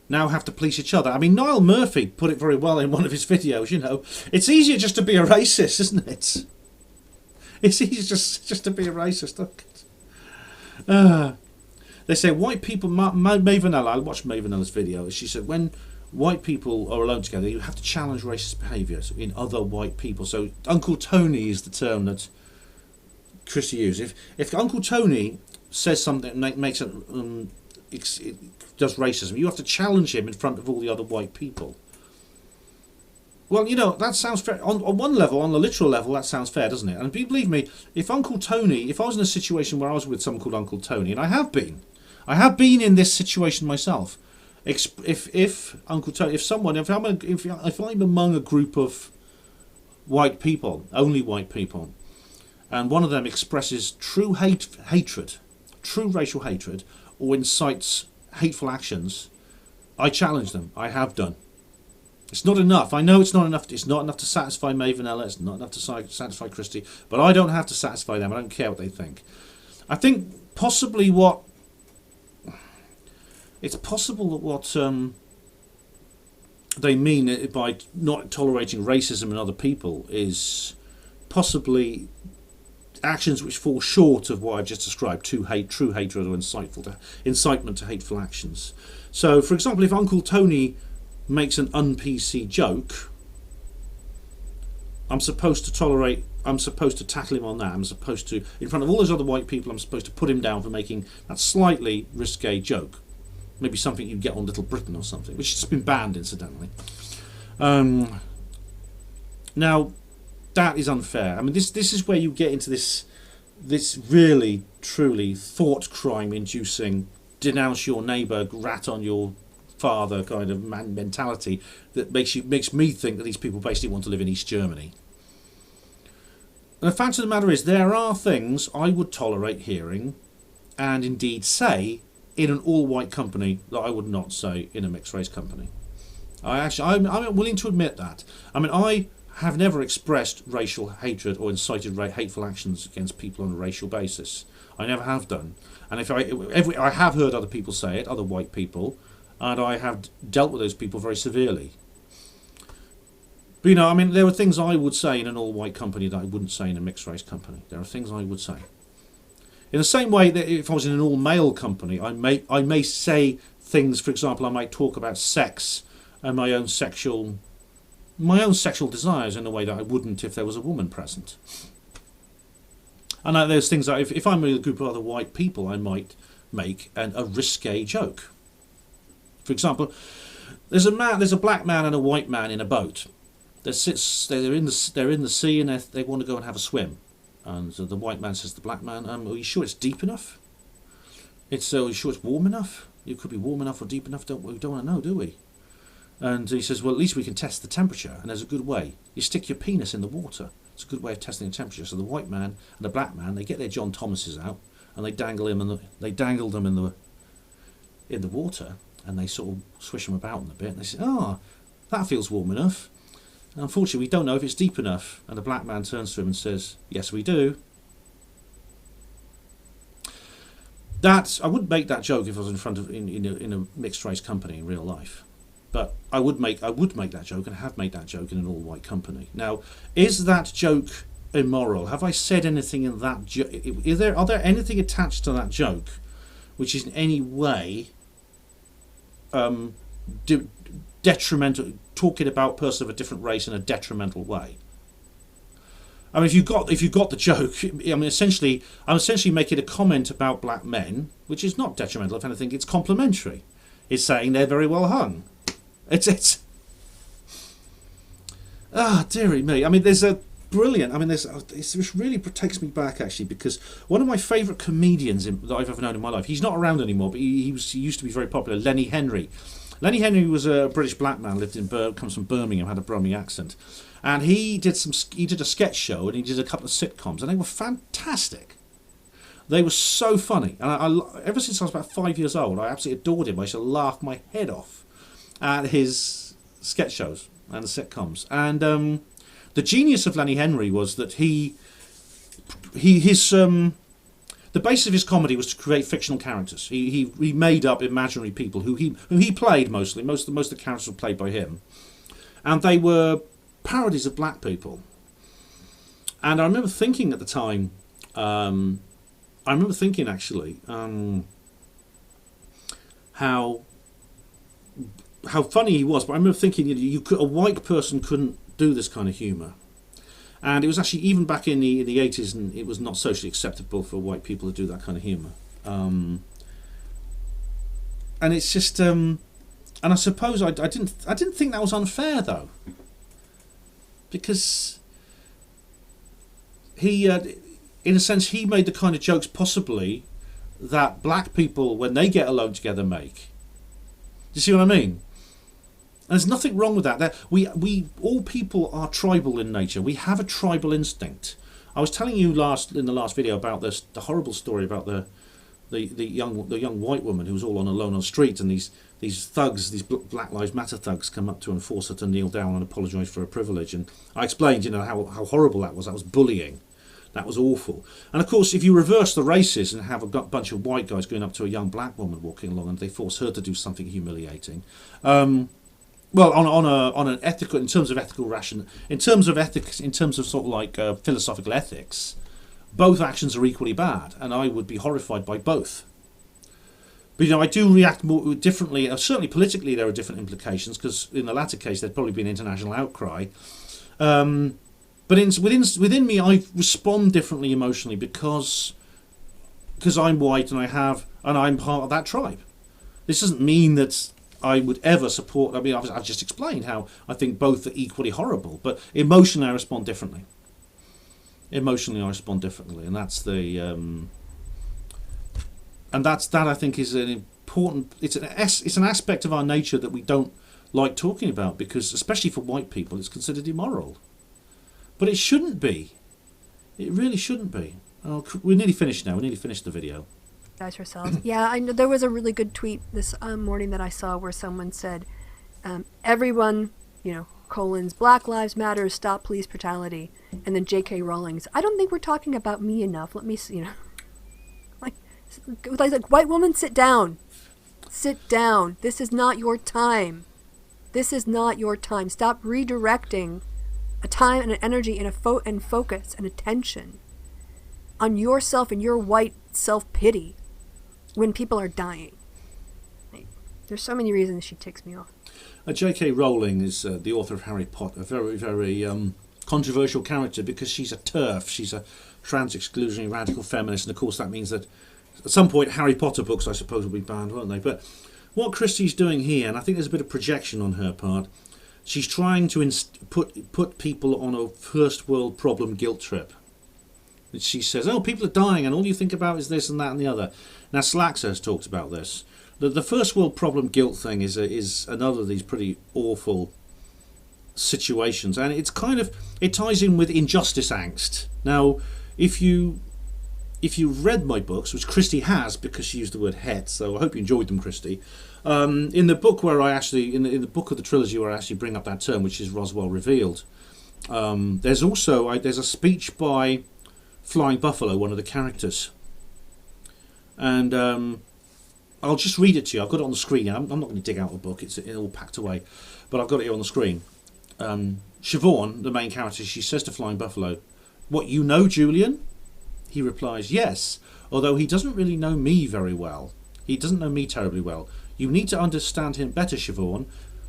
Speaker 1: now have to police each other. I mean, Niall Murphy put it very well in one of his videos, It's easier just to be a racist, isn't it? It's easier just to be a racist, look. They say white people, Mavenella, I watched Mavenella's video, she said when white people are alone together, you have to challenge racist behaviours in other white people. So Uncle Tony is the term that Kristi used. If Uncle Tony says something that makes it does racism, you have to challenge him in front of all the other white people. Well, that sounds fair. On one level, on the literal level, that sounds fair, doesn't it? And believe me, if I was in a situation where I was with someone called Uncle Tony, and I have been in this situation myself. If Uncle Tony, if I'm among a group of white people, only white people, and one of them expresses true hatred, true racial hatred, or incites hateful actions, I challenge them. I have done. It's not enough. I know it's not enough. It's not enough to satisfy Mavenella. It's not enough to satisfy Kristi. But I don't have to satisfy them. I don't care what they think. I think possibly it's possible that what they mean by not tolerating racism in other people is possibly actions which fall short of what I've just described, true hatred or incitement to hateful actions. So, for example, if Uncle Tony makes an un-PC joke, I'm supposed to tackle him on that. I'm supposed to, in front of all those other white people, I'm supposed to put him down for making that slightly risque joke. Maybe something you'd get on Little Britain or something, which has been banned, incidentally. Now, that is unfair. I mean, this is where you get into this really, truly thought crime inducing, denounce your neighbour, rat on your father kind of mentality that makes me think that these people basically want to live in East Germany. And the fact of the matter is, there are things I would tolerate hearing, and indeed say, in an all-white company that I would not say in a mixed-race company. I'm willing to admit that. I mean, I have never expressed racial hatred or incited hateful actions against people on a racial basis. I never have done. And I have heard other people say it, other white people, and I have dealt with those people very severely. But I mean, there are things I would say in an all-white company that I wouldn't say in a mixed-race company. There are things I would say. In the same way that if I was in an all-male company, I may say things. For example, I might talk about sex and my own sexual desires in a way that I wouldn't if there was a woman present. And there's things that if I'm with a group of other white people, I might make a risque joke. For example, There's a black man and a white man in a boat. They're in the sea and they want to go and have a swim. And the white man says to the black man, "Are you sure it's deep enough? Are you sure it's warm enough? It could be warm enough or deep enough. We don't want to know, do we?" And he says, "Well, at least we can test the temperature, and there's a good way. You stick your penis in the water. It's a good way of testing the temperature." So the white man and the black man, they get their John Thomases out and they dangle them in the water, and they sort of swish them about in a bit. And they say, "Oh, that feels warm enough. Unfortunately, we don't know if it's deep enough." And the black man turns to him and says, "Yes, we do." I wouldn't make that joke if I was in a mixed race company in real life. But I would make that joke, and have made that joke in an all-white company. Now, is that joke immoral? Have I said anything in that joke? Are there anything attached to that joke which is in any way detrimental, talking about a person of a different race in a detrimental way? I mean, if you got the joke, I mean, I'm essentially making a comment about black men, which is not detrimental. If anything, it's complimentary. It's saying they're very well hung. It's dearie me. I mean, there's a brilliant. I mean, this really takes me back actually, because one of my favourite comedians that I've ever known in my life. He's not around anymore, but he used to be very popular. Lenny Henry. Lenny Henry was a British black man, comes from Birmingham, had a Brummie accent, and he did a sketch show and he did a couple of sitcoms, and they were fantastic. They were so funny, and I ever since I was about 5 years old, I absolutely adored him. I used to laugh my head off at his sketch shows and the sitcoms. And the genius of Lenny Henry was that the basis of his comedy was to create fictional characters. He made up imaginary people who he played mostly. Most of the characters were played by him, and they were parodies of black people. And I remember thinking at the time, how funny he was. But I remember thinking, a white person couldn't do this kind of humour. And it was actually, even back in the 80s, and it was not socially acceptable for white people to do that kind of humour. And it's just, and I suppose I didn't think that was unfair though, because he, in a sense, he made the kind of jokes possibly that black people, when they get alone together, make. Do you see what I mean? And there's nothing wrong with that. We all people are tribal in nature. We have a tribal instinct. I was telling you in the last video about the horrible story about the young white woman who was all alone on the street, and these thugs, these Black Lives Matter thugs, come up to her and force her to kneel down and apologise for her privilege. And I explained, how horrible that was. That was bullying. That was awful. And of course, if you reverse the races and have a bunch of white guys going up to a young black woman walking along and they force her to do something humiliating, well, on an ethical, in terms of ethical ration, in terms of ethics, in terms of sort of like philosophical ethics, both actions are equally bad, and I would be horrified by both. But I do react more differently. Certainly politically, there are different implications, because in the latter case, there'd probably be an international outcry. But within me, I respond differently emotionally because I'm white and I'm part of that tribe. This doesn't mean that I would ever support. I mean, I've just explained how I think both are equally horrible, but emotionally I respond differently. And that's that I think is an important. It's an aspect of our nature that we don't like talking about, because especially for white people, it's considered immoral. But it shouldn't be. It really shouldn't be. Oh, we're nearly finished now. We nearly finished the video.
Speaker 3: Herself. Yeah, I know there was a really good tweet this morning that I saw where someone said, everyone, Black Lives Matter, stop police brutality, and then J.K. Rowling's, I don't think we're talking about me enough. Let me see, like white woman, sit down. Sit down. This is not your time. Stop redirecting a time and an energy and and focus and attention on yourself and your white self-pity when people are dying. There's so many reasons she ticks me off.
Speaker 1: J.K. Rowling is the author of Harry Potter, a very, very controversial character, because she's a TERF. She's a trans-exclusionary radical feminist, and of course that means that at some point Harry Potter books, I suppose, will be banned, won't they? But what Kristi's doing here, and I think there's a bit of projection on her part, she's trying to put people on a first world problem guilt trip. She says, oh, people are dying and all you think about is this and that and the other. Now, Slaxer has talked about this. The first world problem guilt thing is another of these pretty awful situations, and it ties in with injustice angst. Now, if you've read my books, which Kristi has because she used the word het, so I hope you enjoyed them, Kristi. In the book where I actually, in the book of the trilogy where I actually bring up that term, which is Roswell Revealed, there's a speech by Flying Buffalo, one of the characters, and I'll just read it to you. I've got it on the screen. I'm not going to dig out the book; it's all packed away, but I've got it here on the screen. Siobhan, the main character, she says to Flying Buffalo, "What, you know Julian?" He replies, "Yes, although he doesn't really know me very well. He doesn't know me terribly well. You need to understand him better, Siobhan.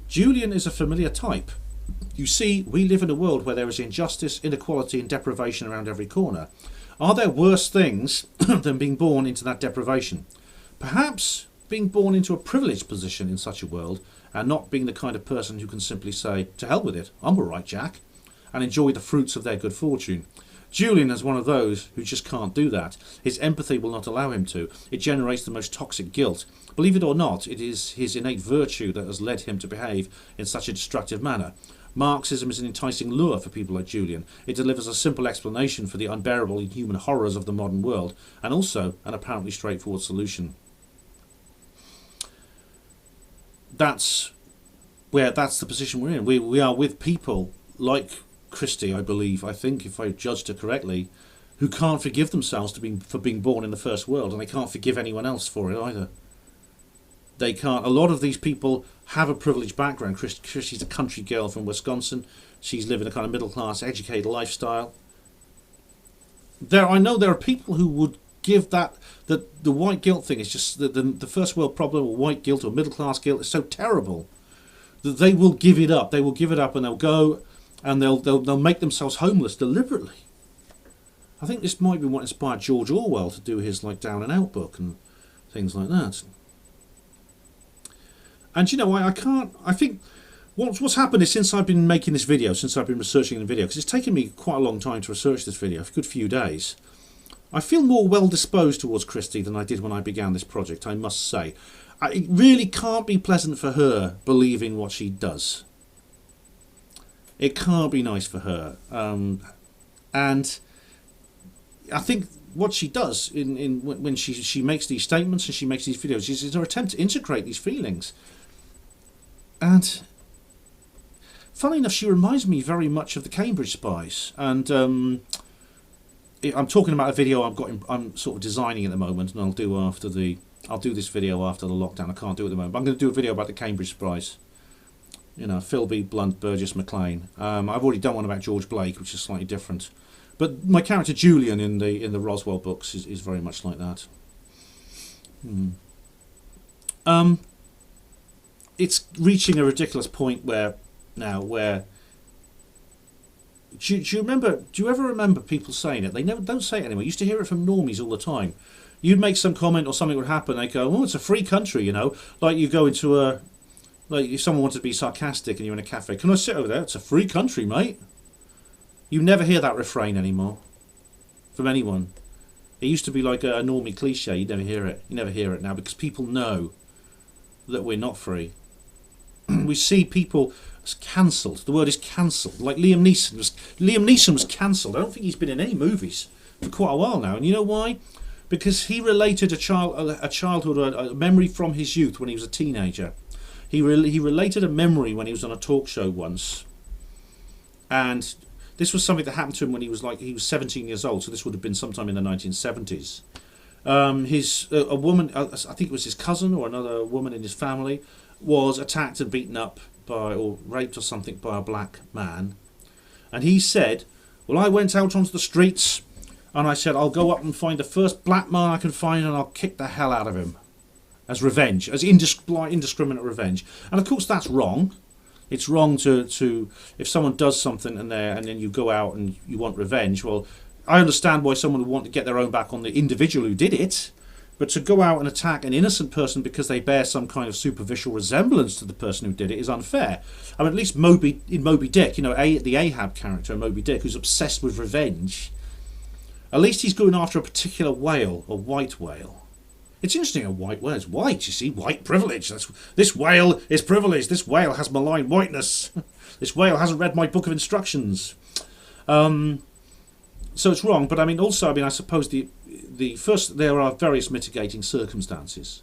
Speaker 1: Julian is a familiar type. You see, we live in a world where there is injustice, inequality and deprivation around every corner. Are there worse things than being born into that deprivation? Perhaps being born into a privileged position in such a world and not being the kind of person who can simply say, to hell with it, I'm all right, Jack, and enjoy the fruits of their good fortune. Julian is one of those who just can't do that. His empathy will not allow him to. It generates the most toxic guilt. Believe it or not, it is his innate virtue that has led him to behave in such a destructive manner. Marxism is an enticing lure for people like Julian. It delivers a simple explanation for the unbearable inhuman horrors of the modern world, and also an apparently straightforward solution." That's the position we're in. We are with people like Kristi, I believe, I think, if I judged her correctly, who can't forgive themselves for being born in the first world, and they can't forgive anyone else for it either. They can't. A lot of these people have a privileged background. Kristi's a country girl from Wisconsin. She's living a kind of middle-class, educated lifestyle. I know there are people who would give that the white guilt thing is just the first world problem, or white guilt or middle-class guilt is so terrible that they will give it up. They will give it up and they'll go and they'll make themselves homeless deliberately. I think this might be what inspired George Orwell to do his Down and Out book and things like that. And you know, I think what's happened is since I've been making this video, since I've been researching the video, because it's taken me quite a long time to research this video, a good few days, I feel more well disposed towards Kristi than I did when I began this project, I must say. It really can't be pleasant for her believing what she does. It can't be nice for her. And I think what she does when she makes these statements and she makes these videos is her attempt to integrate these feelings. And funnily enough, she reminds me very much of the Cambridge spies. And I'm talking about a video I'm sort of designing at the moment, and I'll do this video after the lockdown. I can't do it at the moment, but I'm going to do a video about the Cambridge spies. You know, Philby, Blunt, Burgess, MacLean. I've already done one about George Blake, which is slightly different. But my character Julian in the Roswell books is very much like that. It's reaching a ridiculous point where do you ever remember people saying it? They never don't say it anymore. I used to hear it from normies all the time. You'd make some comment or something would happen, they go, "Oh, it's a free country," you know. Like you go into if someone wanted to be sarcastic and you're in a cafe, "Can I sit over there? It's a free country, mate." You never hear that refrain anymore from anyone. It used to be like a normie cliche. You never hear it. You never hear it now because people know that we're not free. We see people cancelled. The word is cancelled. Like Liam Neeson was cancelled. I don't think he's been in any movies for quite a while now. And you know why? Because he related a childhood, a memory from his youth when he was a teenager. He related a memory when he was on a talk show once, and this was something that happened to him when he was 17 years old. So this would have been sometime in the 1970s. A woman, I think it was his cousin or another woman in his family, was attacked and beaten up or raped or something by a black man, and he said, "Well, I went out onto the streets and I said, I'll go up and find the first black man I can find and I'll kick the hell out of him as revenge, as indiscriminate revenge." And of course that's wrong. It's wrong to if someone does something and then you go out and you want revenge. Well, I understand why someone would want to get their own back on the individual who did it, But to go out and attack an innocent person because they bear some kind of superficial resemblance to the person who did it is unfair. I mean, at least in Moby Dick, you know, the Ahab character in Moby Dick, who's obsessed with revenge, at least he's going after a particular whale, a white whale. It's interesting, a white whale. It's white, you see, white privilege. This whale is privileged. This whale has malign whiteness. This whale hasn't read my book of instructions. So it's wrong, but I mean, also, I suppose the first, there are various mitigating circumstances.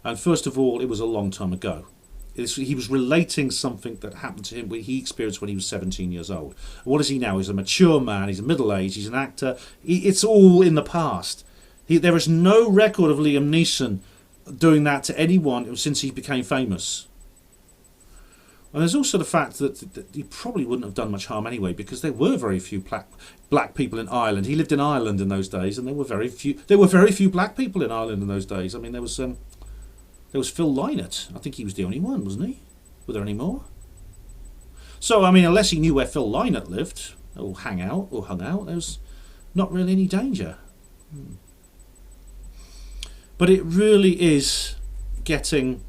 Speaker 1: And first of all, it was a long time ago. He was relating something that happened to him, he experienced when he was 17 years old. What is he now? He's a mature man, he's middle-aged, he's an actor. It's all in the past. There is no record of Liam Neeson doing that to anyone since he became famous. And there's also the fact that he probably wouldn't have done much harm anyway, because there were very few black people in Ireland. He lived in Ireland in those days, and there were very few black people in Ireland in those days. I mean, there was Phil Lynott. I think he was the only one, wasn't he? Were there any more? So, I mean, unless he knew where Phil Lynott lived, or hung out, there was not really any danger. But it really is getting...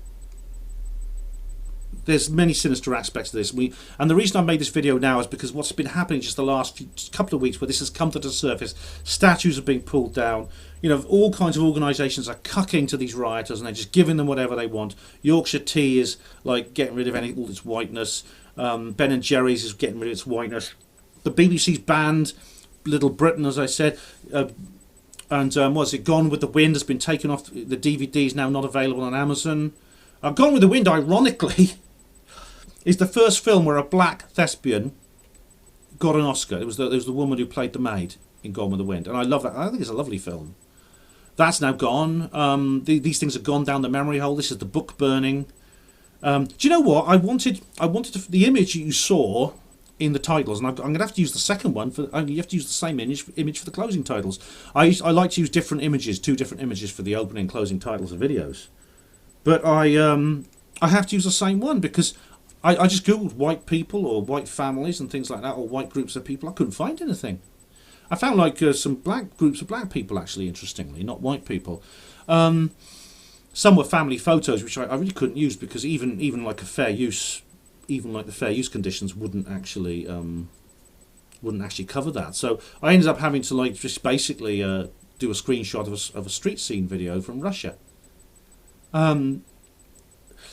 Speaker 1: There's many sinister aspects to this. And the reason I made this video now is because what's been happening just the last couple of weeks, where this has come to the surface, statues are being pulled down, you know, all kinds of organisations are cucking to these rioters and they're just giving them whatever they want. Yorkshire Tea is like getting rid of all its whiteness. Ben and Jerry's is getting rid of its whiteness. The BBC's banned Little Britain, as I said. And what's it? Gone with the Wind has been taken off. The DVD is now not available on Amazon. Gone with the Wind, ironically, is the first film where a black thespian got an Oscar. It was the woman who played the maid in Gone with the Wind, and I love that. I think it's a lovely film. That's now gone. These things have gone down the memory hole. This is the book burning. Do you know what? I wanted the image you saw in the titles, and I'm going to have to use the second one for. You have to use the same image for the closing titles. I like to use different images, 2 different images for the opening and closing titles of videos, but I have to use the same one because. I just googled white people or white families and things like that, or white groups of people. I couldn't find anything. I found like some black groups of black people, actually, interestingly, not white people. Some were family photos, which I really couldn't use because even like a fair use, even like the fair use conditions wouldn't actually cover that. So I ended up having to like just basically do a screenshot of a street scene video from Russia.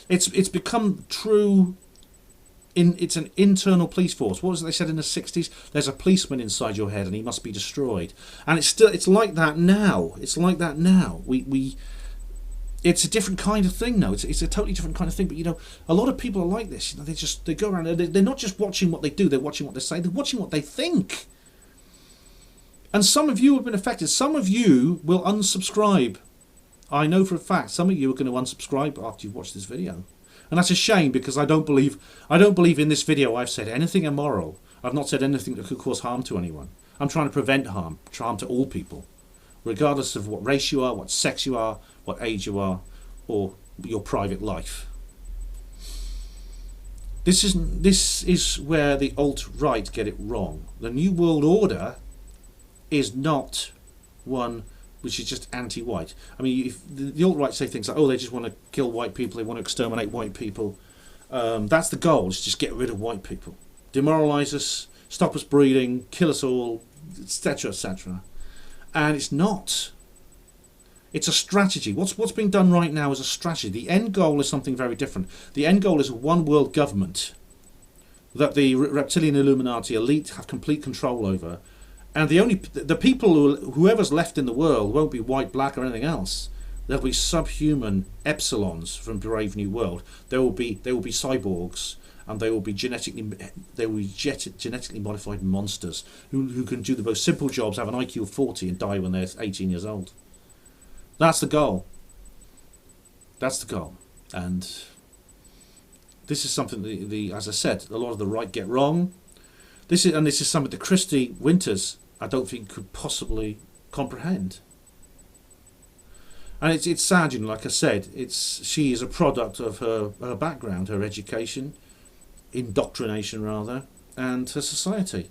Speaker 1: It's become true. It's an internal police force. What was it they said in the 60s? There's a policeman inside your head and he must be destroyed. And it's like that now. It's like that now. It's a different kind of thing now. It's a totally different kind of thing. But you know, a lot of people are like this. You know, they go around. They're not just watching what they do. They're watching what they say. They're watching what they think. And some of you have been affected. Some of you will unsubscribe. I know for a fact some of you are going to unsubscribe after you've watched this video. And that's a shame because I don't believe in this video I've said anything immoral. I've not said anything that could cause harm to anyone. I'm trying to prevent harm to all people, regardless of what race you are, what sex you are, what age you are, or your private life. This is where the alt-right get it wrong. The New World Order is not one which is just anti-white. I mean, if the alt-right say things like, oh, they just want to kill white people, they want to exterminate white people. That's the goal, is just get rid of white people. Demoralise us, stop us breeding, kill us all, etc., etc. And it's not. It's a strategy. What's being done right now is a strategy. The end goal is something very different. The end goal is a one-world government that the reptilian Illuminati elite have complete control over. And the people, whoever's left in the world, won't be white, black, or anything else. There'll be subhuman epsilons from Brave New World. There will be cyborgs, and they will be genetically modified monsters who can do the most simple jobs, have an IQ of 40, and die when they're 18 years old. That's the goal. That's the goal. And this is something as I said, a lot of the right get wrong. This is something that Kristi Winters, I don't think, could possibly comprehend. And it's sad, you know, like I said, she is a product of her background, her education, indoctrination rather, and her society.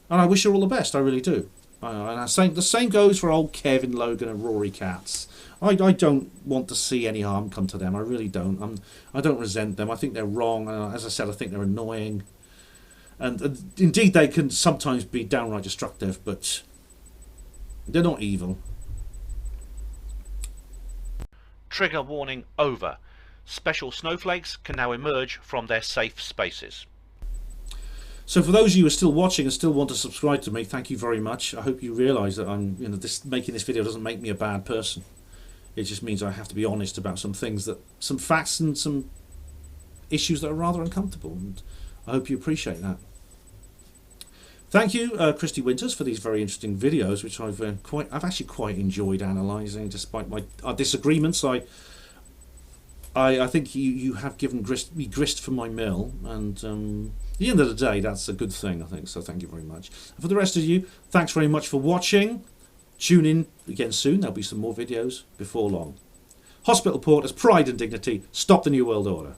Speaker 1: And I wish her all the best, I really do. And the same goes for old Kevin, Logan and Rory Katz. I don't want to see any harm come to them. I really don't. I don't resent them. I think they're wrong. As I said, I think they're annoying. And indeed, they can sometimes be downright destructive, but they're not evil.
Speaker 2: Trigger warning over. Special snowflakes can now emerge from their safe spaces.
Speaker 1: So for those of you who are still watching and still want to subscribe to me, thank you very much. I hope you realise that making this video doesn't make me a bad person. It just means I have to be honest about some facts and some issues that are rather uncomfortable, and I hope you appreciate that. Thank you, Kristi Winters, for these very interesting videos, which I've actually quite enjoyed analysing, despite my disagreements. I think you have given me grist for my mill, and at the end of the day, that's a good thing, I think. So thank you very much. And for the rest of you, thanks very much for watching. Tune in again soon. There'll be some more videos before long. Hospital Porters, pride and dignity. Stop the New World Order.